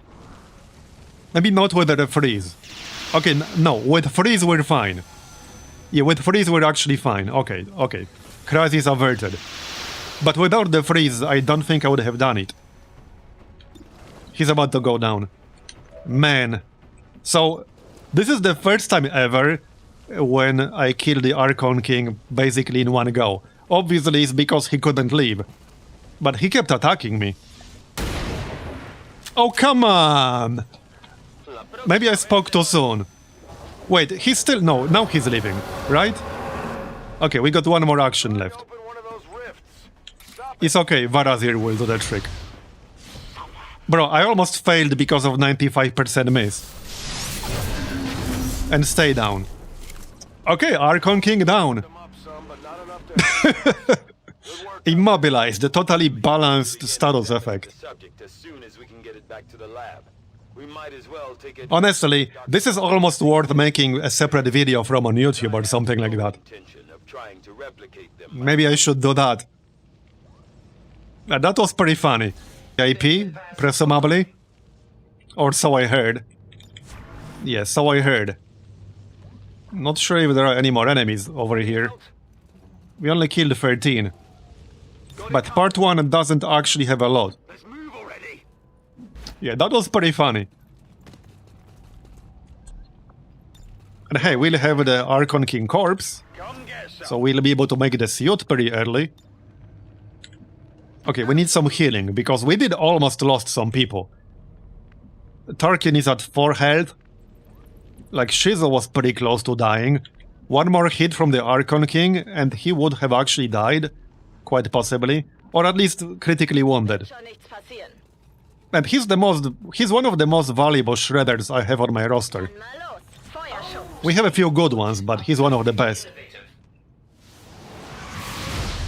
[SPEAKER 1] Maybe not with the freeze. Okay, no, with freeze we're fine. Yeah, with freeze we're actually fine. Okay. Crisis averted. But without the freeze, I don't think I would have done it. He's about to go down. Man. So, this is the first time ever when I killed the Archon King basically in one go. Obviously it's because he couldn't leave. But he kept attacking me. Oh, come on! Maybe I spoke too soon. Wait, he's still... No, now he's leaving, right? Okay, we got one more action left.
[SPEAKER 5] Open one of those rifts. Stop it.
[SPEAKER 1] It's okay, Marbozir will do the trick. Bro, I almost failed because of 95% miss. And stay down. Okay, Archon King down.
[SPEAKER 5] Them up some, but not enough to. Good work.
[SPEAKER 1] Immobilized, the totally balanced status effect.
[SPEAKER 5] The subject as soon as we can get it back to the lab. We might as well take it.
[SPEAKER 1] Honestly, this is almost worth making a separate video from on YouTube or something like that.
[SPEAKER 5] Intention of trying to replicate them.
[SPEAKER 1] Maybe I should do that. That was pretty funny. IP, presumably? Or so I heard. Yeah, so I heard. Not sure if there are any more enemies over here. We only killed 13. But part 1 doesn't actually have a lot.
[SPEAKER 5] Let's move already.
[SPEAKER 1] Yeah, that was pretty funny. And hey, we'll have the Archon King corpse,
[SPEAKER 5] Come get some.
[SPEAKER 1] so we'll be able to make the suit pretty early. Okay, we need some healing, because we did almost lost some people. Tarkin is at 4 health. Like, Shizo was pretty close to dying. One more hit from the Archon King, and he would have actually died, quite possibly. Or at least critically wounded.
[SPEAKER 8] Schon nichts passieren.
[SPEAKER 1] And he's one of the most valuable shredders I have on my roster.
[SPEAKER 8] Mal los. Feuerschutz.
[SPEAKER 1] We have a few good ones, but he's one of the best.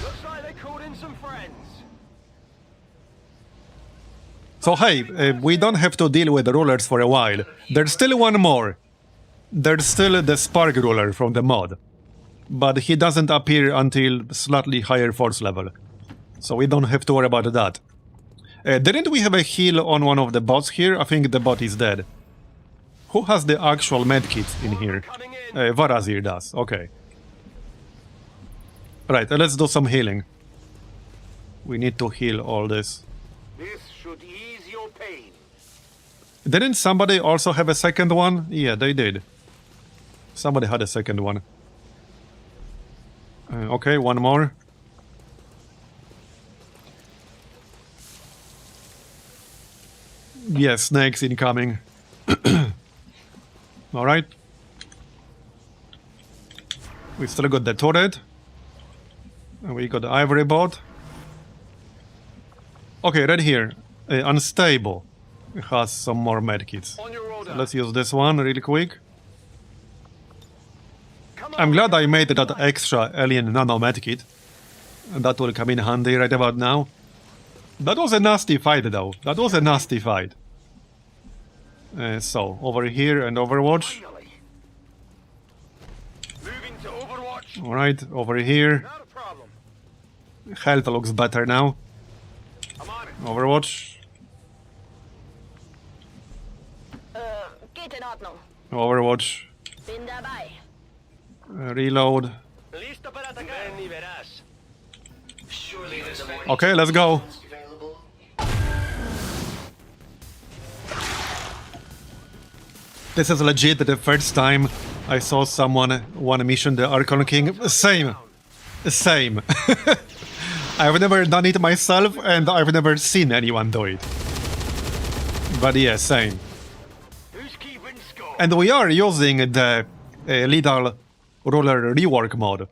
[SPEAKER 5] Looks like they called in some friends.
[SPEAKER 1] So hey, we don't have to deal with the rulers for a while. There's still one more. There's still the Spark ruler from the mod. But he doesn't appear until slightly higher force level. So we don't have to worry about that. Didn't we have a heal on one of the bots here? I think the bot is dead. Who has the actual medkit in here?
[SPEAKER 5] Coming in.
[SPEAKER 1] Varazir does, okay. Right, let's do some healing. We need to heal all this.
[SPEAKER 5] This should ease your pain.
[SPEAKER 1] Didn't somebody also have a second one? Yeah, they did. Somebody had a second one. Okay, one more. Yeah, snakes incoming. Alright. We still got the turret. And we got the ivory bot. Okay, right here. Unstable. It has some more medkits.
[SPEAKER 5] On your order.
[SPEAKER 1] Let's use this one really quick.
[SPEAKER 5] Come
[SPEAKER 1] I'm
[SPEAKER 5] on.
[SPEAKER 1] glad I made that extra alien nano medkit. And that will come in handy right about now. That was a nasty fight though. That was a nasty fight. So, over here and Overwatch.
[SPEAKER 5] Finally. Moving to Overwatch.
[SPEAKER 1] Alright, over here.
[SPEAKER 5] Not a problem.
[SPEAKER 1] Health looks better now.
[SPEAKER 5] I'm on it.
[SPEAKER 1] Overwatch.
[SPEAKER 8] Geht in Ordnung.
[SPEAKER 1] Overwatch.
[SPEAKER 8] Bin dabei.
[SPEAKER 1] Reload.
[SPEAKER 5] Listo para atacar. Ven y verás.
[SPEAKER 1] Okay, let's go. This is legit the first time I saw someone one mission the Archon King. Same. Same. I've never done it myself and I've never seen anyone do it. But yeah, same.
[SPEAKER 5] Who's keeping score?
[SPEAKER 1] And we are using the lethal ruler rework mode,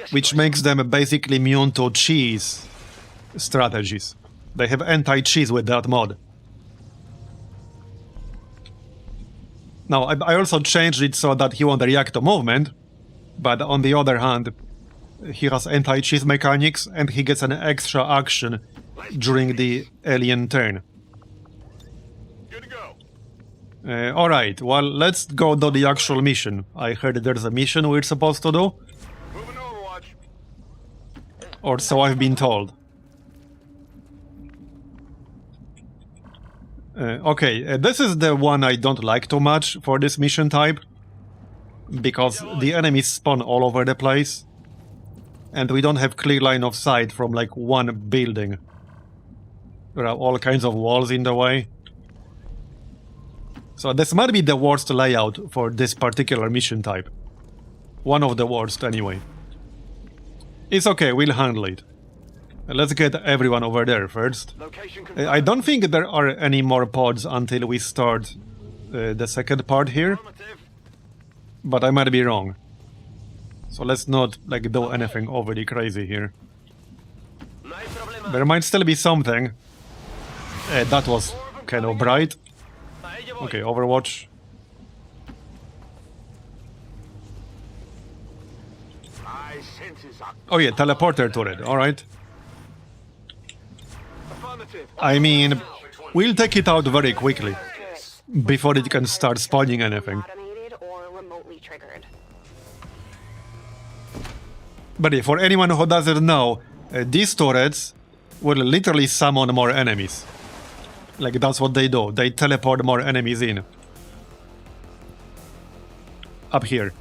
[SPEAKER 1] which makes them basically immune to cheese strategies. They have anti-cheese with that mod. Now, I also changed it so that he won't react to movement, but on the other hand, he has anti-cheese mechanics and he gets an extra action during the alien turn.
[SPEAKER 5] Good to go.
[SPEAKER 1] Alright, well, let's go do the actual mission. I heard there's a mission we're supposed to do,
[SPEAKER 5] Moving to Overwatch.
[SPEAKER 1] or so I've been told. Okay, this is the one I don't like too much for this mission type, because the enemies spawn all over the place, and we don't have clear line of sight from like one building. There are all kinds of walls in the way. So this might be the worst layout for this particular mission type. One of the worst, anyway. It's okay, we'll handle it. Let's get everyone over there first.
[SPEAKER 3] Location
[SPEAKER 1] I don't think there are any more pods until we start the second part here,
[SPEAKER 5] Affirmative.
[SPEAKER 1] but I might be wrong. So let's not like do anything overly crazy here.
[SPEAKER 5] No hay problema.
[SPEAKER 1] There might still be something. That was kind of bright.
[SPEAKER 5] A ello voy.
[SPEAKER 1] Okay, Overwatch.
[SPEAKER 5] My senses are
[SPEAKER 1] Oh yeah, teleporter turret, alright.
[SPEAKER 5] affirmative.
[SPEAKER 1] I mean, we'll take it out very quickly, before it can start spawning anything.
[SPEAKER 8] Automated or remotely triggered.
[SPEAKER 1] But yeah, for anyone who doesn't know, these turrets will literally summon more enemies. Like, that's what they do. They teleport more enemies in. Up here.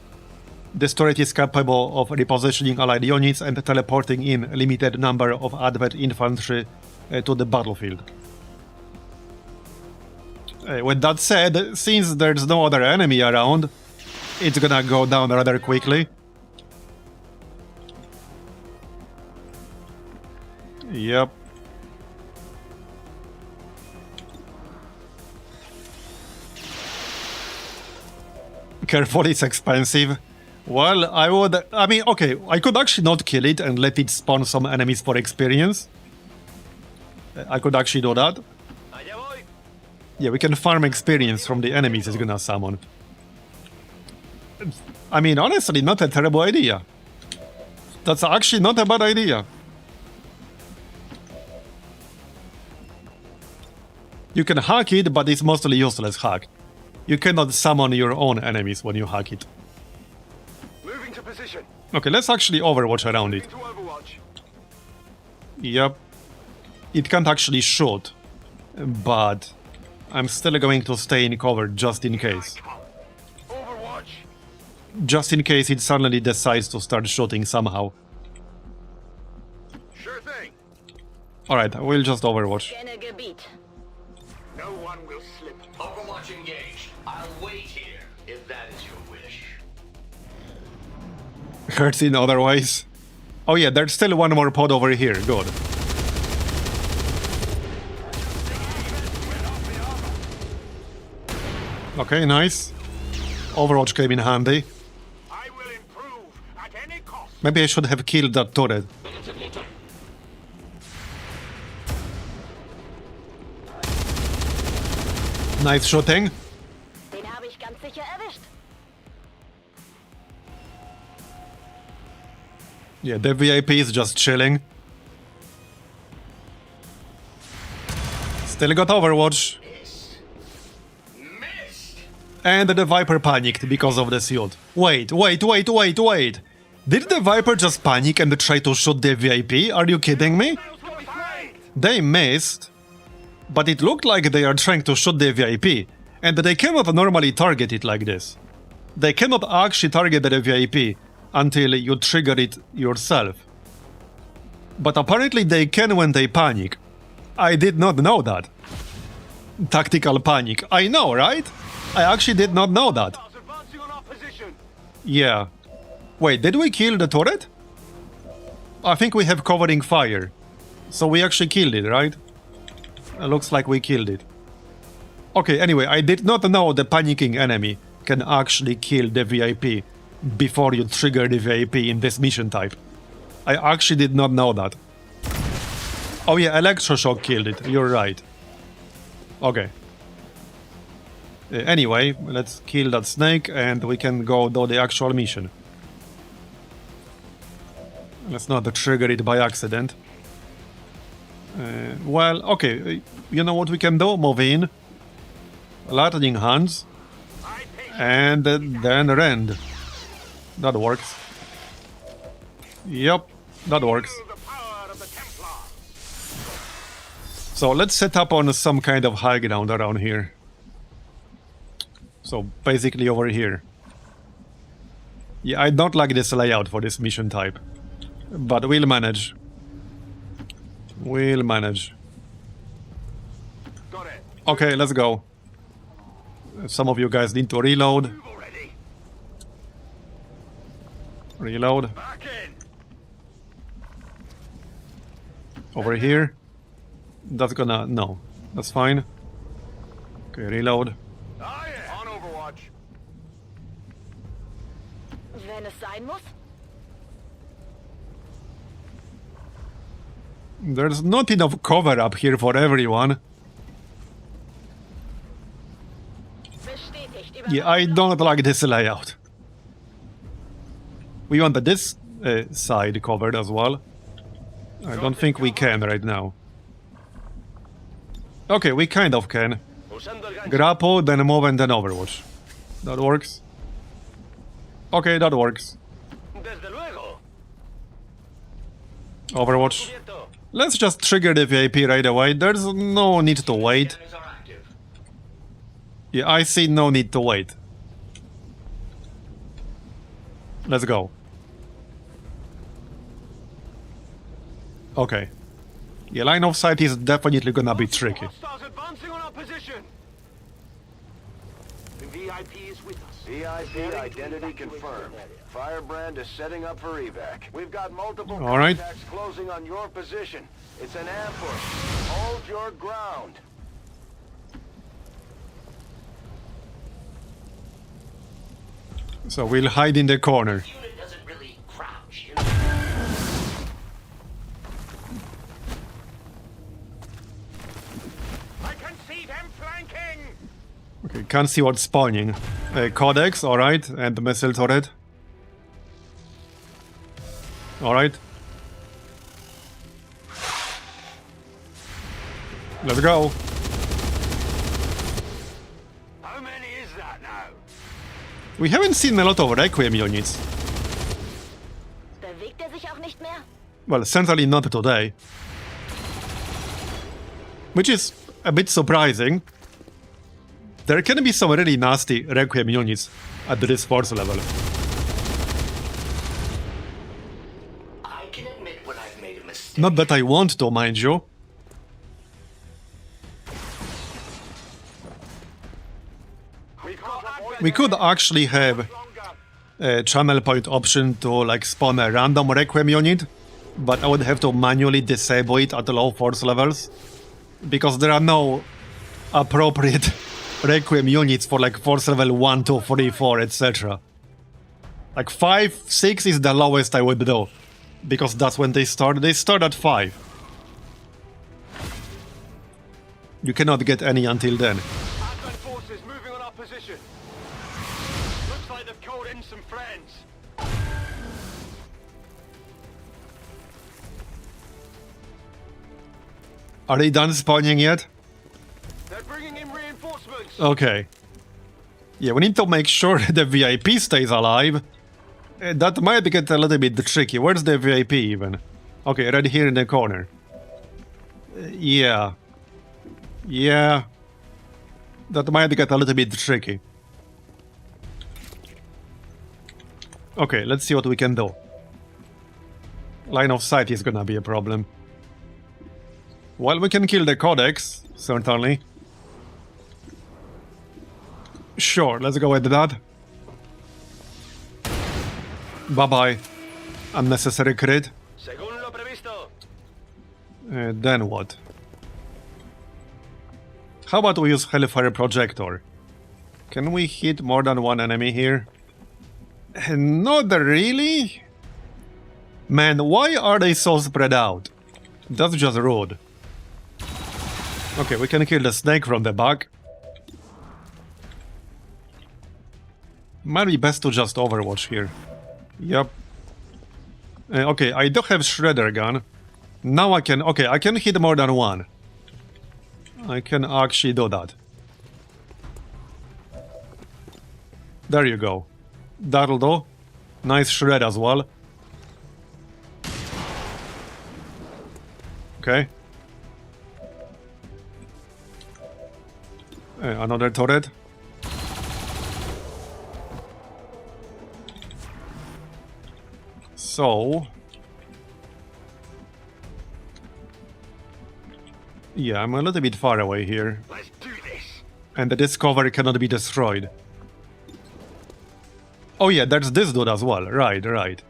[SPEAKER 1] This turret is capable of repositioning allied units and teleporting in a limited number of advent infantry to the battlefield. With that said, since there's no other enemy around, it's gonna go down rather quickly. Yep. Careful, it's expensive. Well, I mean, okay, I could actually not kill it and let it spawn some enemies for experience. I could actually do that.
[SPEAKER 5] Allá voy.
[SPEAKER 1] Yeah, we can farm experience from the enemies it's gonna summon. I mean, honestly, not a terrible idea. That's actually not a bad idea. You can hack it, but it's mostly useless hack. You cannot summon your own enemies when you hack it.
[SPEAKER 5] Moving to position.
[SPEAKER 1] Okay, let's actually overwatch around it.
[SPEAKER 5] To Overwatch.
[SPEAKER 1] Yep. It can't actually shoot, but I'm still going to stay in cover just in case.
[SPEAKER 5] Overwatch.
[SPEAKER 1] Just in case it suddenly decides to start shooting somehow.
[SPEAKER 5] Sure thing.
[SPEAKER 1] Alright, we'll just overwatch.
[SPEAKER 8] Scanner Gebiet.
[SPEAKER 5] No one will slip.
[SPEAKER 6] Overwatch engaged. I'll wait here, if that is your wish.
[SPEAKER 1] Hurts in other ways. Oh yeah, there's still one more pod over here, good. Okay, nice. Overwatch came in handy.
[SPEAKER 5] I will improve at any cost.
[SPEAKER 1] Maybe I should have killed that turret. Nice shooting.
[SPEAKER 8] Den habe ich ganz sicher erwischt.
[SPEAKER 1] Yeah, the VIP is just chilling. Still got Overwatch.
[SPEAKER 6] Missed!
[SPEAKER 1] And the Viper panicked because of the suit. Wait. Did the Viper just panic and try to shoot the VIP? Are you kidding me? They missed, but it looked like they are trying to shoot the VIP, and they cannot normally target it like this. They cannot actually target the VIP until you trigger it yourself. But apparently they can when they panic. I did not know that. Tactical panic. I know, right? I actually did not know that.
[SPEAKER 5] Advancing on our position.
[SPEAKER 1] Yeah. Wait, did we kill the turret? I think we have covering fire. So we actually killed it, right? Looks like we killed it. Okay, anyway, I did not know the panicking enemy can actually kill the VIP before you trigger the VIP in this mission type. I actually did not know that. Oh yeah, electroshock killed it, you're right. Okay. Anyway, let's kill that snake and we can go do the actual mission. Let's not trigger it by accident. Well, okay, you know what we can do? Move in. Lightning hands. And then rend. That works. Yep, that works.
[SPEAKER 5] The power of the Templar.
[SPEAKER 1] So let's set up on some kind of high ground around here. So basically over here. Yeah, I don't like this layout for this mission type. But we'll manage. We'll manage.
[SPEAKER 5] Got it.
[SPEAKER 1] Okay, let's go. Some of you guys need to reload.
[SPEAKER 5] Move already.
[SPEAKER 1] Reload.
[SPEAKER 5] Back in.
[SPEAKER 1] Over here. That's gonna... no. That's fine. Okay, reload.
[SPEAKER 5] Ah, yeah. On Overwatch.
[SPEAKER 8] Wenn es sein muss.
[SPEAKER 1] There's not enough cover up here for everyone.
[SPEAKER 8] Bestätigt.
[SPEAKER 1] Yeah, I don't like this layout. We want this side covered as well. I don't think we can right now. Okay, we kind of can.
[SPEAKER 5] Usando el gancho.
[SPEAKER 1] Grapple, then move, and then Overwatch. That works. Okay, that works.
[SPEAKER 5] Desde luego.
[SPEAKER 1] Overwatch.
[SPEAKER 5] Cubierto.
[SPEAKER 1] Let's just trigger the VIP right away. There's no need to wait.
[SPEAKER 6] Enemies are active.
[SPEAKER 1] Yeah, I see no need to wait. Let's go. Okay. Yeah, line of sight is definitely gonna be tricky.
[SPEAKER 5] Hostiles advancing on our position. The VIP is with us.
[SPEAKER 3] VIP identity confirmed. Firebrand is setting up for evac. We've got multiple
[SPEAKER 1] All right.
[SPEAKER 3] contacts closing on your position. It's an ambush. Hold your ground.
[SPEAKER 1] So we'll hide in the corner.
[SPEAKER 6] Unit doesn't really crouch,
[SPEAKER 5] I can see them flanking!
[SPEAKER 1] Okay, can't see what's spawning. Codex, alright, and the missile turret. Alright. Let's go.
[SPEAKER 5] How many is that now?
[SPEAKER 1] We haven't seen a lot of Requiem units.
[SPEAKER 8] Bewegt er sich auch nicht mehr?
[SPEAKER 1] Well, certainly not today. Which is a bit surprising. There can be some really nasty Requiem units at this force level.
[SPEAKER 6] I can admit when I've made a mistake.
[SPEAKER 1] Not that I want to, mind you. We could actually have a channel point option to like spawn a random Requiem unit, but I would have to manually disable it at low force levels, because there are no appropriate Requiem units for like force level 1, 2, 3, 4, etc. Like 5, 6 is the lowest I would do, because that's when they start. They start at 5. You cannot get any until then.
[SPEAKER 5] Advent forces moving on our position. Looks like they've called in some friends.
[SPEAKER 1] Are they done spawning yet?
[SPEAKER 5] They're bringing in reinforcements.
[SPEAKER 1] Okay. Yeah, we need to make sure the VIP stays alive. That might get a little bit tricky. Where's the VIP even? Okay, right here in the corner. Yeah. Yeah. That might get a little bit tricky. Okay, let's see what we can do. Line of sight is gonna be a problem. Well, we can kill the Codex, certainly. Sure, let's go with that. Bye-bye. Unnecessary crit.
[SPEAKER 5] Según lo previsto.
[SPEAKER 1] Then what? How about we use Hellfire Projector? Can we hit more than one enemy here? Not really? Man, why are they so spread out? That's just rude. Okay, we can kill the snake from the back. Might be best to just overwatch here. Yep. Okay, I do have Shredder gun. Now I can... Okay, I can hit more than one. I can actually do that. There you go. That'll do. Nice shred as well. Okay. Another turret. So... Yeah, I'm a little bit far away here.
[SPEAKER 5] Let's do this.
[SPEAKER 1] And the Discovery cannot be destroyed. Oh yeah, there's this dude as well. Right, right.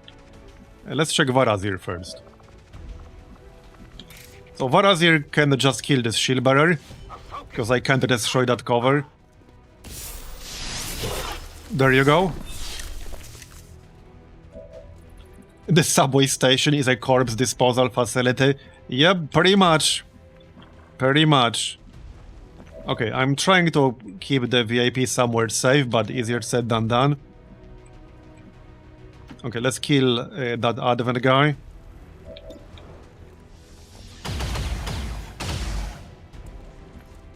[SPEAKER 1] Let's check Varazir first. So Varazir can just kill this shield bearer, because I can't destroy that cover. There you go. The subway station is a corpse disposal facility. Yep, pretty much. Pretty much. Okay, I'm trying to keep the VIP somewhere safe, but easier said than done. Okay, let's kill that Advent guy.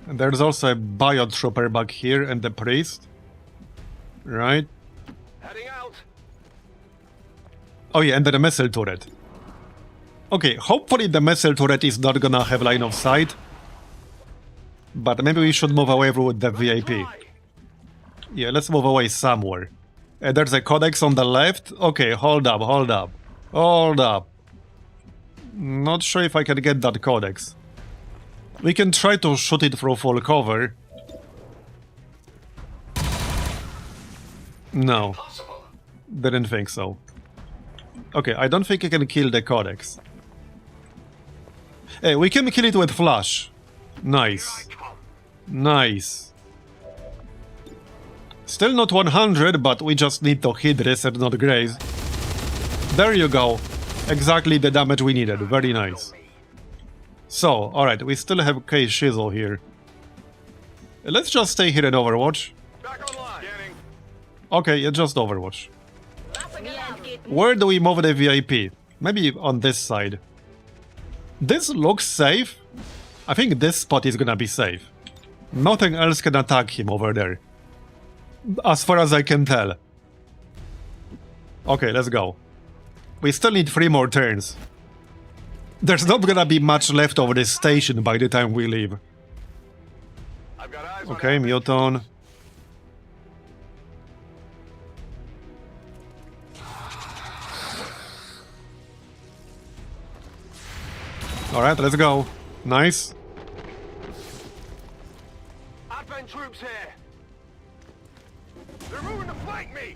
[SPEAKER 1] And there's also a Biotrooper back here and the priest. Right?
[SPEAKER 5] Heading out.
[SPEAKER 1] Oh yeah, and then the missile turret. Okay, hopefully the missile turret is not gonna have line of sight. But maybe we should move away with the VIP. Yeah, let's move away somewhere. There's a Codex on the left. Okay, hold up, hold up. Hold up. Not sure if I can get that Codex. We can try to shoot it through full cover. No. Didn't think so. Okay, I don't think I can kill the Codex. Hey, we can kill it with flash. Nice. Nice. Still not 100, but we just need to hit this and not graze. There you go. Exactly the damage we needed. Very nice. So, alright, we still have K Shizzle here. Let's just stay here and Overwatch.
[SPEAKER 5] Back online. Scanning.
[SPEAKER 1] Okay, yeah, just Overwatch. Where do we move the VIP? Maybe on this side. This looks safe. I think this spot is gonna be safe. Nothing else can attack him over there. As far as I can tell. Okay, let's go. We still need 3 more turns. There's not gonna be much left of this station by the time we leave.
[SPEAKER 5] I've got eyes on
[SPEAKER 1] Okay, Muton. Alright, let's go. Nice.
[SPEAKER 5] Advent troops here. They're moving to flank me.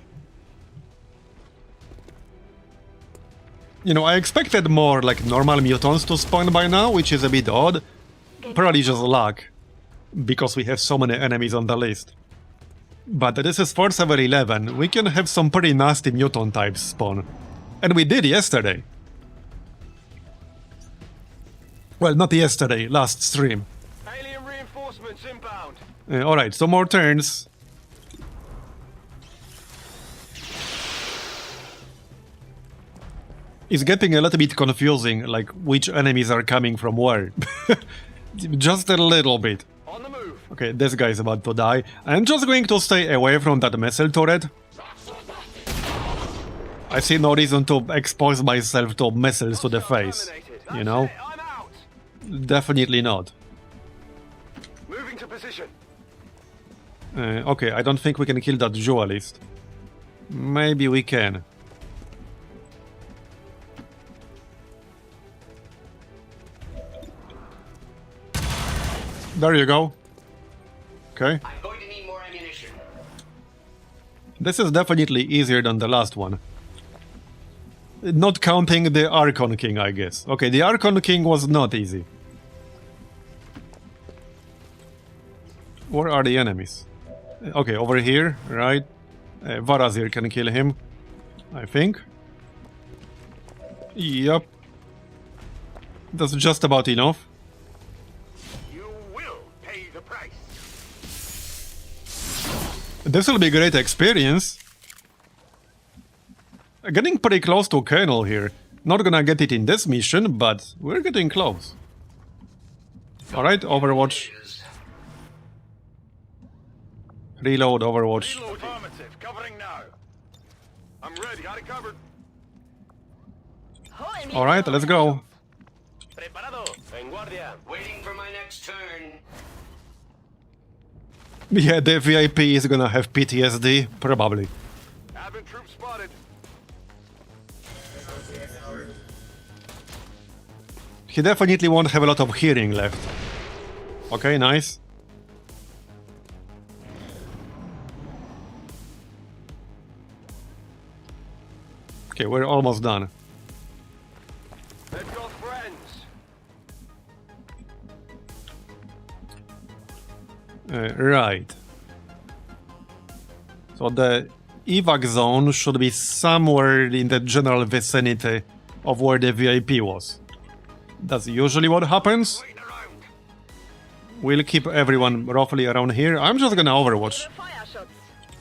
[SPEAKER 1] You know, I expected more like normal mutants to spawn by now, which is a bit odd. Probably just luck, because we have so many enemies on the list. But this is for FL11, we can have some pretty nasty mutant types spawn. And we did yesterday. Well, not yesterday, last stream.
[SPEAKER 5] Alien reinforcements inbound.
[SPEAKER 1] Alright, so more turns. It's getting a little bit confusing, like which enemies are coming from where. Just a little bit.
[SPEAKER 5] On the move.
[SPEAKER 1] Okay, this guy's about to die. I'm just going to stay away from that missile turret. I see no reason to expose myself to missiles to the face. You know?
[SPEAKER 5] I'm out.
[SPEAKER 1] Definitely not.
[SPEAKER 5] Moving to position.
[SPEAKER 1] Okay, I don't think we can kill that duelist. Maybe we can. There you go. Okay.
[SPEAKER 6] I'm going to need more ammunition.
[SPEAKER 1] This is definitely easier than the last one. Not counting the Archon King, I guess. Okay, the Archon King was not easy. Where are the enemies? Okay, over here, right? Marbozir can kill him, I think. Yup. That's just about enough. This will be a great experience. Getting pretty close to Colonel here. Not gonna get it in this mission, but we're getting close. Alright, Overwatch. Reload, Overwatch.
[SPEAKER 5] Reload. Affirmative. Covering now. I'm ready. Got it covered.
[SPEAKER 1] Alright, let's go.
[SPEAKER 5] Preparado. En guardia.
[SPEAKER 6] Waiting for my next turn.
[SPEAKER 1] Yeah, the VIP is gonna have PTSD, probably.
[SPEAKER 5] Advent troops spotted.
[SPEAKER 1] He definitely won't have a lot of hearing left. Okay, nice. Okay, we're almost done.
[SPEAKER 5] They've got friends.
[SPEAKER 1] Right. So the evac zone should be somewhere in the general vicinity of where the VIP was. That's usually what happens. We'll keep everyone roughly around here. I'm just gonna Overwatch.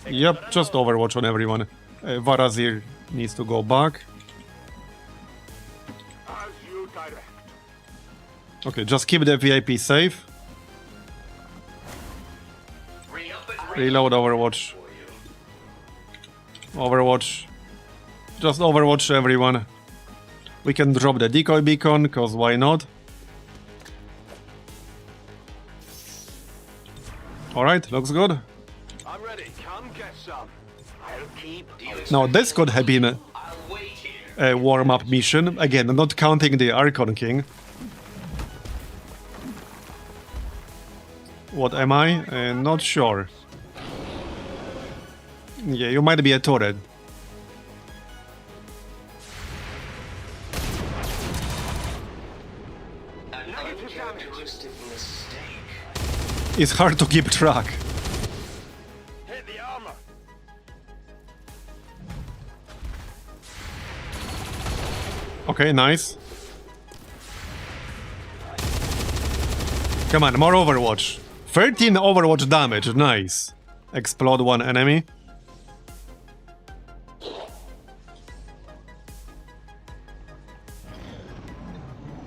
[SPEAKER 1] Yep, just Overwatch on everyone. Marbozir needs to go back.
[SPEAKER 5] As you direct.
[SPEAKER 1] Okay, just keep the VIP safe. Reload Overwatch. Overwatch. Just Overwatch everyone. We can drop the decoy beacon, cause why not? Alright, looks good.
[SPEAKER 5] I'm ready. Come get some.
[SPEAKER 6] I'll keep.
[SPEAKER 1] Now this could have been
[SPEAKER 6] I'll wait here.
[SPEAKER 1] a warm-up mission. Again, not counting the Archon King. What am I? Not sure. Yeah, you might be a turret. It's hard to keep track.
[SPEAKER 5] Hit the armor.
[SPEAKER 1] Okay, nice. Come on, more Overwatch. 13 Overwatch damage, nice. Explode one enemy.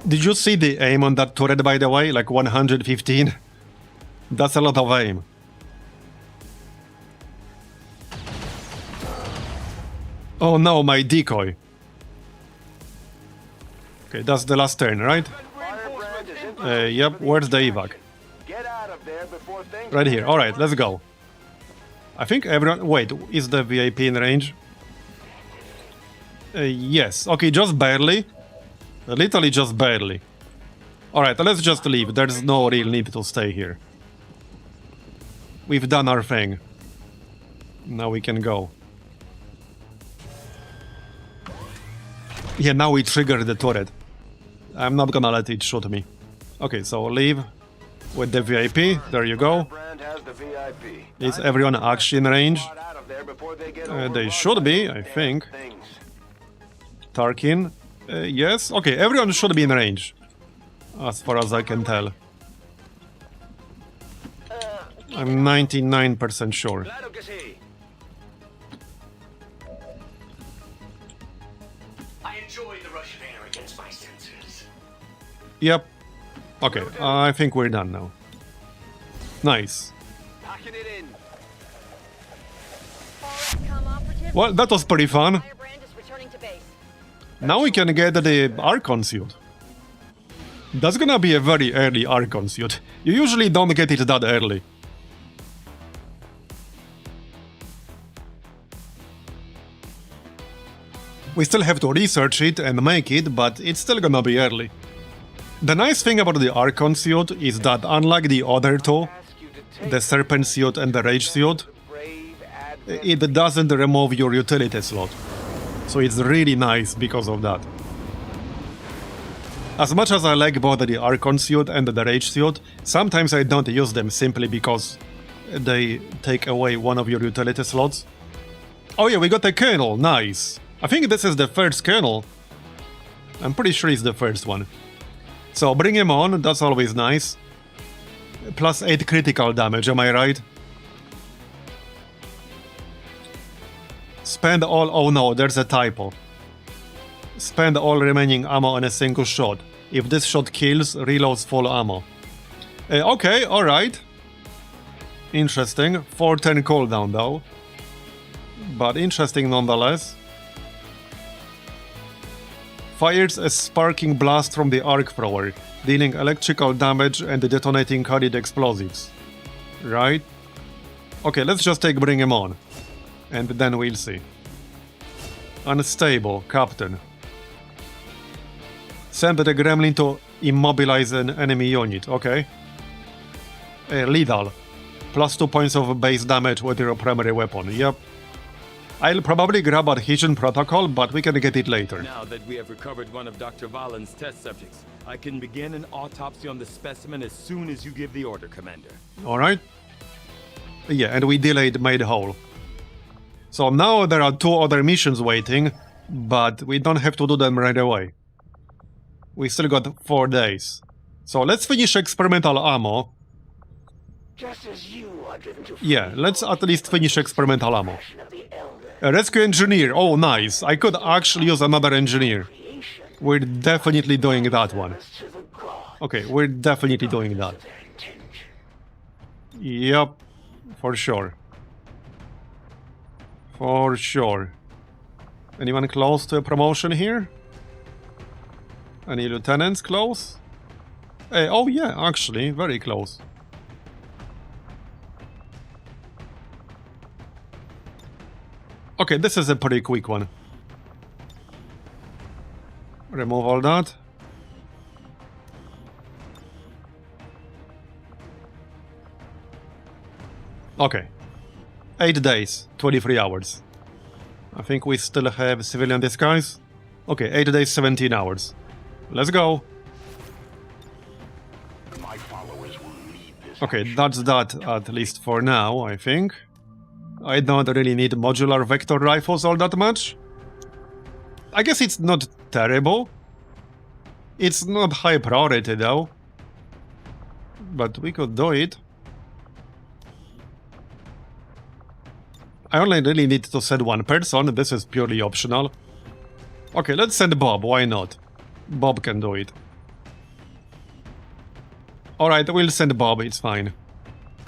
[SPEAKER 1] Did you see the aim on that turret, by the way? Like 115? That's a lot of aim. Oh no, my decoy. Okay, that's the last turn, right?
[SPEAKER 3] Firebrand is in
[SPEAKER 1] Yep, where's the evac?
[SPEAKER 3] Get out of there before things
[SPEAKER 1] Right here, alright, let's go. I think everyone... Wait, is the VIP in range? Yes, okay, just barely. Literally just barely. Alright, let's just leave. There's no real need to stay here. We've done our thing. Now we can go. Yeah, now we trigger the turret. I'm not gonna let it shoot me. Okay, so leave with the VIP. There you go.
[SPEAKER 3] Firebrand has the VIP.
[SPEAKER 1] Is everyone actually in range?
[SPEAKER 3] Get out of there before they get
[SPEAKER 1] They
[SPEAKER 3] overrun
[SPEAKER 1] should
[SPEAKER 3] by
[SPEAKER 1] be,
[SPEAKER 3] those
[SPEAKER 1] I
[SPEAKER 3] damn
[SPEAKER 1] think.
[SPEAKER 3] things.
[SPEAKER 1] Tarkin? Yes? Okay, everyone should be in range. As far as I can tell. I'm 99% sure.
[SPEAKER 5] Claro que sí.
[SPEAKER 6] I enjoy the Russian air against my senses.
[SPEAKER 1] Yep. Okay, I think we're done now. Nice.
[SPEAKER 5] Packing it in.
[SPEAKER 8] XCOM operative.
[SPEAKER 1] Well, that was pretty fun.
[SPEAKER 8] Firebrand is returning to base.
[SPEAKER 1] Now we can get the Archon suit. That's gonna be a very early Archon suit. You usually don't get it that early. We still have to research it and make it, but it's still gonna be early. The nice thing about the Archon suit is that unlike the other two, the Serpent suit and the Rage suit, it doesn't remove your utility slot. So it's really nice because of that. As much as I like both the Archon suit and the Rage suit, sometimes I don't use them simply because they take away one of your utility slots. Oh yeah, we got a Colonel, nice. I think this is the first Colonel. I'm pretty sure it's the first one. So bring him on, that's always nice. Plus 8 critical damage, am I right? Spend all... oh no, there's a typo. Spend all remaining ammo on a single shot. If this shot kills, reloads full ammo. Okay, alright. Interesting. 410 cooldown though. But interesting nonetheless. Fires a sparking blast from the arc thrower, dealing electrical damage and detonating carried explosives. Right? Okay, let's just bring him on. And then we'll see. Unstable, Captain. Send the Gremlin to immobilize an enemy unit, okay. Lethal. Plus 2 points of base damage with your primary weapon, yep. I'll probably grab Adhesion Protocol, but we can get it later.
[SPEAKER 2] Now that we have recovered one of Dr. Valen's test subjects, I can begin an autopsy on the specimen as soon as you give the order, Commander.
[SPEAKER 1] Alright. Yeah, and we delayed Made Whole. So now there are 2 other missions waiting, but we don't have to do them right away. We still got 4 days. So let's finish experimental ammo.
[SPEAKER 6] Just as you are driven to
[SPEAKER 1] Yeah, let's at least finish experimental ammo.
[SPEAKER 6] fashion of the elder
[SPEAKER 1] A rescue engineer, oh nice. I could actually use another engineer.
[SPEAKER 6] creation
[SPEAKER 1] We're definitely doing that one.
[SPEAKER 6] to the gods
[SPEAKER 1] Okay, we're definitely doing that.
[SPEAKER 6] of their intention.
[SPEAKER 1] Yep, for sure. For sure. Anyone close to a promotion here? Any lieutenants close? Oh yeah, actually, very close. Okay, this is a pretty quick one. Remove all that. Okay. 8 days, 23 hours. I think we still have civilian disguise. Okay, 8 days, 17 hours. Let's go.
[SPEAKER 3] My followers will lead this.
[SPEAKER 1] Okay, that's that, at least for now, I think. I don't really need modular vector rifles all that much. I guess it's not terrible. It's not high priority though. But we could do it. I only really need to send one person, this is purely optional. Okay, let's send Bob, why not? Bob can do it. Alright, we'll send Bob, it's fine.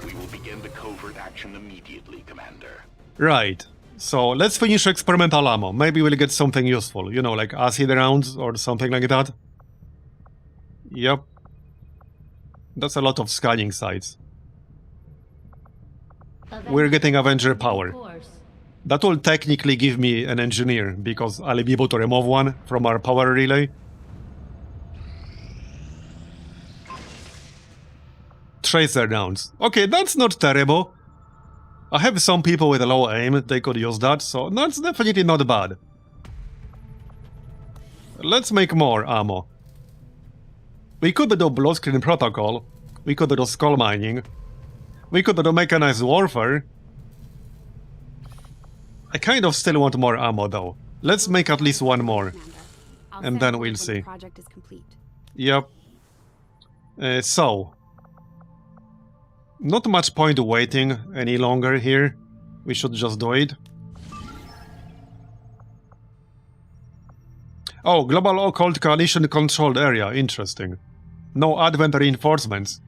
[SPEAKER 3] We will begin the covert action immediately, Commander.
[SPEAKER 1] Right, so let's finish experimental ammo. Maybe we'll get something useful, you know, like acid rounds or something like that. Yep. That's a lot of scanning sites. We're getting Avenger power. That will technically give me an engineer, because I'll be able to remove one from our power relay. Tracer rounds. Okay, that's not terrible. I have some people with a low aim, they could use that, so that's definitely not bad. Let's make more ammo. We could do blue screen protocol, we could do skull mining, we could do mechanized warfare. I kind of still want more ammo though. Let's make at least one more, and then we'll see.
[SPEAKER 7] Project is complete.
[SPEAKER 1] Yep. So, not much point waiting any longer here. We should just do it. Oh, Global Occult Coalition controlled area. Interesting. No Advent reinforcements.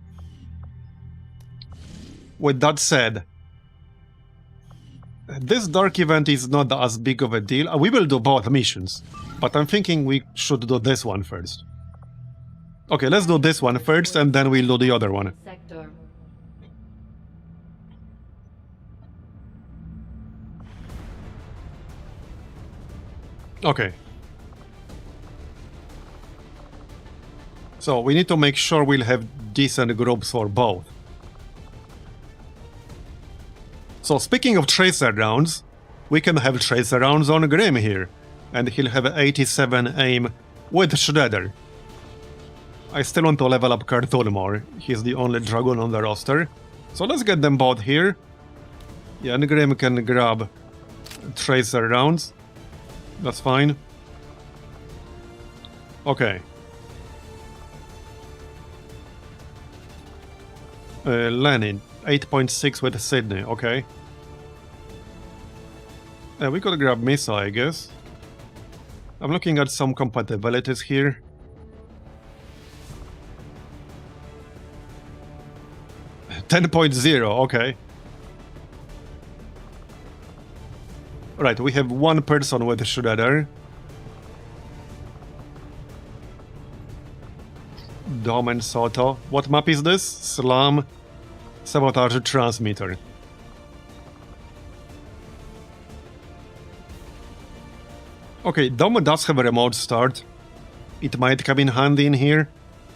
[SPEAKER 1] With that said, this dark event is not as big of a deal. We will do both missions, but I'm thinking we should do this one first. Okay, let's do this one first, and then we'll do the other one.
[SPEAKER 6] Sector.
[SPEAKER 1] Okay. So we need to make sure we'll have decent groups for both. So speaking of tracer rounds, we can have tracer rounds on Grim here, and he'll have 87 aim with Shredder. I still want to level up Cartoon more, he's the only dragon on the roster. So let's get them both here. Yeah, and Grim can grab tracer rounds. That's fine. Okay. Lenin, 8.6 with Sydney, okay. We could grab Misa, I guess. I'm looking at some compatibilities here. .0, okay. Right, we have one person with Shredder. Dom and Soto. What map is this? Slam. Sabotage transmitter. Okay, Dom does have a remote start. It might come in handy in here.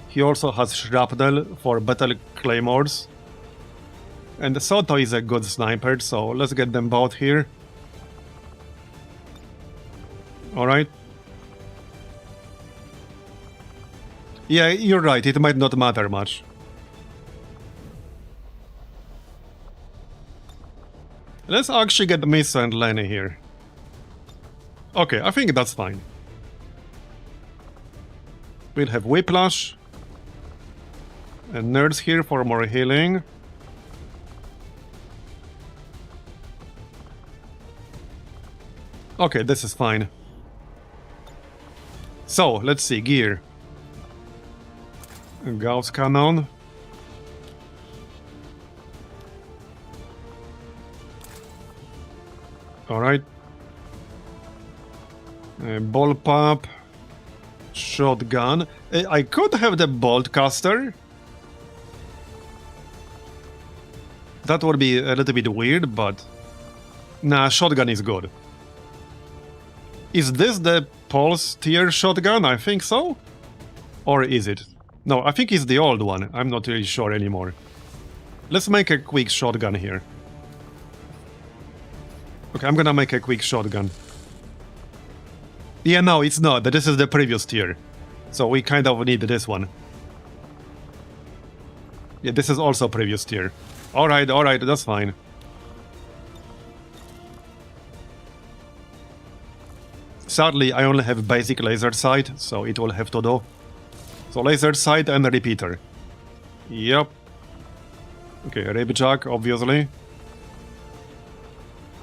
[SPEAKER 1] He also has shrapnel for battle claymores. And Soto is a good sniper, so let's get them both here. Alright. Yeah, you're right, it might not matter much. Let's actually get Misa and Lenny here. Okay, I think that's fine. We'll have Whiplash. And Nerds here for more healing. Okay, this is fine. So, let's see, gear. Gauss cannon. Alright. Ball pop. Shotgun. I could have the bolt caster. That would be a little bit weird, but... Nah, shotgun is good. Is this the pulse tier shotgun? I think so? Or is it? No, I think it's the old one. I'm not really sure anymore. Let's make a quick shotgun here. Okay, I'm gonna make a quick shotgun. Yeah, no, it's not. This is the previous tier. So we kind of need this one. Yeah, this is also previous tier. Alright, that's fine. Sadly, I only have basic laser sight, so it will have to do. So laser sight and a repeater. Yep. Okay, rib jack, obviously.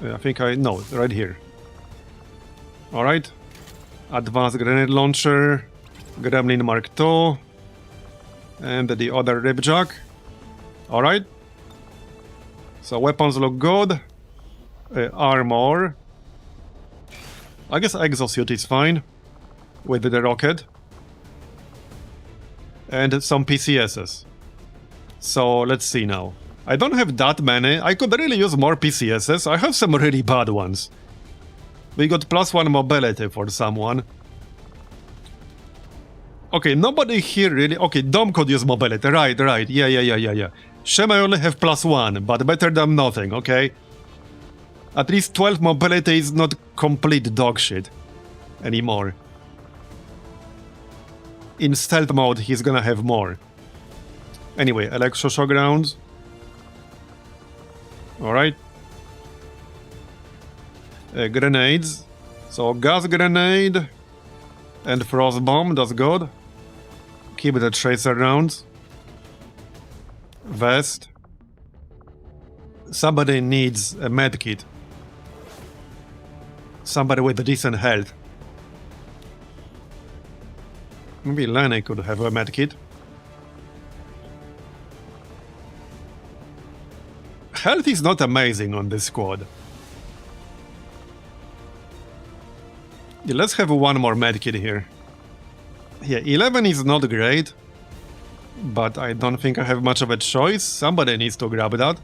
[SPEAKER 1] I think no, right here. Alright. Advanced grenade launcher. Gremlin Mark II. And the other rib jack. Alright. So weapons look good. Armor. I guess exosuit is fine. With the rocket. And some PCSs. So let's see now. I don't have that many. I could really use more PCSs. I have some really bad ones. We got +1 mobility for someone. Okay, nobody here really... Okay, Dom could use mobility. Right. Yeah. Shem I only have +1, but better than nothing, okay? At least 12 mobility is not complete dog shit anymore. In stealth mode, he's gonna have more. Anyway, electroshock rounds. Alright. Grenades. So, gas grenade and frost bomb, that's good. Keep the tracer rounds. Vest. Somebody needs a medkit. Somebody with a decent health. Maybe Lenny could have a medkit. Health is not amazing on this squad. Yeah, let's have one more medkit here. Yeah, 11 is not great. But I don't think I have much of a choice. Somebody needs to grab that.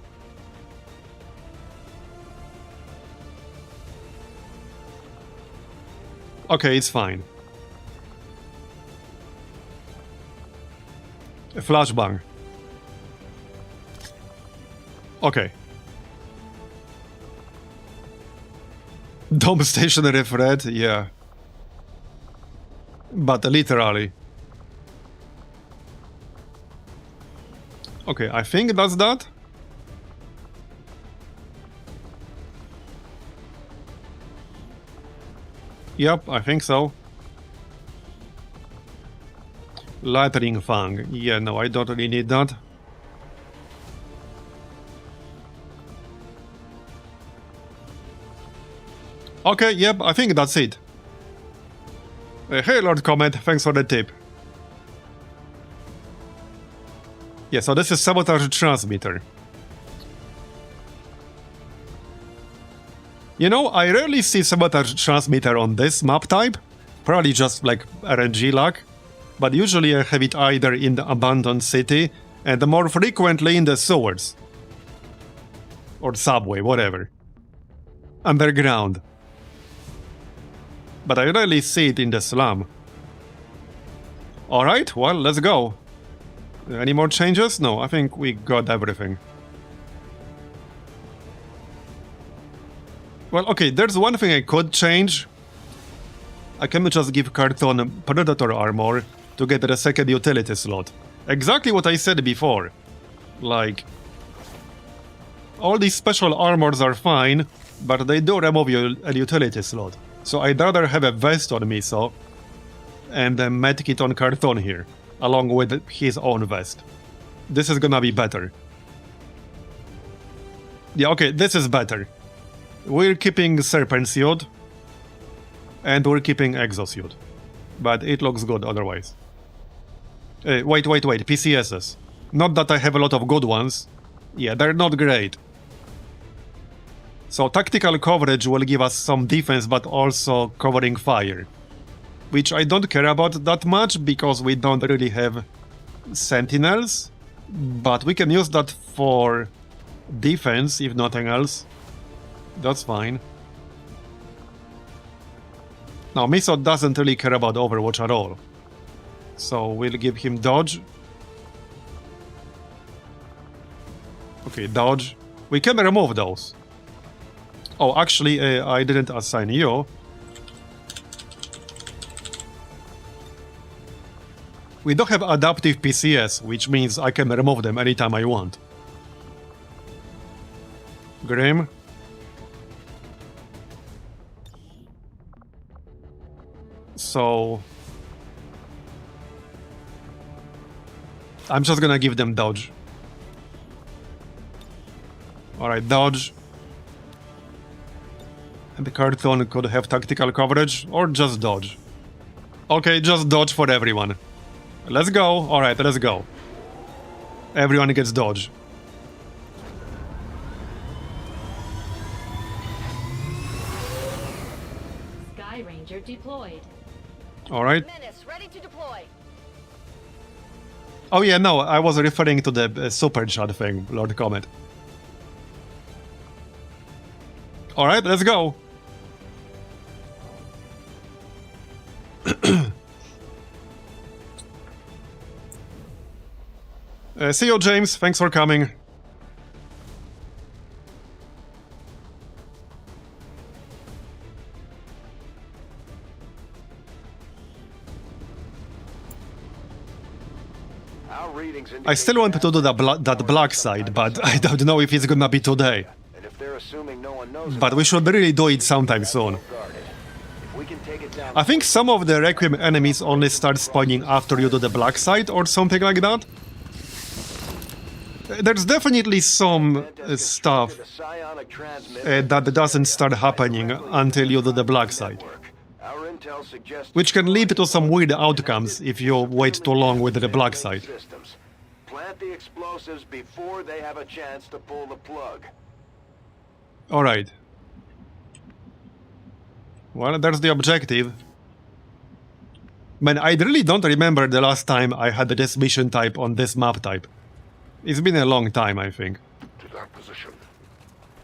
[SPEAKER 1] Okay, it's fine. A flashbang. Okay. Dome stationary threat, yeah. But literally. Okay, I think that's that. Yep, I think so. Lightning Fang. Yeah, no, I don't really need that. Okay, yep, I think that's it. Hey, Lord Comet, thanks for the tip. Yeah, so this is Sabotage Transmitter. You know, I rarely see Sabotage Transmitter on this map type. Probably just like RNG luck. But usually I have it either in the abandoned city and more frequently in the sewers. Or subway, whatever. Underground. But I rarely see it in the slum. Alright, well, let's go. Any more changes? No, I think we got everything. Well, okay, there's one thing I could change. I can just give Carton Predator armor to get the second utility slot. Exactly what I said before. Like, all these special armors are fine, but they do remove a utility slot. So I'd rather have a vest on Miso and a medkit on Carton here, along with his own vest. This is gonna be better. Yeah, okay, this is better. We're keeping Serpent Suit, and we're keeping Exosuit. But it looks good otherwise. Wait, PCSs. Not that I have a lot of good ones. Yeah, they're not great. So tactical coverage will give us some defense, but also covering fire. Which I don't care about that much, because we don't really have sentinels. But we can use that for defense, if nothing else. That's fine. Now, Miso doesn't really care about Overwatch at all. So we'll give him dodge. Okay, dodge. We can remove those. Oh, actually, I didn't assign you. We don't have adaptive PCS, which means I can remove them anytime I want. Grim. So... I'm just gonna give them dodge. Alright, dodge. And the cartoon could have tactical coverage, or just dodge. Okay, just dodge for everyone. Let's go. Alright, let's go. Everyone gets dodge.
[SPEAKER 9] Sky Ranger deployed.
[SPEAKER 1] Alright.
[SPEAKER 8] Menace, ready to deploy.
[SPEAKER 1] Oh yeah, no, I was referring to the super chat thing, Lord Comet. Alright, let's go. See you, James. Thanks for coming.
[SPEAKER 3] Our readings
[SPEAKER 1] I still want to do that black side, but I don't know if it's gonna be today.
[SPEAKER 3] And if they're assuming no one knows
[SPEAKER 1] But we should really do it sometime soon.
[SPEAKER 3] if we can take it down,
[SPEAKER 1] I think some of the Requiem enemies only start spawning after you do the black side or something like that. There's definitely some stuff
[SPEAKER 3] the psionic transmitter
[SPEAKER 1] that doesn't start happening until you do the black side.
[SPEAKER 3] network. Our intel suggests
[SPEAKER 1] Which can lead to some weird outcomes if you wait too long with the black side.
[SPEAKER 3] systems. Plant the explosives before they have a chance to pull the plug.
[SPEAKER 1] Alright. Well, that's the objective. Man, I really don't remember the last time I had this mission type on this map type. It's been a long time, I think.
[SPEAKER 3] To that position.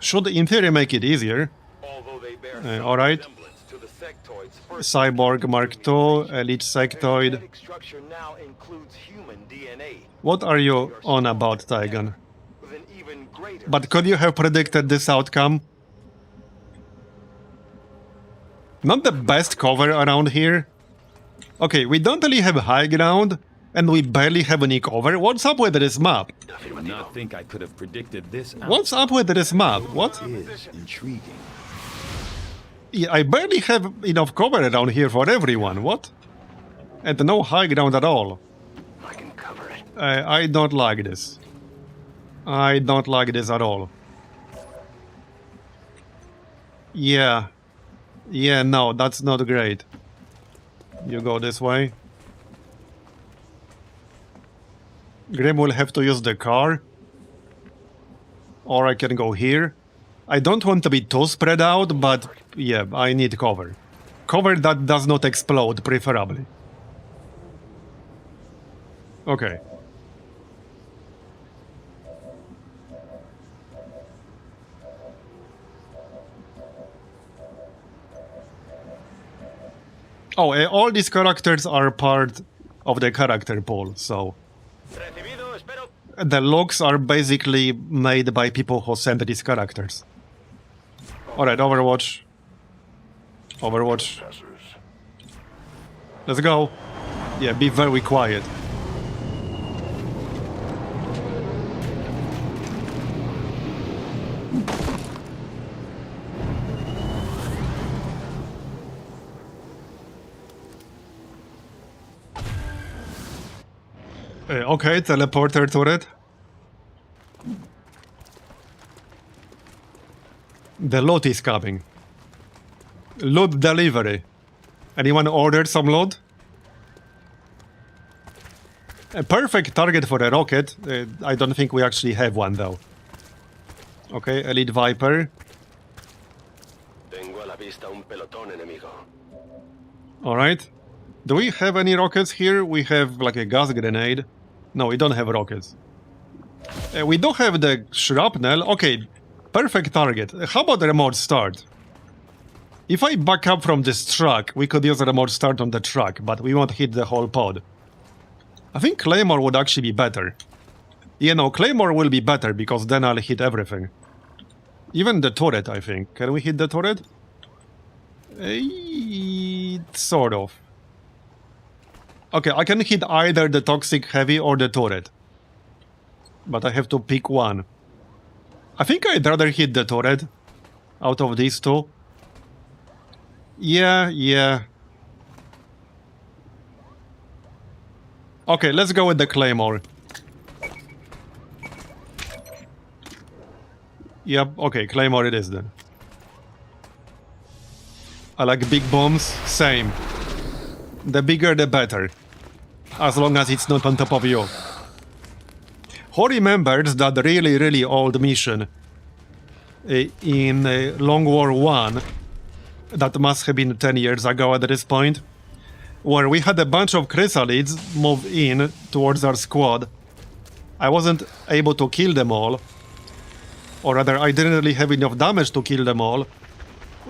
[SPEAKER 1] Should in theory make it easier.
[SPEAKER 2] Although they bear
[SPEAKER 1] Alright.
[SPEAKER 2] resemblance to the sectoid's first
[SPEAKER 1] Cyborg Mark II, Elite Sectoid.
[SPEAKER 2] genetic structure now includes human DNA
[SPEAKER 1] What are you on about, Tygan?
[SPEAKER 2] with an even greater
[SPEAKER 1] But could you have predicted this outcome? Not the best cover around here. Okay, we don't really have high ground, and we barely have any cover. What's up with this map?
[SPEAKER 2] I would not think I could have predicted this.
[SPEAKER 1] What's up with this map? What?
[SPEAKER 2] Is intriguing.
[SPEAKER 1] Yeah, I barely have enough cover around here for everyone. What? And no high ground at all.
[SPEAKER 3] I can cover it.
[SPEAKER 1] I don't like this. I don't like this at all. Yeah. Yeah, no, that's not great. You go this way. Grim will have to use the car. Or I can go here. I don't want to be too spread out, but yeah, I need cover. Cover that does not explode, preferably. Okay. Oh, all these characters are part of the character pool, so...
[SPEAKER 5] Recibido, espero.
[SPEAKER 1] The logs are basically made by people who send these characters. Alright, Overwatch. Overwatch. Let's go. Yeah, be very quiet. Okay, teleporter turret. The loot is coming. Loot delivery. Anyone ordered some loot? A perfect target for a rocket. I don't think we actually have one though. Okay, Elite Viper.
[SPEAKER 3] Tengo a la vista un pelotón enemigo.
[SPEAKER 1] Alright. Do we have any rockets here? We have like a gas grenade. No, we don't have rockets. We don't have the shrapnel. Okay, perfect target. How about the remote start? If I back up from this truck, we could use a remote start on the truck, but we won't hit the whole pod. I think Claymore would actually be better. You know, Claymore will be better, because then I'll hit everything. Even the turret, I think. Can we hit the turret? Sort of. Okay, I can hit either the toxic heavy or the turret. But I have to pick one. I think I'd rather hit the turret out of these two. Yeah. Okay, let's go with the claymore. Yep, okay, claymore it is then. I like big bombs, same. The bigger the better. As long as it's not on top of you. Who remembers that really old mission in Long War 1 that must have been 10 years ago at this point, where we had a bunch of chrysalids move in towards our squad. I wasn't able to kill them all, or rather I didn't really have enough damage to kill them all,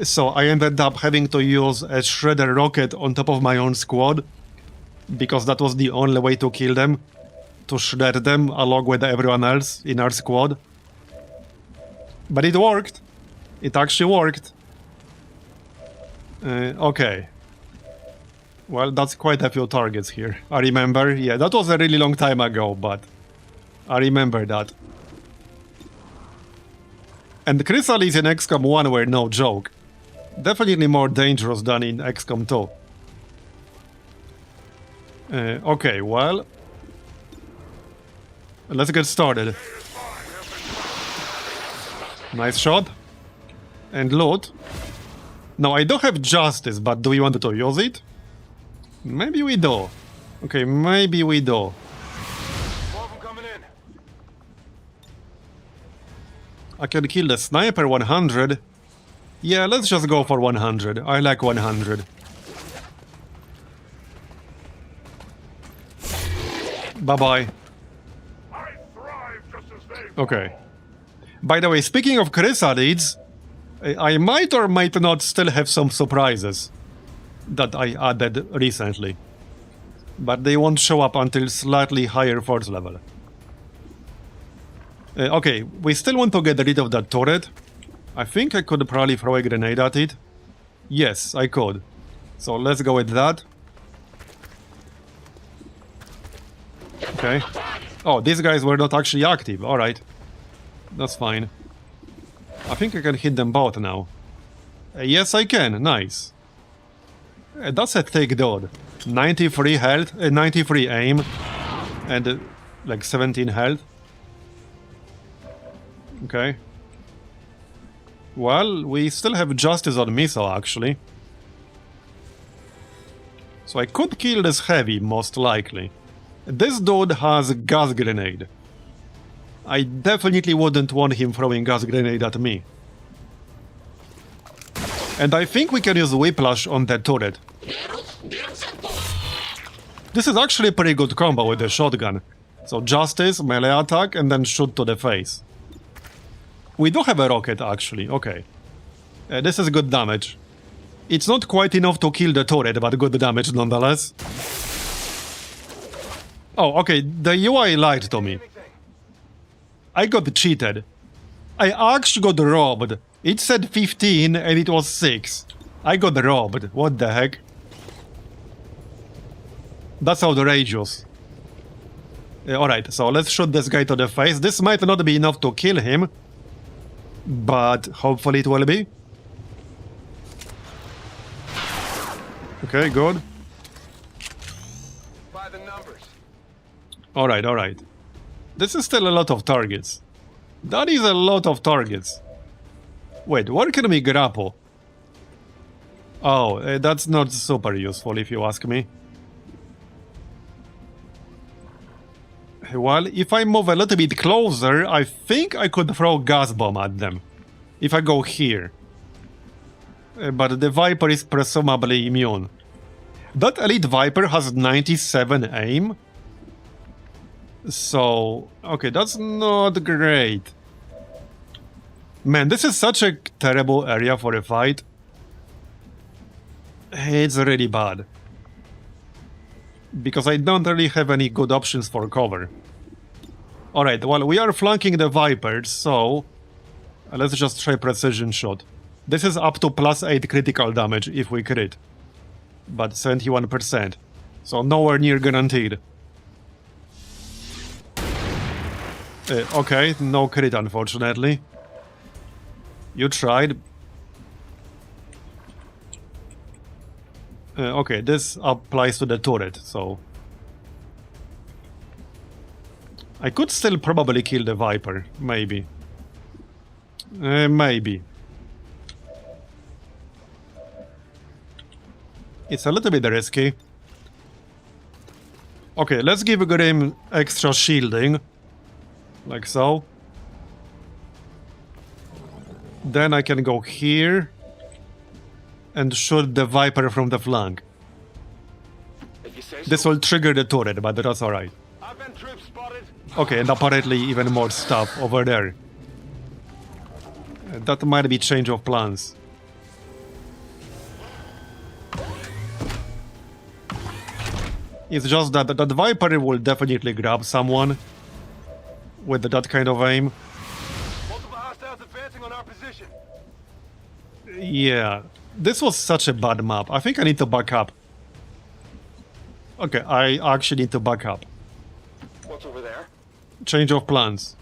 [SPEAKER 1] so I ended up having to use a shredder rocket on top of my own squad, because that was the only way to kill them, to shred them along with everyone else in our squad. But it worked. It actually worked. Okay. Well, that's quite a few targets here. I remember. Yeah, that was a really long time ago, but I remember that. And the chrysalids in XCOM 1 were no joke. Definitely more dangerous than in XCOM 2. Okay, well... let's get started. Nice shot. And loot. Now, I don't have justice, but do we want to use it? Maybe we do. Okay, maybe we do.
[SPEAKER 5] More of them coming in.
[SPEAKER 1] I can kill the sniper 100. Yeah, let's just go for 100. I like 100. Bye-bye. Okay. By the way, speaking of chrysalids, I might or might not still have some surprises that I added recently. But they won't show up until slightly higher force level. Okay, we still want to get rid of that turret. I think I could probably throw a grenade at it. Yes, I could. So let's go with that. Okay. Oh, these guys were not actually active. Alright. That's fine. I think I can hit them both now. Yes, I can. Nice. That's a thick dude. 93 health, 93 aim, and like 17 health. Okay. Well, we still have justice on missile, actually. So I could kill this heavy, most likely. This dude has a gas grenade. I definitely wouldn't want him throwing gas grenade at me. And I think we can use whiplash on that turret. This is actually a pretty good combo with the shotgun. So justice, melee attack, and then shoot to the face. We do have a rocket, actually. Okay. This is good damage. It's not quite enough to kill the turret, but good damage nonetheless. Oh, okay. The UI lied to me. I got cheated. I actually got robbed. It said 15 and it was 6. I got robbed. What the heck? That's outrageous. Alright, so let's shoot this guy to the face. This might not be enough to kill him, but hopefully it will be. Okay, good.
[SPEAKER 5] By the numbers.
[SPEAKER 1] Alright, alright. This is still a lot of targets. That is a lot of targets. Wait, where can we grapple? Oh, that's not super useful if you ask me. Well, if I move a little bit closer, I think I could throw gas bomb at them. If I go here. But the Viper is presumably immune. That Elite Viper has 97 aim. So, okay, that's not great. Man, this is such a terrible area for a fight. It's really bad. Because I don't really have any good options for cover. Alright, well, we are flanking the Vipers, so... Let's just try precision shot. This is up to +8 critical damage if we crit. But 71%. So nowhere near guaranteed. Okay, no crit unfortunately. You tried. Okay, this applies to the turret, so... I could still probably kill the Viper, maybe. Maybe. It's a little bit risky. Okay, let's give Grim extra shielding. Like so. Then I can go here and shoot the Viper from the flank. This will trigger the turret, but that's alright.
[SPEAKER 5] I've been troops spotted.
[SPEAKER 1] Okay, and apparently even more stuff over there. That might be change of plans. It's just that that Viper will definitely grab someone with that kind of aim.
[SPEAKER 5] Multiple hostiles advancing on our position.
[SPEAKER 1] Yeah, this was such a bad map. I think I need to back up. Okay, I actually need to back up.
[SPEAKER 5] What's over there?
[SPEAKER 1] Change of plans.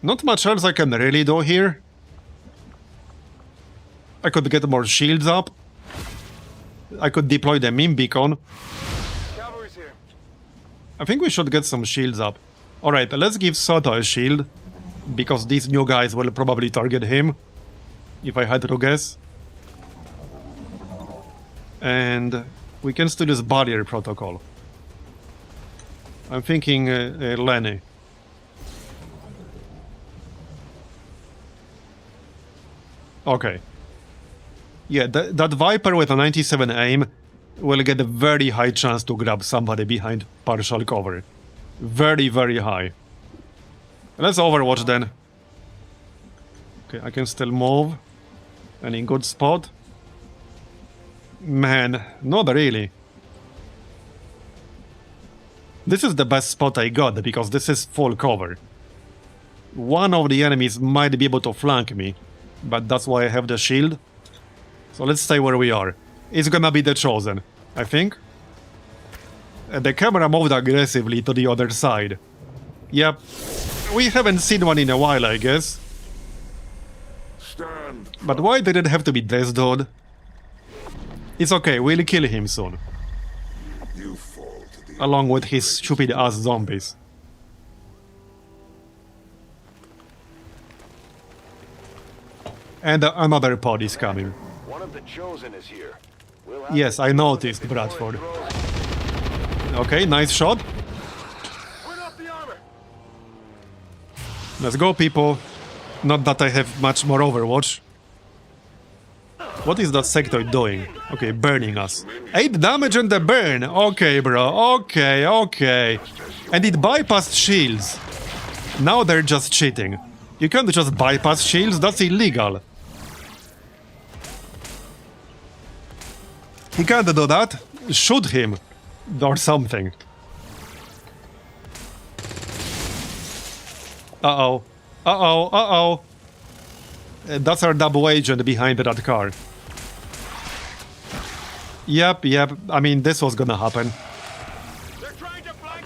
[SPEAKER 1] Not much else I can really do here. I could get more shields up. I could deploy the mine beacon.
[SPEAKER 5] Cavalry's here.
[SPEAKER 1] I think we should get some shields up. Alright, let's give Soto a shield. Because these new guys will probably target him. If I had to guess. And we can still use barrier protocol. I'm thinking Lenny. Okay. Yeah, that Viper with a 97 aim will get a very high chance to grab somebody behind partial cover. Very, very high. Let's overwatch then. Okay, I can still move. Any good spot? Man, not really. This is the best spot I got, because this is full cover. One of the enemies might be able to flank me, but that's why I have the shield. So let's stay where we are. It's gonna be the Chosen, I think. The camera moved aggressively to the other side. Yep. We haven't seen one in a while, I guess. But why did it have to be this dude? It's okay, we'll kill him soon. Along with his stupid ass zombies. And another pod is coming.
[SPEAKER 3] One of the Chosen is here.
[SPEAKER 1] Yes, I noticed, Bradford. Okay, nice shot.
[SPEAKER 5] Bring up the armor.
[SPEAKER 1] Let's go, people. Not that I have much more Overwatch. What is that sectoid doing? Okay, burning us. 8 damage on the burn. Okay, bro. Okay, okay. And it bypassed shields. Now they're just cheating. You can't just bypass shields, that's illegal. He can't do that. Shoot him. Or something. Uh-oh. Uh-oh, uh-oh. That's our double agent behind that car. Yep, yep. I mean, this was gonna happen.
[SPEAKER 5] They're trying to flank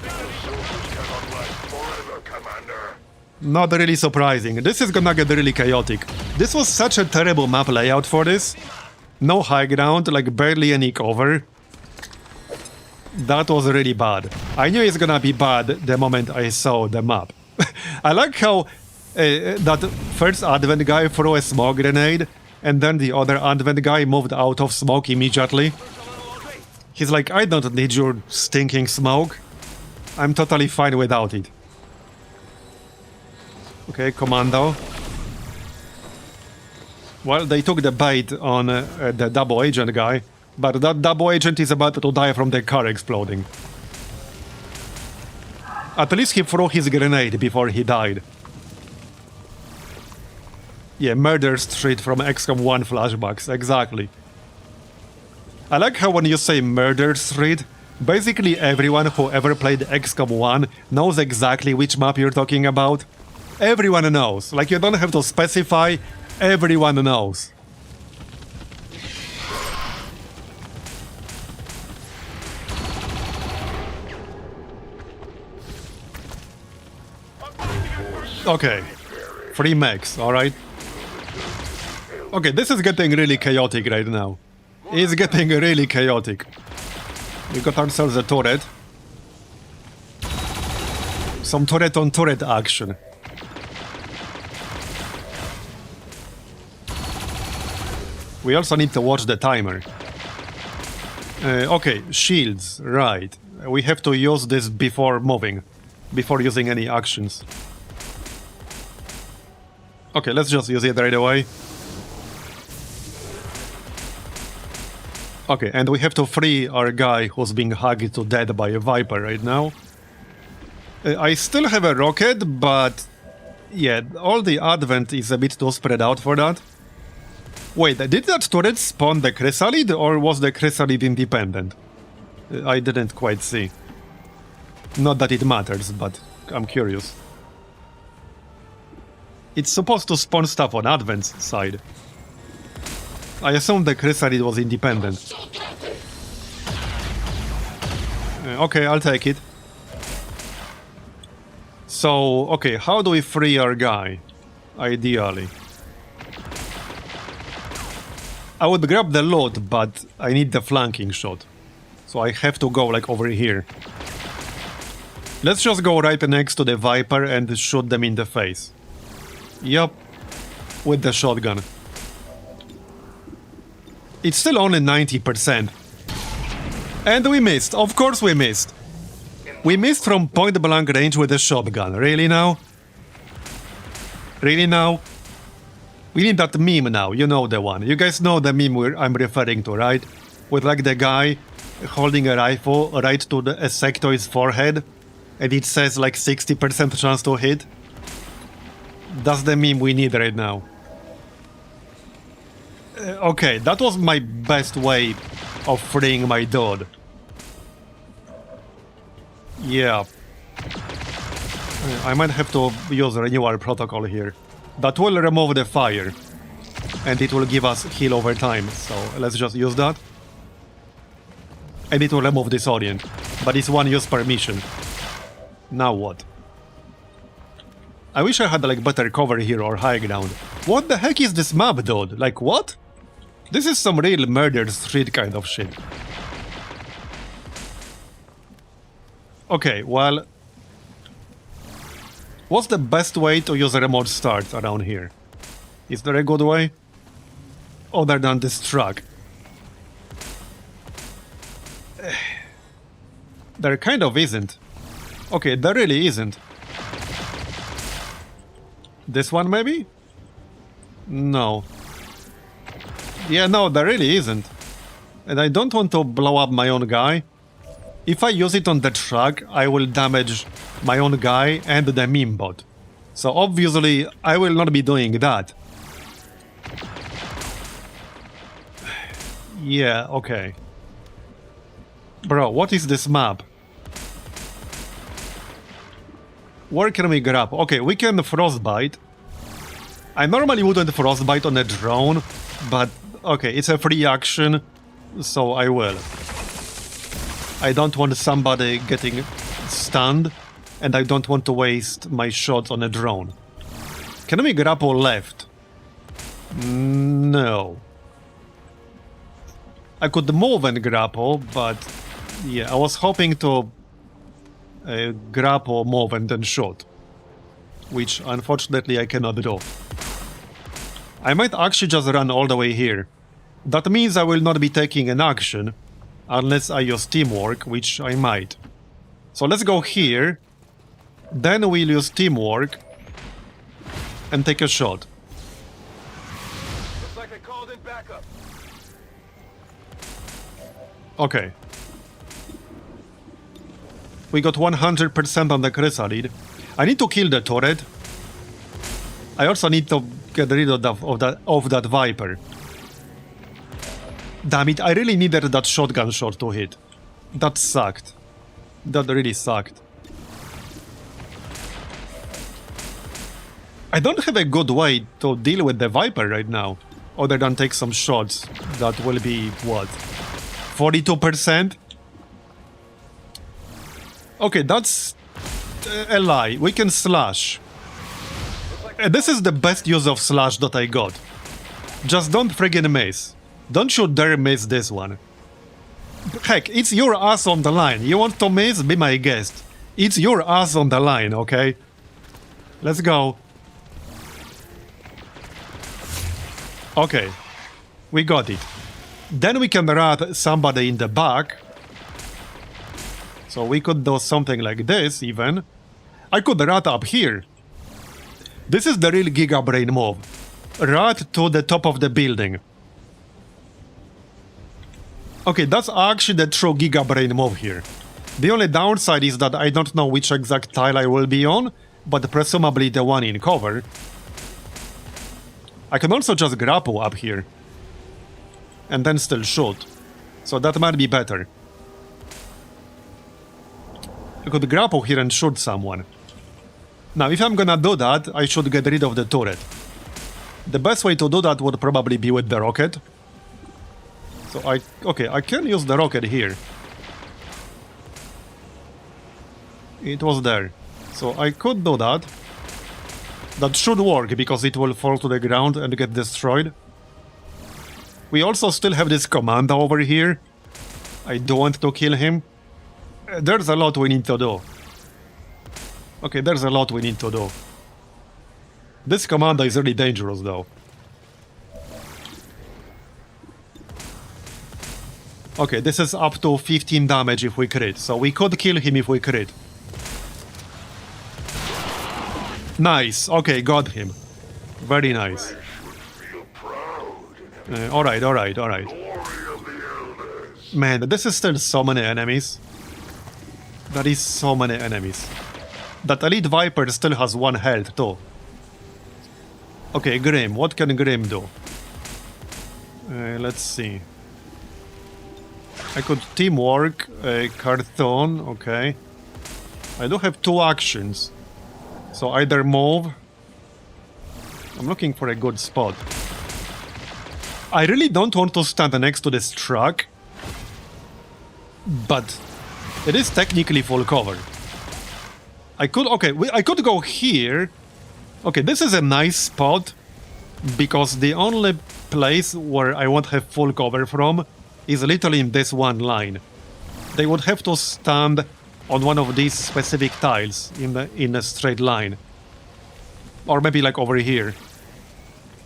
[SPEAKER 1] Not really surprising. This is gonna get really chaotic. This was such a terrible map layout for this. No high ground, like barely any cover. That was really bad. I knew it's gonna be bad the moment I saw the map. I like how that first advent guy threw a smoke grenade, and then the other advent guy moved out of smoke immediately. He's like, I don't need your stinking smoke. I'm totally fine without it. Okay, commando. Well, they took the bait on the double agent guy, but that double agent is about to die from the car exploding. At least he threw his grenade before he died. Yeah, Murder Street from XCOM 1 flashbacks, exactly. I like how when you say Murder Street, basically everyone who ever played XCOM 1 knows exactly which map you're talking about. Everyone knows. Like, you don't have to specify. Everyone knows. Okay. 3 mechs, alright. Okay, this is getting really chaotic right now. It's getting really chaotic. We got ourselves a turret. Some turret on turret action. We also need to watch the timer. Okay, shields, right. We have to use this before moving. Before using any actions. Okay, let's just use it right away. Okay, and we have to free our guy who's being hugged to death by a Viper right now. I still have a rocket, but... yeah, all the advent is a bit too spread out for that. Wait, did that turret spawn the chrysalid, or was the chrysalid independent? I didn't quite see. Not that it matters, but I'm curious. It's supposed to spawn stuff on Advent's side. I assume the chrysalid was independent. Okay, I'll take it. So, okay, how do we free our guy? Ideally. I would grab the loot, but I need the flanking shot. So I have to go, like, over here. Let's just go right next to the Viper and shoot them in the face. Yup. With the shotgun. It's still only 90%. And we missed. Of course we missed. We missed from point blank range with a shotgun. Really now? Really now? We need that meme now. You know the one. You guys know the meme I'm referring to, right? With like the guy holding a rifle right to the sectoid's forehead. And it says like 60% chance to hit. That's the meme we need right now. Okay, that was my best way of freeing my dude. Yeah. I might have to use renewal protocol here. That will remove the fire. And it will give us heal over time. So let's just use that. And it will remove disorient. But it's 1 use per mission. Now what? I wish I had like better cover here or high ground. What the heck is this map, dude? Like what? This is some real murder street kind of shit. Okay, well... what's the best way to use a remote start around here? Is there a good way? Other than this truck. There kind of isn't. Okay, there really isn't. This one maybe? No. Yeah, no, there really isn't. And I don't want to blow up my own guy. If I use it on the truck, I will damage my own guy and the meme bot. So obviously, I will not be doing that. Yeah, okay. Bro, what is this map? Where can we grab? Okay, we can frostbite. I normally wouldn't frostbite on a drone, but okay, it's a free action, so I will. I don't want somebody getting stunned, and I don't want to waste my shots on a drone. Can we grapple left? No. I could move and grapple, but yeah, I was hoping to grapple, move, and then shoot. Which, unfortunately, I cannot do. I might actually just run all the way here. That means I will not be taking an action, unless I use teamwork, which I might. So let's go here, then we'll use teamwork, and take a shot.
[SPEAKER 5] Looks like I called in backup.
[SPEAKER 1] Okay. We got 100% on the chrysalid. I need to kill the turret. I also need to get rid of that Viper. Damn it, I really needed that shotgun shot to hit. That sucked. That really sucked. I don't have a good way to deal with the Viper right now. Other than take some shots. That will be, what? 42%? Okay, that's a lie. We can slash. This is the best use of slash that I got. Just don't friggin' miss. Don't you dare miss this one. Heck, it's your ass on the line. You want to miss? Be my guest. It's your ass on the line, okay? Let's go. Okay. We got it. Then we can rat somebody in the back. So we could do something like this, even. I could rat up here. This is the real Giga Brain move. Rat to the top of the building. Okay, that's actually the true Giga Brain move here. The only downside is that I don't know which exact tile I will be on, but presumably the one in cover. I can also just grapple up here. And then still shoot. So that might be better. I could grapple here and shoot someone. Now, if I'm gonna do that, I should get rid of the turret. The best way to do that would probably be with the rocket. So okay, I can use the rocket here. It was there. So I could do that. That should work, because it will fall to the ground and get destroyed. We also still have this commander over here. I do want to kill him. There's a lot we need to do. Okay, there's a lot we need to do. This commander is really dangerous, though. Okay, this is up to 15 damage if we crit, so we could kill him if we crit. Nice, okay, got him. Very nice. Alright. Man, this is still so many enemies. That is so many enemies. That Elite Viper still has 1 health, too. Okay, Grim. What can Grim do? Let's see. I could teamwork, cartoon, okay. I do have 2 actions. So either move... I'm looking for a good spot. I really don't want to stand next to this truck. But it is technically full cover. I could... Okay, I could go here. Okay, this is a nice spot. Because the only place where I won't have full cover from is literally in this one line. They would have to stand on one of these specific tiles in a straight line. Or maybe like over here.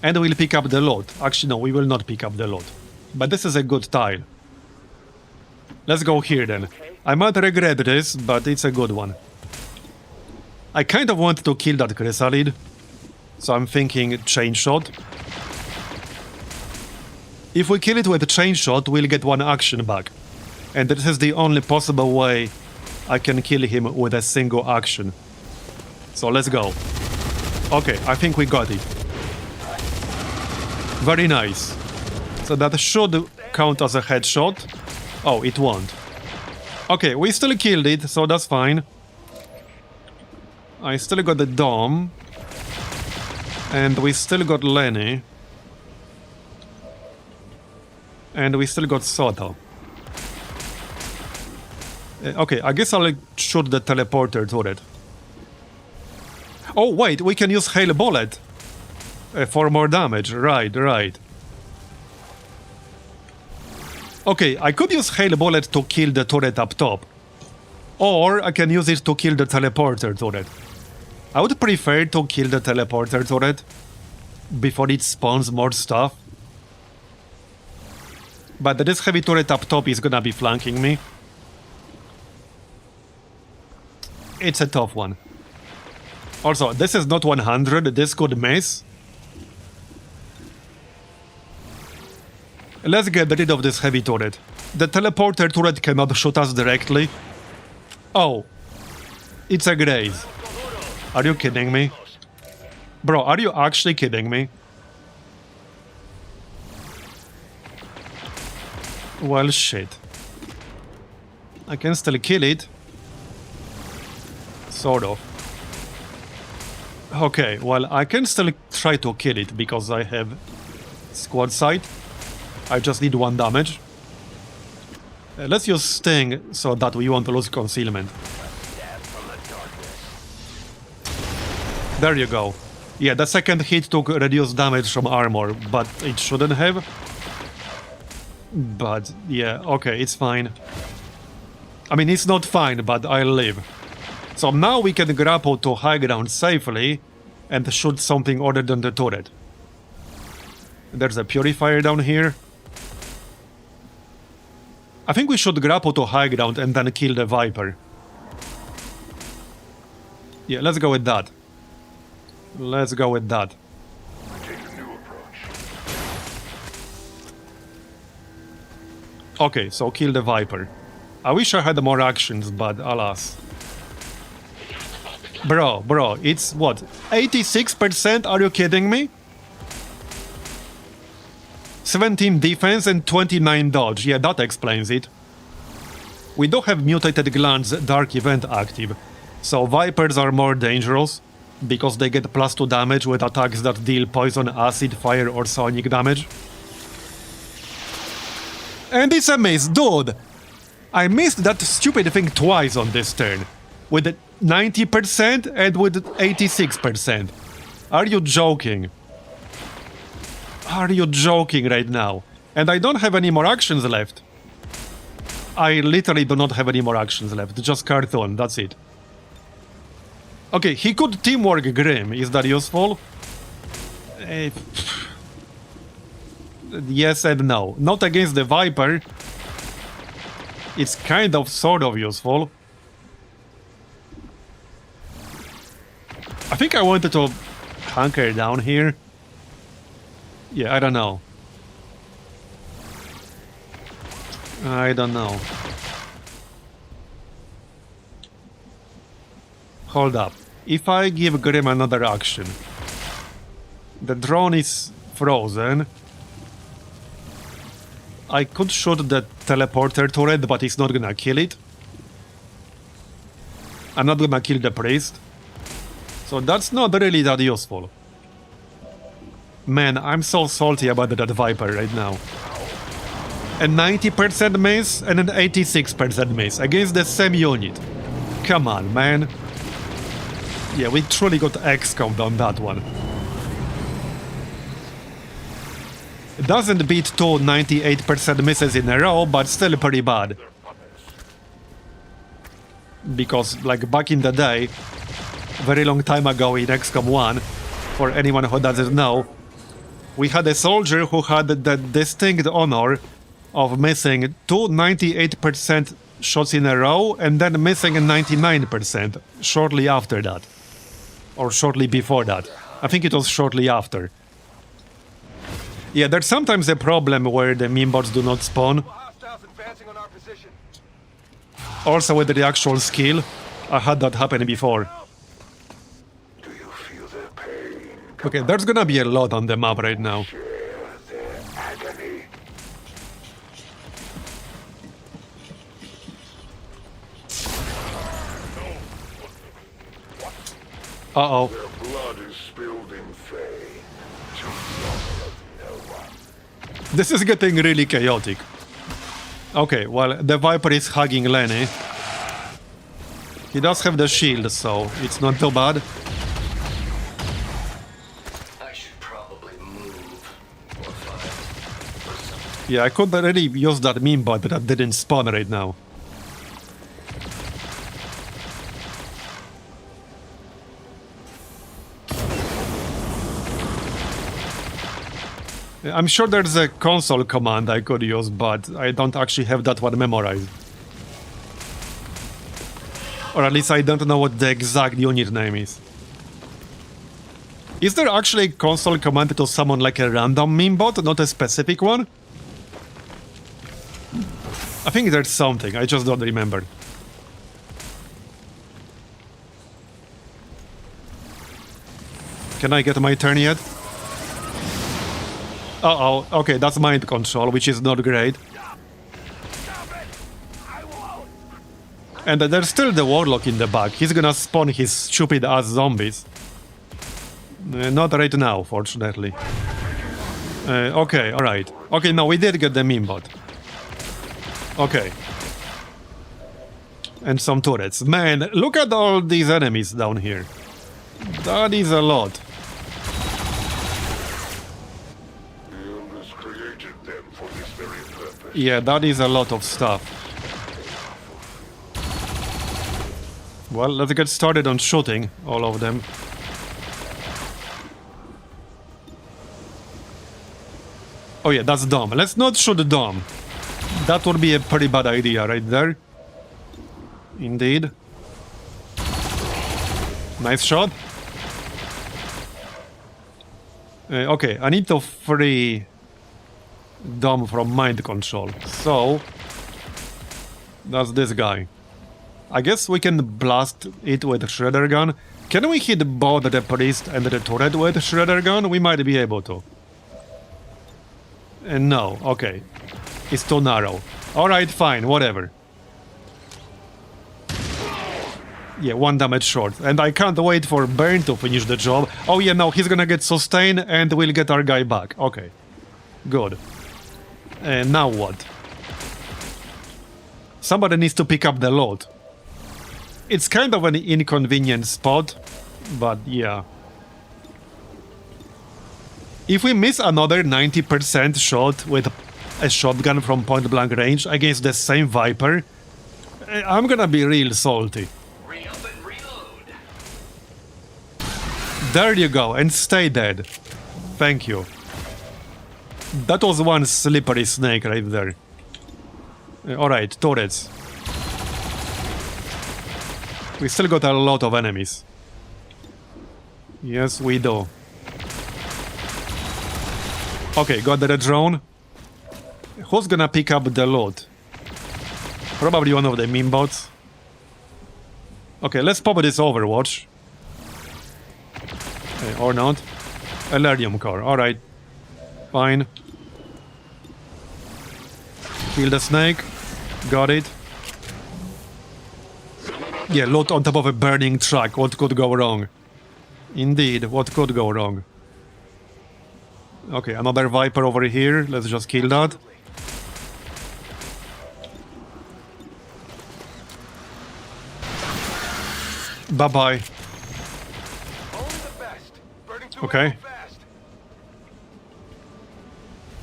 [SPEAKER 1] And we'll pick up the loot. Actually, no, we will not pick up the loot. But this is a good tile. Let's go here then. I might regret this, but it's a good one. I kind of want to kill that chrysalid. So I'm thinking chain shot. If we kill it with a chain shot, we'll get 1 action back. And this is the only possible way I can kill him with a single action. So let's go. Okay, I think we got it. Very nice. So that should count as a headshot. Oh, it won't. Okay, we still killed it, so that's fine. I still got the Dom. And we still got Lenny. And we still got Soto. Okay, I guess I'll shoot the teleporter turret. Oh, wait, we can use Hail Bullet for more damage. Right. Okay, I could use Hail Bullet to kill the turret up top. Or I can use it to kill the teleporter turret. I would prefer to kill the teleporter turret before it spawns more stuff. But this heavy turret up top is gonna be flanking me. It's a tough one. Also, this is not 100, this could miss. Let's get rid of this heavy turret. The teleporter turret cannot shoot us directly. Oh. It's a graze. Are you kidding me? Bro, are you actually kidding me? Well, shit. I can still kill it. Sort of. Okay, well, I can still try to kill it because I have squad sight. I just need 1 damage. Let's use Sting so that we won't lose concealment. There you go. Yeah, the second hit took reduced damage from armor, but it shouldn't have. But, yeah, okay, it's fine. I mean, it's not fine, but I'll live. So now we can grapple to high ground safely and shoot something other than the turret. There's a purifier down here. I think we should grapple to high ground and then kill the Viper. Yeah, let's go with that. Let's go with that. Okay, so kill the Viper. I wish I had more actions, but alas. Bro, it's what? 86%? Are you kidding me? 17 defense and 29 dodge. Yeah, that explains it. We do have mutated glands dark event active, so Vipers are more dangerous because they get +2 damage with attacks that deal poison, acid, fire or sonic damage. And it's a miss, dude! I missed that stupid thing twice on this turn. With 90% and with 86%. Are you joking? Are you joking right now? And I don't have any more actions left. I literally do not have any more actions left. Just cartoon, that's it. Okay, he could teamwork Grim. Is that useful? Yes and no. Not against the Viper. It's kind of sort of useful. I think I wanted to hunker down here. Yeah, I don't know. I don't know. Hold up. If I give Grim another action, the drone is frozen. I could shoot the teleporter turret, but it's not gonna kill it. I'm not gonna kill the priest. So that's not really that useful. Man, I'm so salty about that Viper right now. A 90% miss and an 86% miss against the same unit. Come on, man. Yeah, we truly got XCOM'd on that one. It doesn't beat 2 98% misses in a row, but still pretty bad. Because, like, back in the day, very long time ago in XCOM 1, for anyone who doesn't know, we had a soldier who had the distinct honor of missing 2 98% shots in a row and then missing a 99% shortly after that. Or shortly before that. I think it was shortly after. Yeah, there's sometimes a problem where the meme bots do not spawn. Also with the actual skill, I had that happen before. Okay, there's gonna be a lot on the map right now. Uh-oh. This is getting really chaotic. Okay, well, the Viper is hugging Lenny. He does have the shield, so it's not too bad.
[SPEAKER 6] I should probably move or find.
[SPEAKER 1] Yeah, I could already use that meme bot, but that didn't spawn right now. I'm sure there's a console command I could use, but I don't actually have that one memorized. Or at least I don't know what the exact unit name is. Is there actually a console command to summon like a random meme bot, not a specific one? I think there's something, I just don't remember. Can I get my turn yet? Uh-oh, okay, that's mind control, which is not great. And there's still the warlock in the back. He's gonna spawn his stupid ass zombies. Not right now, fortunately. Okay, alright. Okay, no, we did get the Minipod. Okay. And some turrets. Man, look at all these enemies down here. That is a lot.
[SPEAKER 3] Created them for this very purpose.
[SPEAKER 1] Yeah, that is a lot of stuff. Well, let's get started on shooting all of them. Oh yeah, that's Dom. Let's not shoot Dom. That would be a pretty bad idea right there. Indeed. Nice shot. Okay, I need to free Dom from mind control. So, that's this guy. I guess we can blast it with Shredder gun. Can we hit both the priest and the turret with Shredder gun? We might be able to. No, okay. It's too narrow. Alright, fine, whatever. Yeah, 1 damage short. And I can't wait for Burn to finish the job. Oh yeah, no, he's gonna get sustained and we'll get our guy back. Okay. Good. And now what? Somebody needs to pick up the load. It's kind of an inconvenient spot, but yeah. If we miss another 90% shot with a shotgun from point blank range against the same Viper, I'm gonna be real salty. There you go, and stay dead. Thank you. That was one slippery snake right there. Alright, turrets. We still got a lot of enemies. Yes, we do. Okay, got the drone. Who's gonna pick up the load? Probably one of the Minbots. Okay, let's pop this Overwatch. Or not. Elerium core, alright. Fine. Kill the snake. Got it. Yeah, load on top of a burning truck. What could go wrong? Indeed, what could go wrong? Okay, another Viper over here. Let's just kill that. Bye-bye. Okay.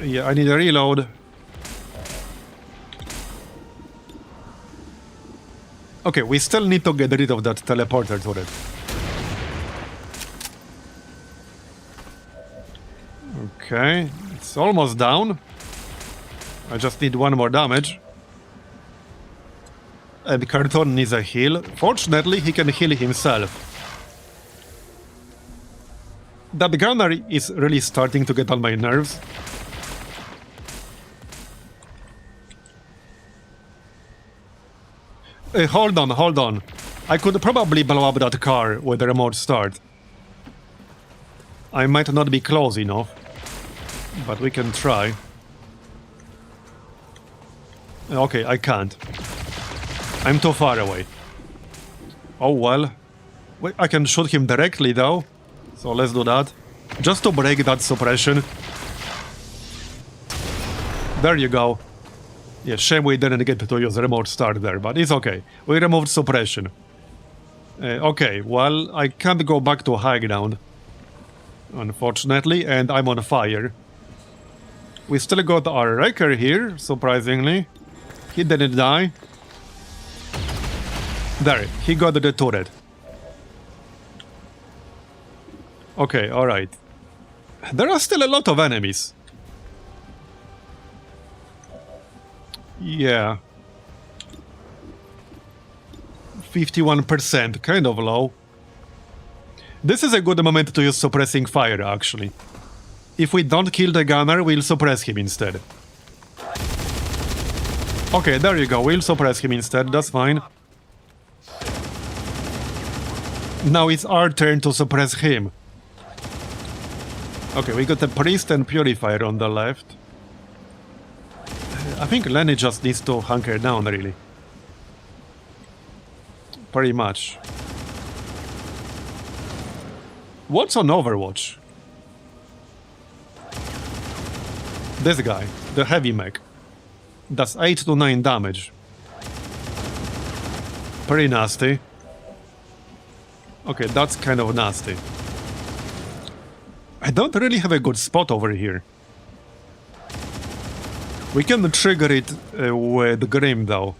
[SPEAKER 1] Yeah, I need a reload. Okay, we still need to get rid of that teleporter turret. Okay, it's almost down. I just need 1 more damage. And Carton needs a heal. Fortunately, he can heal himself. That gunner is really starting to get on my nerves. Hold on, hold on. I could probably blow up that car with a remote start. I might not be close enough, but we can try. Okay, I can't. I'm too far away. Oh well. Wait, I can shoot him directly though. So let's do that. Just to break that suppression. There you go. Yeah, shame we didn't get to use remote start there, but it's okay. We removed suppression. Okay, well, I can't go back to high ground. Unfortunately, and I'm on fire. We still got our wrecker here, surprisingly. He didn't die. There, he got the turret. Okay, alright. There are still a lot of enemies. Yeah. 51%, kind of low. This is a good moment to use suppressing fire, actually. If we don't kill the gunner, we'll suppress him instead. Okay, there you go, we'll suppress him instead, that's fine. Now it's our turn to suppress him. Okay, we got a priest and purifier on the left. I think Lenny just needs to hunker down, really. Pretty much. What's on Overwatch? This guy, the heavy mech. Does 8 to 9 damage. Pretty nasty. Okay, that's kind of nasty. I don't really have a good spot over here. We can trigger it with Grim though.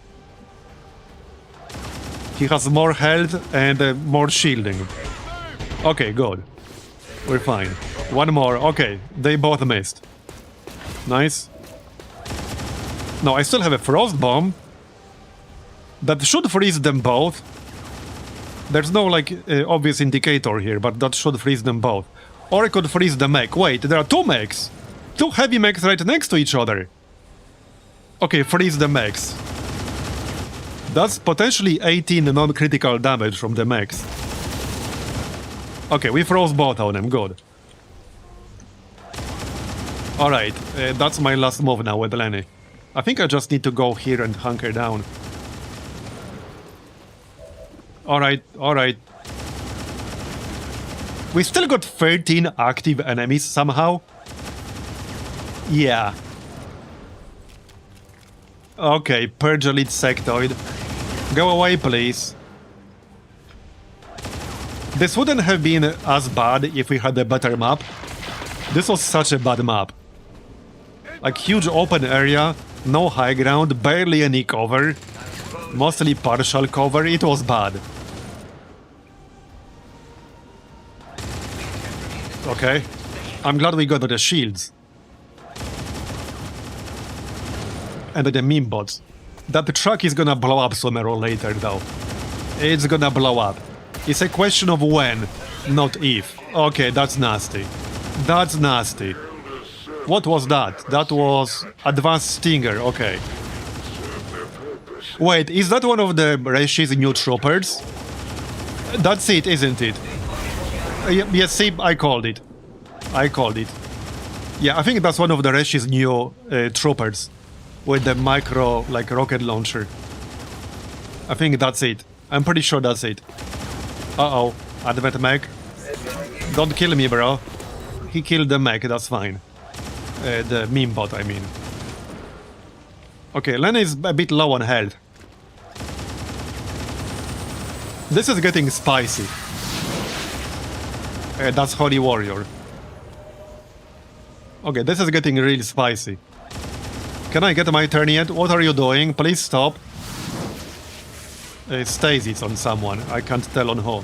[SPEAKER 1] He has more health and more shielding. Okay, good. We're fine. One more. Okay, they both missed. Nice. No, I still have a frost bomb. That should freeze them both. There's no, like, obvious indicator here, but that should freeze them both. Or I could freeze the mech. Wait, there are two mechs! Two heavy mechs right next to each other. Okay, freeze the mechs. That's potentially 18 non-critical damage from the mechs. Okay, we froze both of them, good. Alright, that's my last move now with Lenny. I think I just need to go here and hunker down. Alright, alright. We still got 13 active enemies somehow. Yeah. Okay, Purge Elite Sectoid. Go away, please. This wouldn't have been as bad if we had a better map. This was such a bad map. Like, huge open area, no high ground, barely any cover. Mostly partial cover, it was bad. Okay. I'm glad we got the shields. And the meme bots. That truck is gonna blow up sooner or later, though. It's gonna blow up. It's a question of when, not if. Okay, that's nasty. That's nasty. What was that? That was Advanced Stinger, okay. Wait, is that one of the Reshi's new troopers? That's it, isn't it? Yes, see, I called it. I called it. Yeah, I think that's one of the Reshi's new troopers. With the micro, like, rocket launcher. I think that's it. I'm pretty sure that's it. Uh-oh. Advent mech. Don't kill me, bro. He killed the mech, that's fine. The meme bot, I mean. Okay, Lena is a bit low on health. This is getting spicy. That's Holy Warrior. Okay, this is getting really spicy. Can I get my turn yet? What are you doing? Please stop. Stasis on someone. I can't tell on who.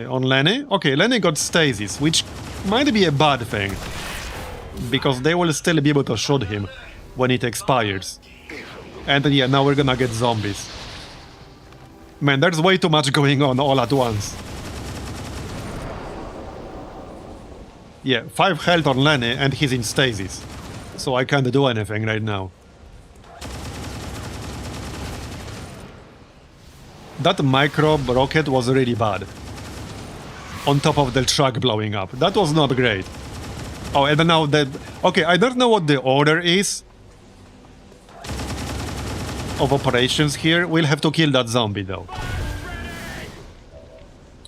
[SPEAKER 1] On Lenny? Okay, Lenny got stasis, which might be a bad thing. Because they will still be able to shoot him when it expires. And yeah, now we're gonna get zombies. Man, there's way too much going on all at once. Yeah, 5 health on Lenny and he's in stasis. So I can't do anything right now. That micro rocket was really bad. On top of the truck blowing up. That was not great. Oh, and now that... Okay, I don't know what the order is of operations here. We'll have to kill that zombie, though.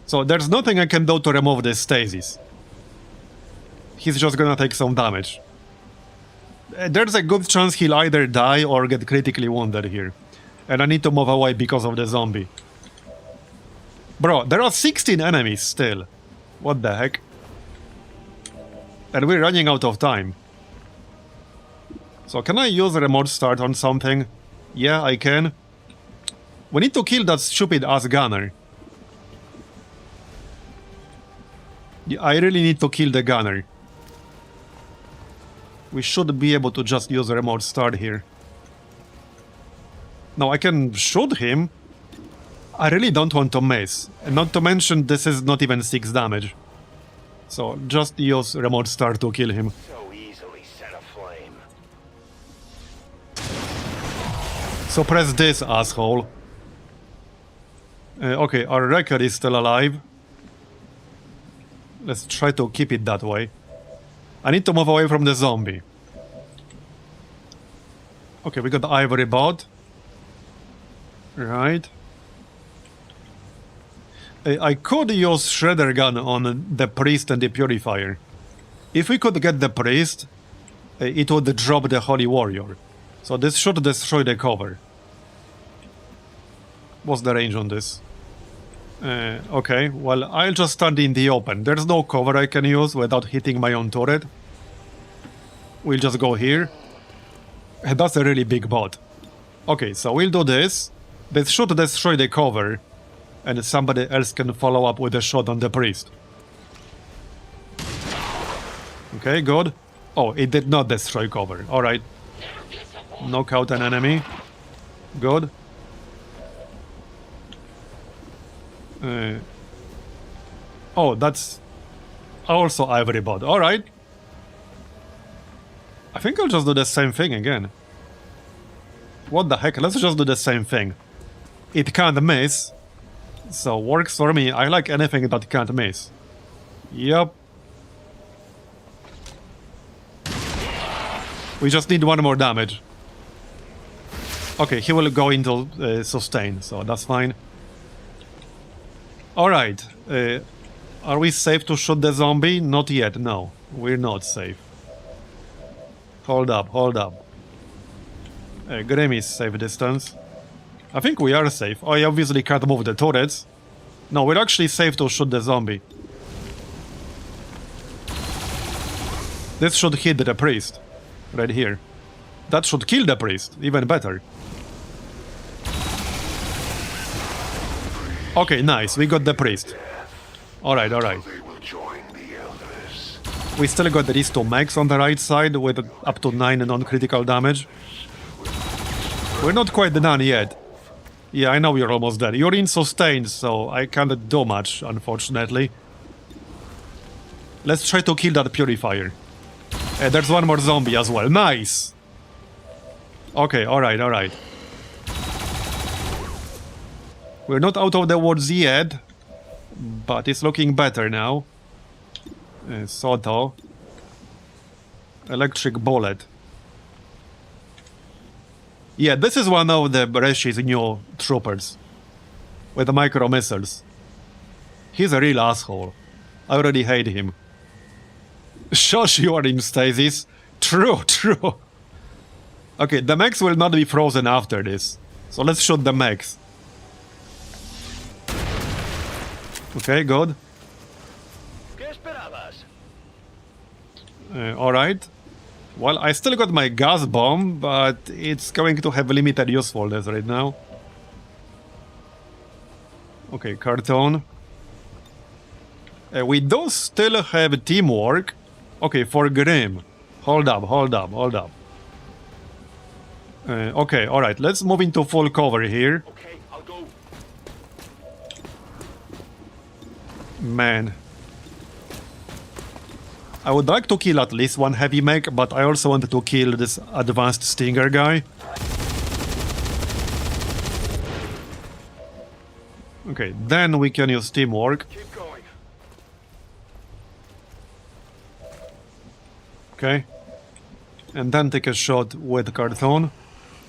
[SPEAKER 1] So there's nothing I can do to remove the stasis. He's just gonna take some damage. There's a good chance he'll either die or get critically wounded here. And I need to move away because of the zombie. Bro, there are 16 enemies still. What the heck? And we're running out of time. So can I use a remote start on something? Yeah, I can. We need to kill that stupid ass gunner. Yeah, I really need to kill the gunner. We should be able to just use a remote start here. Now I can shoot him. I really don't want to miss. And not to mention this is not even 6 damage. So just use remote start to kill him.
[SPEAKER 3] So easily set aflame.
[SPEAKER 1] So press this, asshole. Okay, our record is still alive. Let's try to keep it that way. I need to move away from the zombie. Okay, we got the Ivory Bot. Right. I could use Shredder Gun on the Priest and the Purifier. If we could get the Priest, it would drop the Holy Warrior. So this should destroy the cover. What's the range on this? Okay, well, I'll just stand in the open. There's no cover I can use without hitting my own turret. We'll just go here. That's a really big bot. Okay, so we'll do this. This should destroy the cover, and somebody else can follow up with a shot on the Priest. Okay, good. Oh, it did not destroy cover. Alright. Knock out an enemy. Good. Oh, that's also Ivory Bot. Alright. I think I'll just do the same thing again. What the heck? Let's just do the same thing. It can't miss. So, works for me. I like anything that can't miss. Yup. We just need one more damage. Okay, he will go into sustain, so that's fine. Alright. Are we safe to shoot the zombie? Not yet, no. We're not safe. Hold up, hold up. Grim is safe distance. I think we are safe. I obviously can't move the turrets. No, we're actually safe to shoot the zombie. This should hit the priest. Right here. That should kill the priest. Even better. Okay, nice. We got the priest. Alright, alright. We still got these two mechs on the right side with up to 9 non-critical damage. We're not quite done yet. Yeah, I know you're almost dead. You're in sustained, so I can't do much, unfortunately. Let's try to kill that purifier. There's one more zombie as well. Nice! Okay, alright, alright. We're not out of the woods yet, but it's looking better now. Soto. Electric bullet. Yeah, this is one of the Reshi's new troopers. With the micro missiles. He's a real asshole. I already hate him. Shush, you are in stasis. True, true. Okay, the mechs will not be frozen after this. So let's shoot the mechs. Okay, good. Alright. Well, I still got my gas bomb, but it's going to have limited usefulness right now. Okay, cartoon. We do still have teamwork. Okay, for Grim. Hold up, hold up, hold up. Okay, alright, let's move into full cover here.
[SPEAKER 5] Okay, I'll go.
[SPEAKER 1] Man. I would like to kill at least one heavy mech, but I also wanted to kill this advanced stinger guy. Okay, then we can use teamwork.
[SPEAKER 5] Keep going.
[SPEAKER 1] Okay. And then take a shot with cartoon.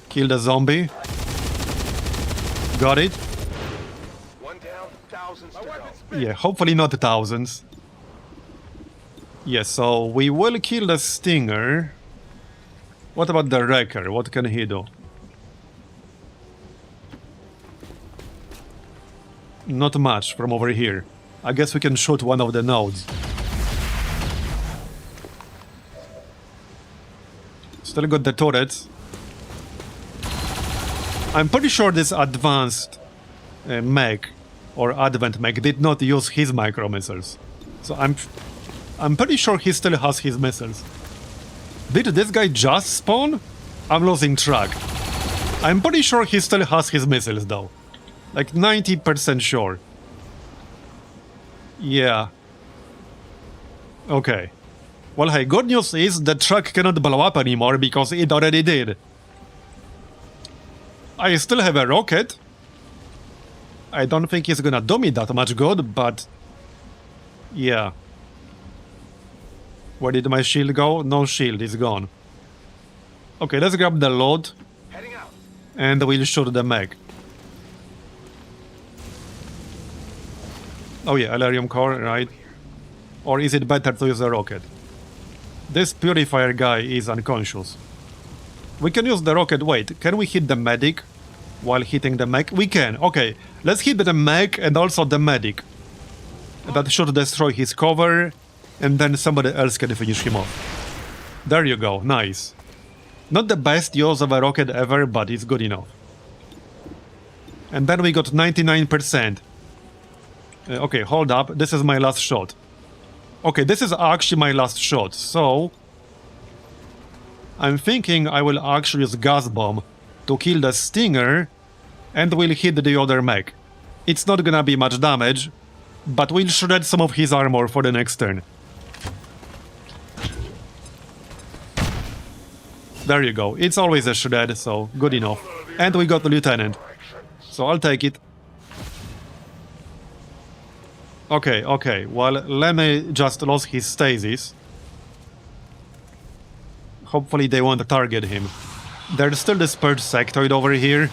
[SPEAKER 1] Kill the zombie. Got it.
[SPEAKER 5] One down, thousands to go.
[SPEAKER 1] Yeah, hopefully not thousands. Yes, so we will kill the stinger. What about the wrecker? What can he do? Not much from over here. I guess we can shoot one of the nodes. Still got the turrets. I'm pretty sure this advanced mech or advent mech did not use his micro missiles. So I'm pretty sure he still has his missiles. Did this guy just spawn? I'm losing track. I'm pretty sure he still has his missiles though. Like 90% sure. Yeah. Okay. Well, hey, good news is the truck cannot blow up anymore because it already did. I still have a rocket. I don't think it's gonna do me that much good, but... yeah. Where did my shield go? No shield, it's gone. Okay, let's grab the load.
[SPEAKER 5] Heading out.
[SPEAKER 1] And we'll shoot the mech. Oh yeah, Elerium core, right? Or is it better to use a rocket? This purifier guy is unconscious. We can use the rocket. Wait, can we hit the medic while hitting the mech? We can. Okay, let's hit the mech and also the medic. That should destroy his cover, and then somebody else can finish him off. There you go, nice. Not the best use of a rocket ever, but it's good enough. And then we got 99%. Okay, hold up, this is my last shot. Okay, this is actually my last shot, so... I'm thinking I will actually use gas bomb to kill the Stinger, and we'll hit the other mech. It's not gonna be much damage, but we'll shred some of his armor for the next turn. There you go, it's always a shred, so good enough. And we got the Lieutenant, so I'll take it. Okay, okay, well, Lemmy just lost his stasis. Hopefully they won't target him. There's still this purge sectoid over here.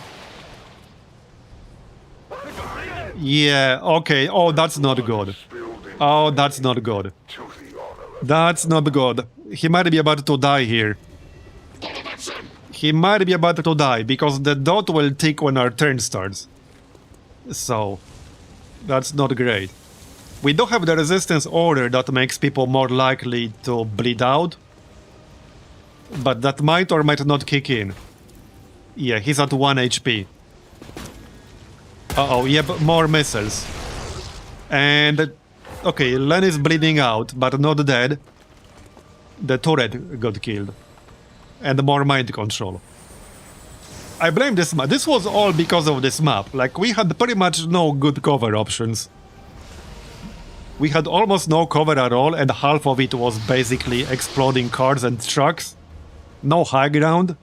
[SPEAKER 1] Yeah, okay, oh, that's not good. Oh, that's not good. That's not good. He might be about to die here. He might be about to die, because the dot will tick when our turn starts. So, that's not great. We do have the resistance order that makes people more likely to bleed out. But that might or might not kick in. Yeah, he's at 1 HP. Uh-oh, yep, more missiles. And... okay, Len is bleeding out, but not dead. The turret got killed. And more mind control. I blame this map. This was all because of this map. Like, we had pretty much no good cover options. We had almost no cover at all, and half of it was basically exploding cars and trucks. No high ground.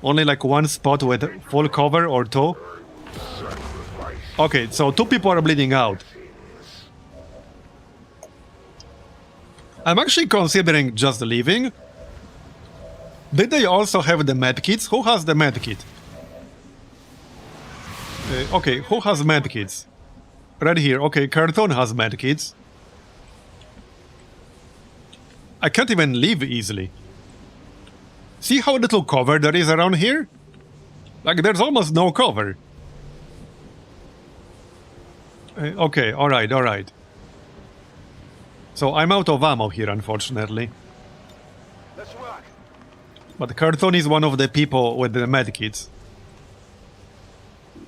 [SPEAKER 1] Only like one spot with full cover or two. Okay, so 2 people are bleeding out. I'm actually considering just leaving. Did they also have the medkits? Who has the medkit? Okay, who has medkits? Right here. Okay, Carton has medkits. I can't even leave easily. See how little cover there is around here? Like, there's almost no cover. Okay, alright, alright. So I'm out of ammo here, unfortunately.
[SPEAKER 5] Let's work.
[SPEAKER 1] But Carton is one of the people with the medkits.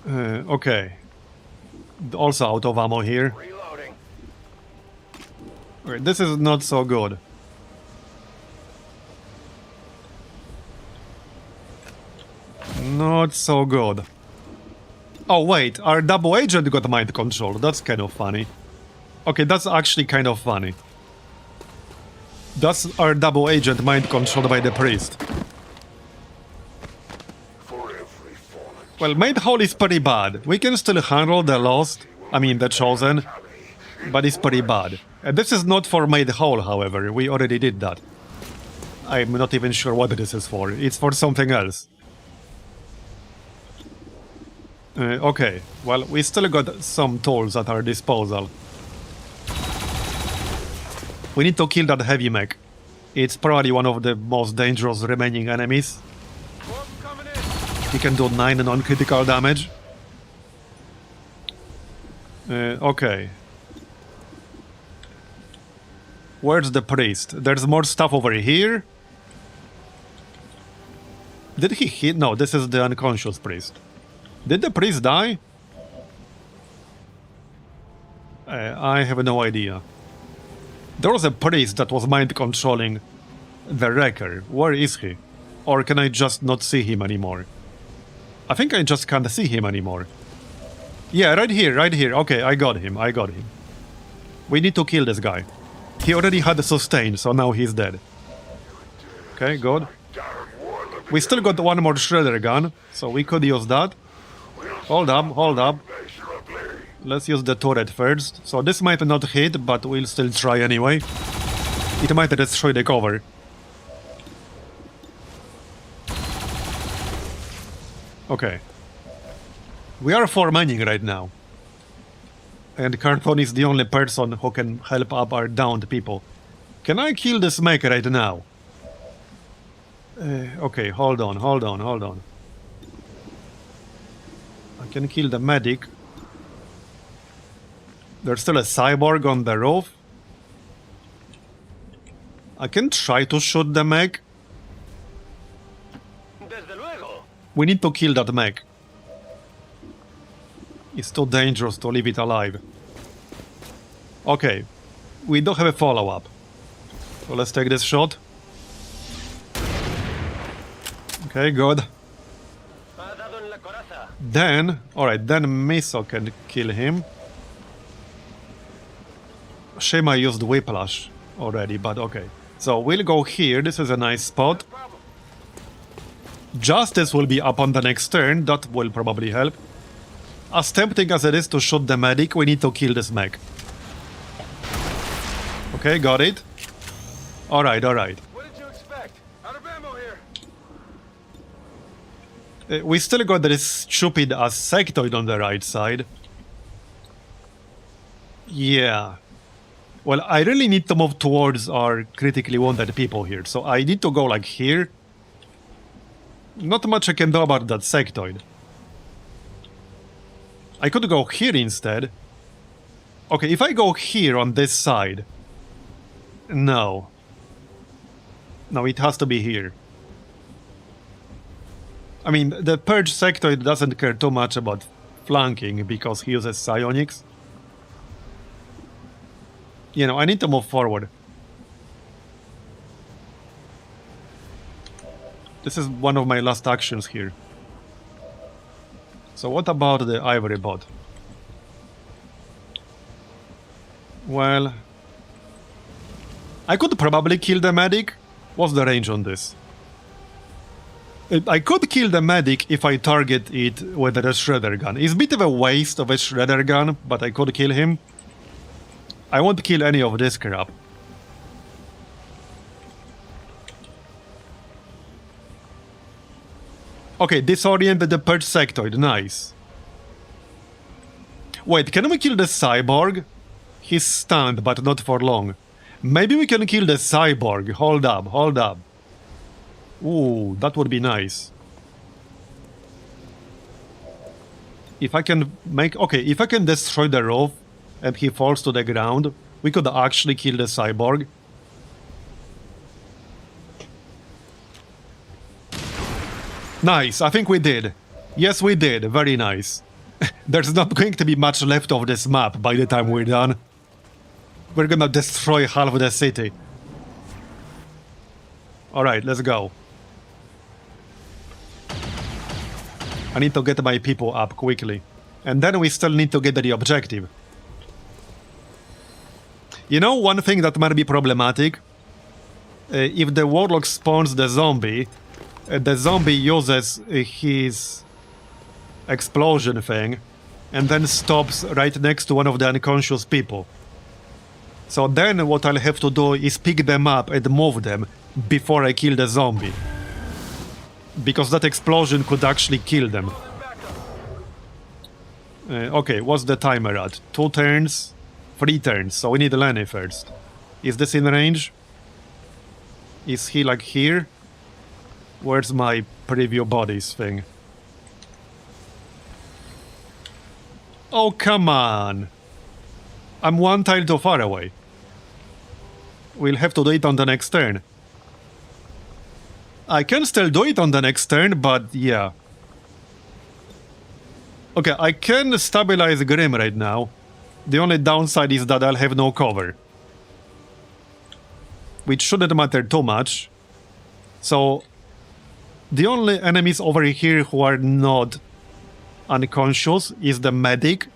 [SPEAKER 1] Okay. Also out of ammo here.
[SPEAKER 5] Reloading.
[SPEAKER 1] Okay, this is not so good. Not so good. Oh wait, our double agent got mind control. That's kind of funny. Okay, that's actually kind of funny. That's our double agent mind controlled by the priest. Well, Made Whole is pretty bad. We can still handle the Lost, I mean the Chosen, but it's pretty bad. And this is not for Made Whole, however. We already did that. I'm not even sure what this is for. It's for something else. Okay, well, we still got some tools at our disposal. We need to kill that heavy mech. It's probably one of the most dangerous remaining enemies. He can do 9 non-critical damage. Okay. Where's the priest? There's more stuff over here. Did he hit? No, this is the unconscious priest. Did the priest die? I have no idea. There was a priest that was mind-controlling the Wrecker. Where is he? Or can I just not see him anymore? I think I just can't see him anymore. Yeah, right here, right here. Okay, I got him, I got him. We need to kill this guy. He already had a sustain, so now he's dead. Okay, good. We still got one more shredder gun, so we could use that. Hold up, hold up. Let's use the turret first. So this might not hit, but we'll still try anyway. It might destroy the cover. Okay. We are 4 mining right now. And Carthon is the only person who can help up our downed people. Can I kill this mech right now? Okay, hold on. I can kill the medic. There's still a cyborg on the roof. I can try to shoot the mech.
[SPEAKER 3] Desde luego.
[SPEAKER 1] We need to kill that mech. It's too dangerous to leave it alive. Okay, we don't have a follow-up. So let's take this shot. Okay, good.
[SPEAKER 3] Ha dado en la coraza.
[SPEAKER 1] Then, alright, then Miso can kill him. Shame I used Whiplash already, but okay. So we'll go here, this is a nice spot. Justice will be up on the next turn, that will probably help. As tempting as it is to shoot the medic, we need to kill this mech. Okay, got it. Alright.
[SPEAKER 5] What did you expect? Out of ammo here.
[SPEAKER 1] We still got this stupid ass sectoid on the right side. Yeah. Well, I really need to move towards our critically wounded people here, so I need to go like here. Not much I can do about that sectoid. I could go here instead. Okay, if I go here on this side... No. No, it has to be here. I mean, the Purge sectoid doesn't care too much about flanking because he uses psionics. You know, I need to move forward. This is one of my last actions here. So what about the ivory bot? Well... I could probably kill the medic. What's the range on this? I could kill the medic if I target it with a shredder gun. It's a bit of a waste of a shredder gun, but I could kill him. I won't kill any of this crap. Okay, disoriented the Purge sectoid, nice. Wait, can we kill the cyborg? He's stunned, but not for long. Maybe we can kill the cyborg. Hold up. Ooh, that would be nice. If I can make... Okay, if I can destroy the roof and he falls to the ground, we could actually kill the cyborg. Nice, I think we did. Yes, we did. Very nice. There's not going to be much left of this map by the time we're done. We're gonna destroy half of the city. Alright, let's go. I need to get my people up quickly. And then we still need to get the objective. You know, one thing that might be problematic? If the warlock spawns the zombie uses his explosion thing and then stops right next to one of the unconscious people. So then what I'll have to do is pick them up and move them before I kill the zombie. Because that explosion could actually kill them. Okay, what's the timer at? 2 turns? 3 turns, so we need Lenny first. Is this in range? Is he like here? Where's my preview bodies thing? Oh, come on! I'm 1 tile too far away. We'll have to do it on the next turn. I can still do it on the next turn, but yeah. Okay, I can stabilize Grim right now. The only downside is that I'll have no cover. Which shouldn't matter too much. So, the only enemies over here who are not unconscious is the medic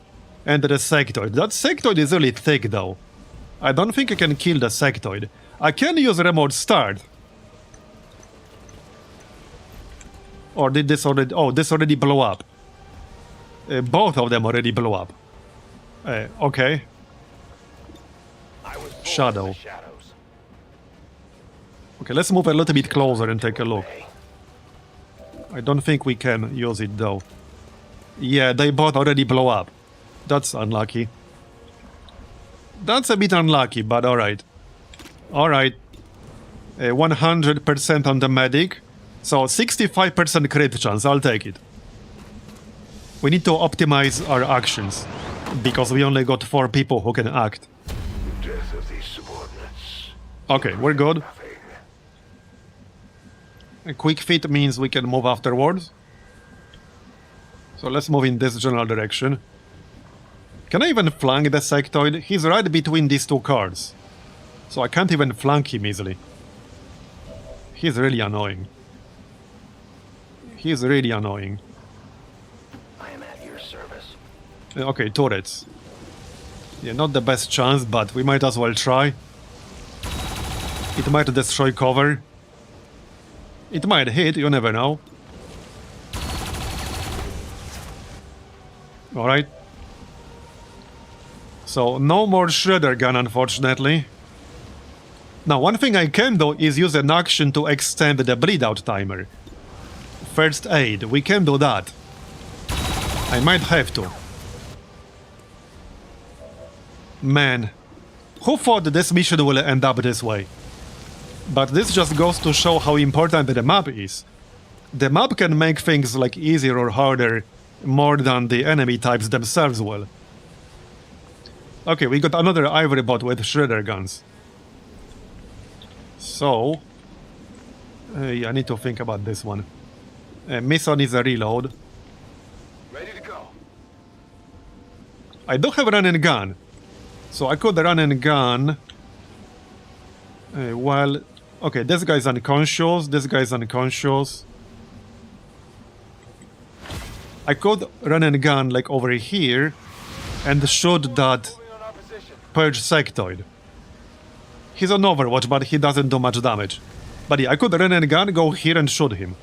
[SPEAKER 1] and the sectoid. That sectoid is really thick though. I don't think I can kill the sectoid. I can use remote start. Or did this already... Oh, this already blew up. Both of them already blew up. Okay. Shadow. Okay, let's move a little bit closer and take a look. I don't think we can use it though. Yeah, they both already blow up. That's unlucky. That's a bit unlucky, but alright. Alright. 100% on the medic. So 65% crit chance, I'll take it. We need to optimize our actions, because we only got 4 people who can act.
[SPEAKER 3] The death of these subordinates.
[SPEAKER 1] Okay, we're good.
[SPEAKER 3] Nothing.
[SPEAKER 1] A quick fit means we can move afterwards. So let's move in this general direction. Can I even flank the sectoid? He's right between these 2 cars. So I can't even flank him easily. He's really annoying. He's really annoying.
[SPEAKER 3] I am at your service.
[SPEAKER 1] Okay, turrets. Yeah, not the best chance, but we might as well try. It might destroy cover. It might hit, you never know. Alright. So, no more Shredder gun, unfortunately. Now, one thing I can do is use an action to extend the bleed-out timer. First aid, we can do that. I might have to. Man, who thought this mission will end up this way? But this just goes to show how important the map is. The map can make things like easier or harder more than the enemy types themselves will. Okay, we got another ivory bot with Shredder guns. So... yeah, I need to think about this one. Mission is a reload.
[SPEAKER 3] Ready to go.
[SPEAKER 1] I do have run and gun. So I could run and gun... well... Okay, this guy's unconscious, this guy's unconscious. I could run and gun like over here and shoot that purge sectoid. He's on Overwatch, but he doesn't do much damage. But yeah, I could run and gun, go here and shoot him.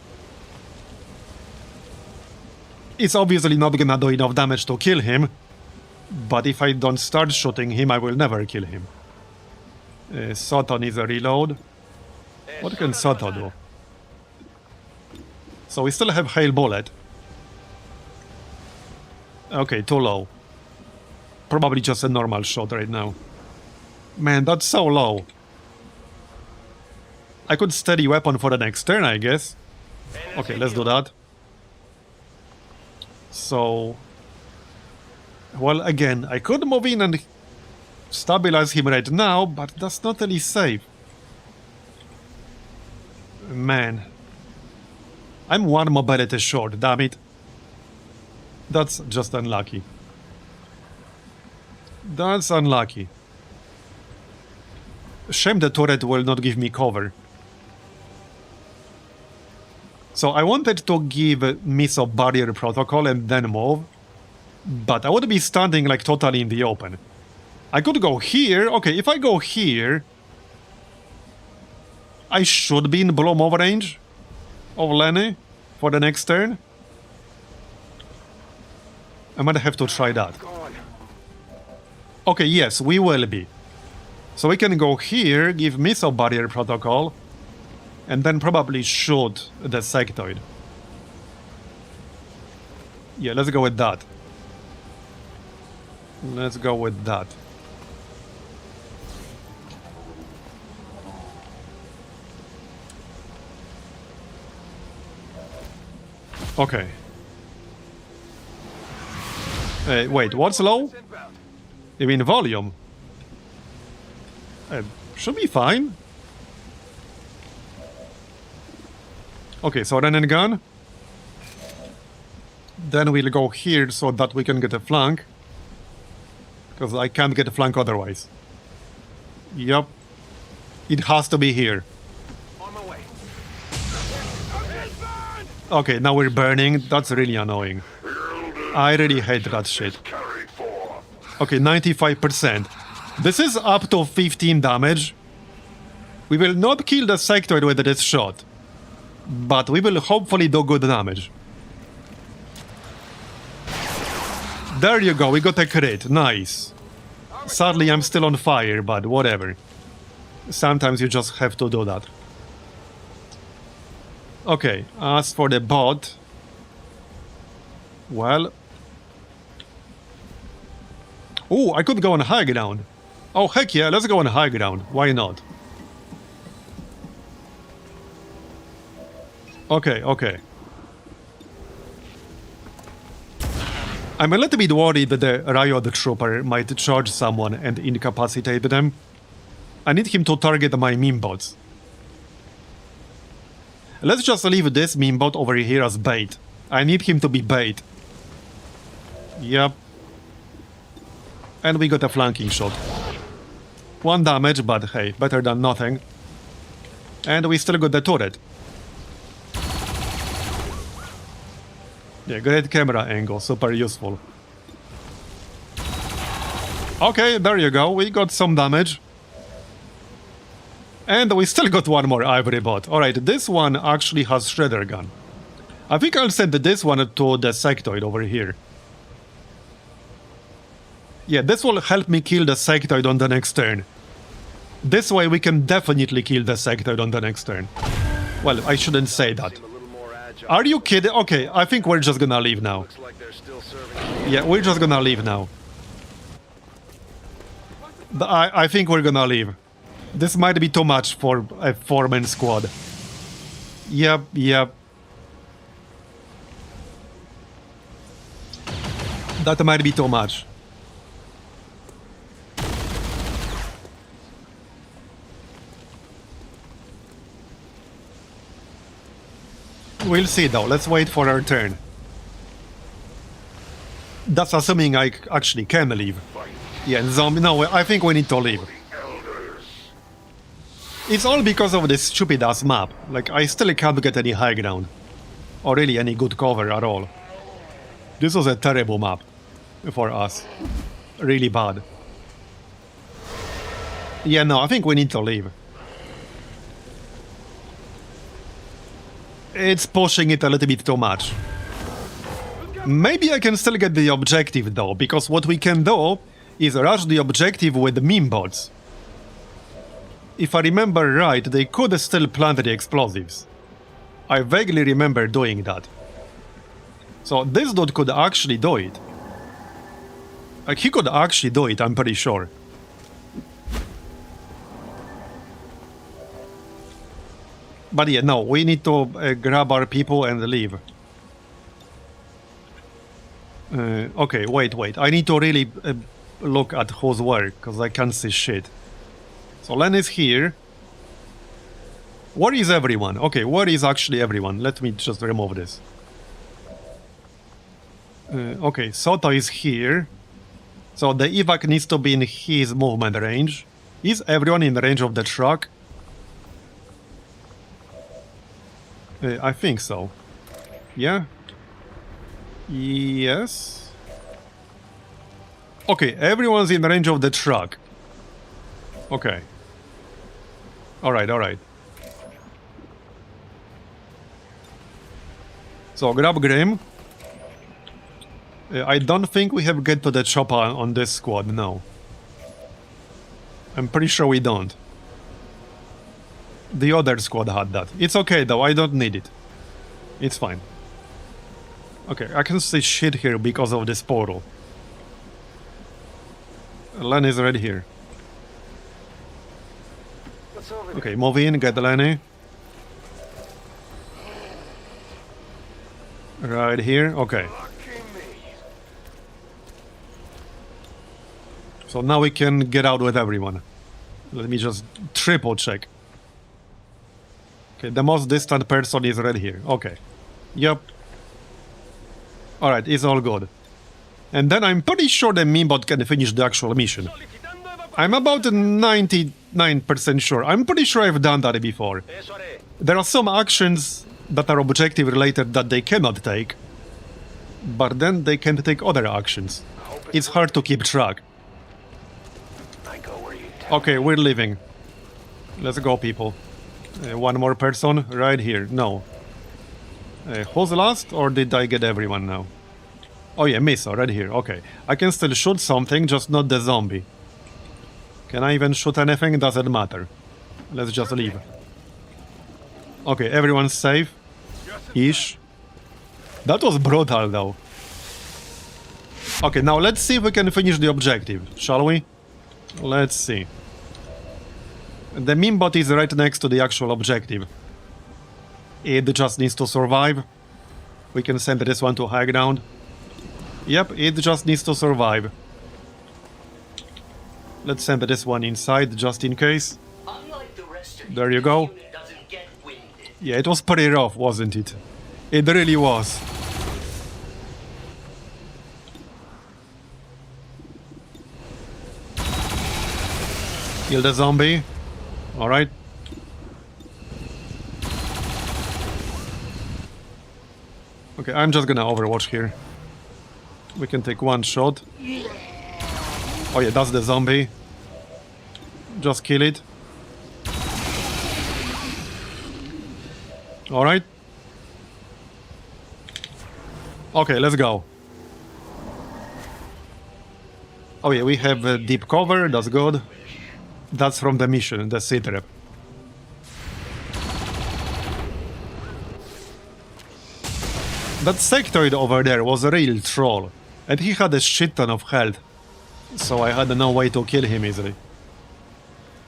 [SPEAKER 1] It's obviously not gonna do enough damage to kill him, but if I don't start shooting him, I will never kill him. Soto needs a reload. What can Soto do? So we still have Hail Bullet. Okay, too low. Probably just a normal shot right now. Man, that's so low. I could steady weapon for the next turn, I guess. Okay, let's do that. So... well, again, I could move in and stabilize him right now, but that's not really safe. Man. I'm 1 mobility short, damn it. That's just unlucky. That's unlucky. Shame the turret will not give me cover. So I wanted to give Missile Barrier Protocol and then move, but I would be standing like totally in the open. I could go here. Okay, if I go here, I should be in blow move range of Lenny for the next turn. I might have to try that. Okay, yes, we will be. So we can go here, give Missile Barrier Protocol, and then probably shoot the sectoid. Yeah, let's go with that. Let's go with that. Okay. Wait, what's low? You mean volume? Should be fine. Okay, so run and gun. Then we'll go here so that we can get a flank. Because I can't get a flank otherwise. Yup. It has to be here.
[SPEAKER 5] On my way.
[SPEAKER 1] Okay, now we're burning. That's really annoying. I really hate that shit. Okay, 95%. This is up to 15 damage. We will not kill the sectoid with this shot, but we will hopefully do good damage. There you go, we got a crit. Nice. Sadly, I'm still on fire, but whatever. Sometimes you just have to do that. Okay, as for the bot... well... ooh, I could go on high ground. Oh, heck yeah, let's go on high ground. Why not? Okay, okay. I'm a little bit worried that the riot trooper might charge someone and incapacitate them. I need him to target my memebots. Let's just leave this memebot over here as bait. I need him to be bait. Yep. And we got a flanking shot. 1 damage, but hey, better than nothing. And we still got the turret. Yeah, great camera angle, super useful. Okay, there you go, we got some damage. And we still got one more ivory bot. Alright, this one actually has shredder gun. I think I'll send this one to the sectoid over here. Yeah, this will help me kill the sectoid on the next turn. This way we can definitely kill the sectoid on the next turn. Well, I shouldn't say that. Are you kidding? Okay, I think we're just gonna leave now. Yeah, we're just gonna leave now. I think we're gonna leave. This might be too much for a 4-man squad. Yep, yep. That might be too much. We'll see though, let's wait for our turn. That's assuming I actually can leave. Yeah, zombie, no, I think we need to leave. It's all because of this stupid ass map. Like, I still can't get any high ground. Or really any good cover at all. This was a terrible map. For us. Really bad. Yeah, no, I think we need to leave. It's pushing it a little bit too much. Maybe I can still get the objective though, because what we can do is rush the objective with memebots. If I remember right, they could still plant the explosives. I vaguely remember doing that. So this dude could actually do it. Like, he could actually do it, I'm pretty sure. But yeah, no, we need to grab our people and leave. Okay, wait. I need to really look at whose work, because I can't see shit. So Len is here. Where is everyone? Okay, where is actually everyone? Let me just remove this. Okay, Soto is here. So the evac needs to be in his movement range. Is everyone in the range of the truck? I think so. Yeah? Yes? Okay, everyone's in the range of the truck. Okay. Alright. So, grab Grim. I don't think we have get to the chopper on this squad, no. I'm pretty sure we don't. The other squad had that. It's okay though, I don't need it. It's fine. Okay, I can see shit here because of this portal. Lenny is right here. Okay, move in, get Lenny. Right here, okay. So now we can get out with everyone. Let me just triple check. Okay, the most distant person is right here. Okay. Yep. Alright, it's all good. And then I'm pretty sure the memebot can finish the actual mission. I'm about 99% sure. I'm pretty sure I've done that before. There are some actions that are objective related that they cannot take. But then they can take other actions. It's hard to keep track. Okay, we're leaving. Let's go, people. One more person right here. No. Who's last, or did I get everyone now? Oh yeah, Miso, right here. Okay. I can still shoot something, just not the zombie. Can I even shoot anything? Doesn't matter. Let's just leave. Okay, everyone's safe. Ish. That was brutal, though. Okay, now let's see if we can finish the objective, shall we? Let's see. The Minipod is right next to the actual objective. It just needs to survive. We can send this one to high ground. Yep, it just needs to survive. Let's send this one inside just in case. There you go. Yeah, it was pretty rough, wasn't it? It really was. Kill the zombie. Alright. Okay, I'm just gonna overwatch here. We can take one shot. Oh yeah, that's the zombie. Just kill it. Alright. Okay, let's go. Oh yeah, we have a deep cover, that's good. That's from the mission, the sit rep. That sectoid over there was a real troll, and he had a shit ton of health, so I had no way to kill him easily.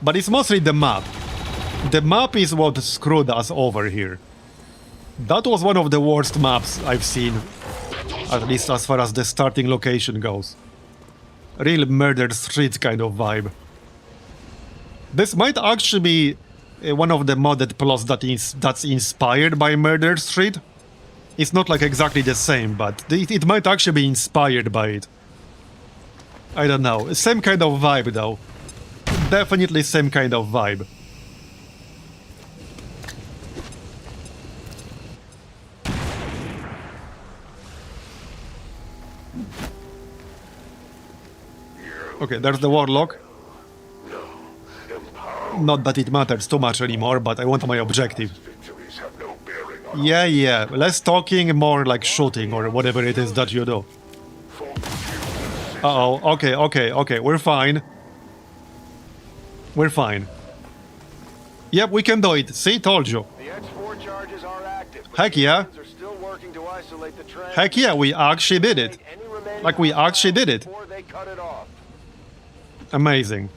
[SPEAKER 1] But it's mostly the map. The map is what screwed us over here. That was one of the worst maps I've seen, at least as far as the starting location goes. Real Murder Street kind of vibe. This might actually be one of the modded plots that's inspired by Murder Street. It's not like exactly the same, but it might actually be inspired by it. I don't know. Same kind of vibe though. Definitely same kind of vibe. Okay, there's the Warlock. Not that it matters too much anymore, but I want my objective. Yeah, less talking, more like shooting or whatever it is that you do. Uh-oh, okay, we're fine. We're fine. Yep, we can do it. See, told you.
[SPEAKER 3] The X4 charges are active.
[SPEAKER 1] Heck yeah.
[SPEAKER 3] Are still working to isolate the trend.
[SPEAKER 1] Heck yeah, we actually did it. Like, we actually did it.
[SPEAKER 3] Before they cut it off.
[SPEAKER 1] Amazing.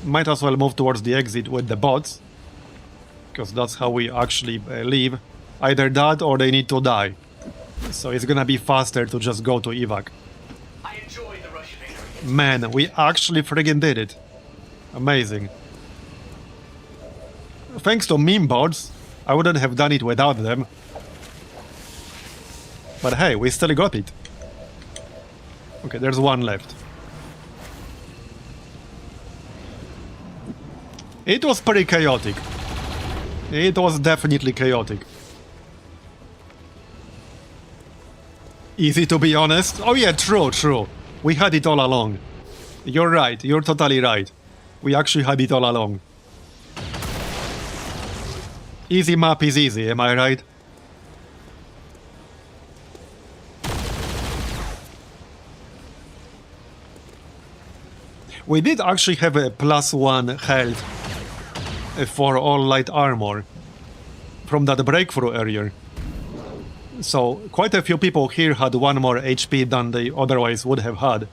[SPEAKER 1] Might as well move towards the exit with the bots. Because that's how we actually leave. Either that or they need to die. So it's gonna be faster to just go to evac.
[SPEAKER 6] I enjoy the Russian area.
[SPEAKER 1] Man, we actually friggin' did it. Amazing. Thanks to meme bots, I wouldn't have done it without them. But hey, we still got it. Okay, there's one left. It was pretty chaotic. It was definitely chaotic. Easy to be honest. Oh yeah, true. We had it all along. You're right, you're totally right. We actually had it all along. Easy map is easy, am I right? We did actually have a +1 health for all light armor from that breakthrough area. So quite a few people here had 1 more HP than they otherwise would have had.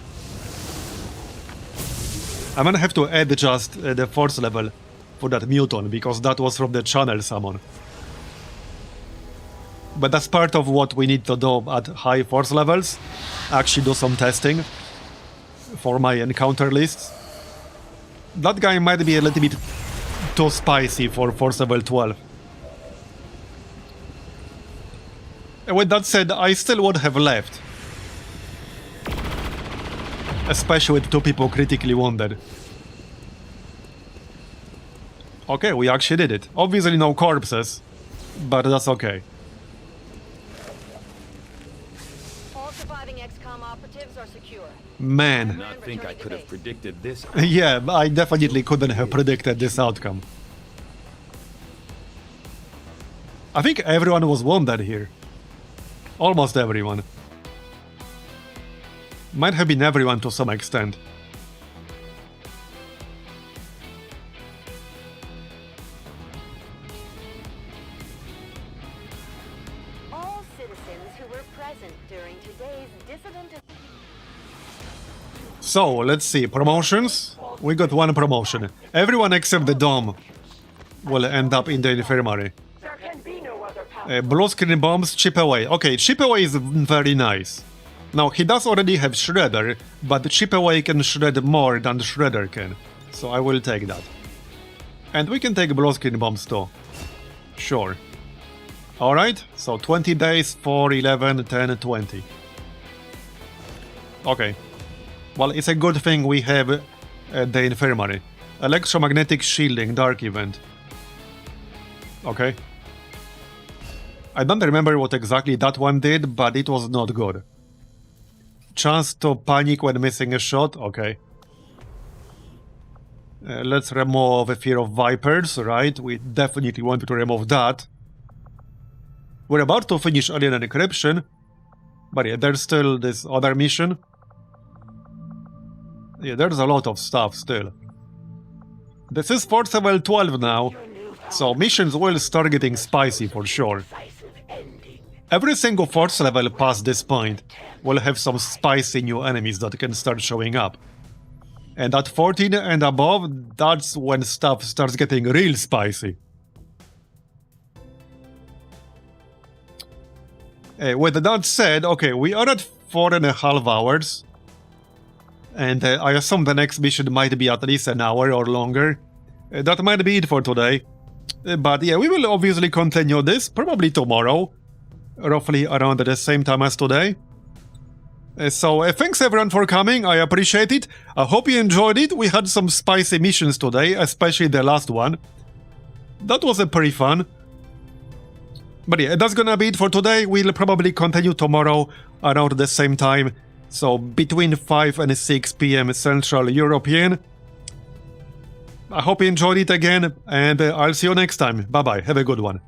[SPEAKER 1] I'm gonna have to add just the force level for that muton, because that was from the channel summon. But that's part of what we need to do at high force levels. Actually do some testing for my encounter lists. That guy might be a little bit too spicy for force level 12. And with that said, I still would have left. Especially with 2 people critically wounded. Okay, we actually did it. Obviously no corpses, but that's okay.
[SPEAKER 8] All surviving XCOM operatives are secure.
[SPEAKER 1] Man.
[SPEAKER 2] I think I could have predicted this.
[SPEAKER 1] Yeah, I definitely couldn't have predicted this outcome. I think everyone was wounded here. Almost everyone. Might have been everyone to some extent.
[SPEAKER 8] All citizens who were present during today's dissident...
[SPEAKER 1] So, let's see. Promotions? We got one promotion. Everyone except the Dom will end up in the infirmary.
[SPEAKER 6] There can be no other path.
[SPEAKER 1] Blue screen bombs, chip away. Okay, chip away is very nice. Now, he does already have Shredder, but chip away can shred more than Shredder can. So I will take that. And we can take blue screen bombs too. Sure. Alright, so 20 days, 4, 11, 10, 20. Okay. Well, it's a good thing we have the infirmary. Electromagnetic shielding, dark event. Okay. I don't remember what exactly that one did, but it was not good. Chance to panic when missing a shot, okay. Let's remove a fear of vipers, right? We definitely want to remove that. We're about to finish alien encryption, but yeah, there's still this other mission. Yeah, there's a lot of stuff still. This is Force Level 12 now, so missions will start getting spicy for sure. Every single Force level past this point will have some spicy new enemies that can start showing up. And at 14 and above, that's when stuff starts getting real spicy. With that said, okay, we are at 4.5 hours. And I assume the next mission might be at least an hour or longer. That might be it for today. But yeah, we will obviously continue this, probably tomorrow. Roughly around the same time as today. So thanks everyone for coming, I appreciate it. I hope you enjoyed it. We had some spicy missions today, especially the last one. That was pretty fun. But yeah, that's gonna be it for today. We'll probably continue tomorrow around the same time. So between 5 and 6 PM Central European. I hope you enjoyed it again, and I'll see you next time. Bye bye, have a good one.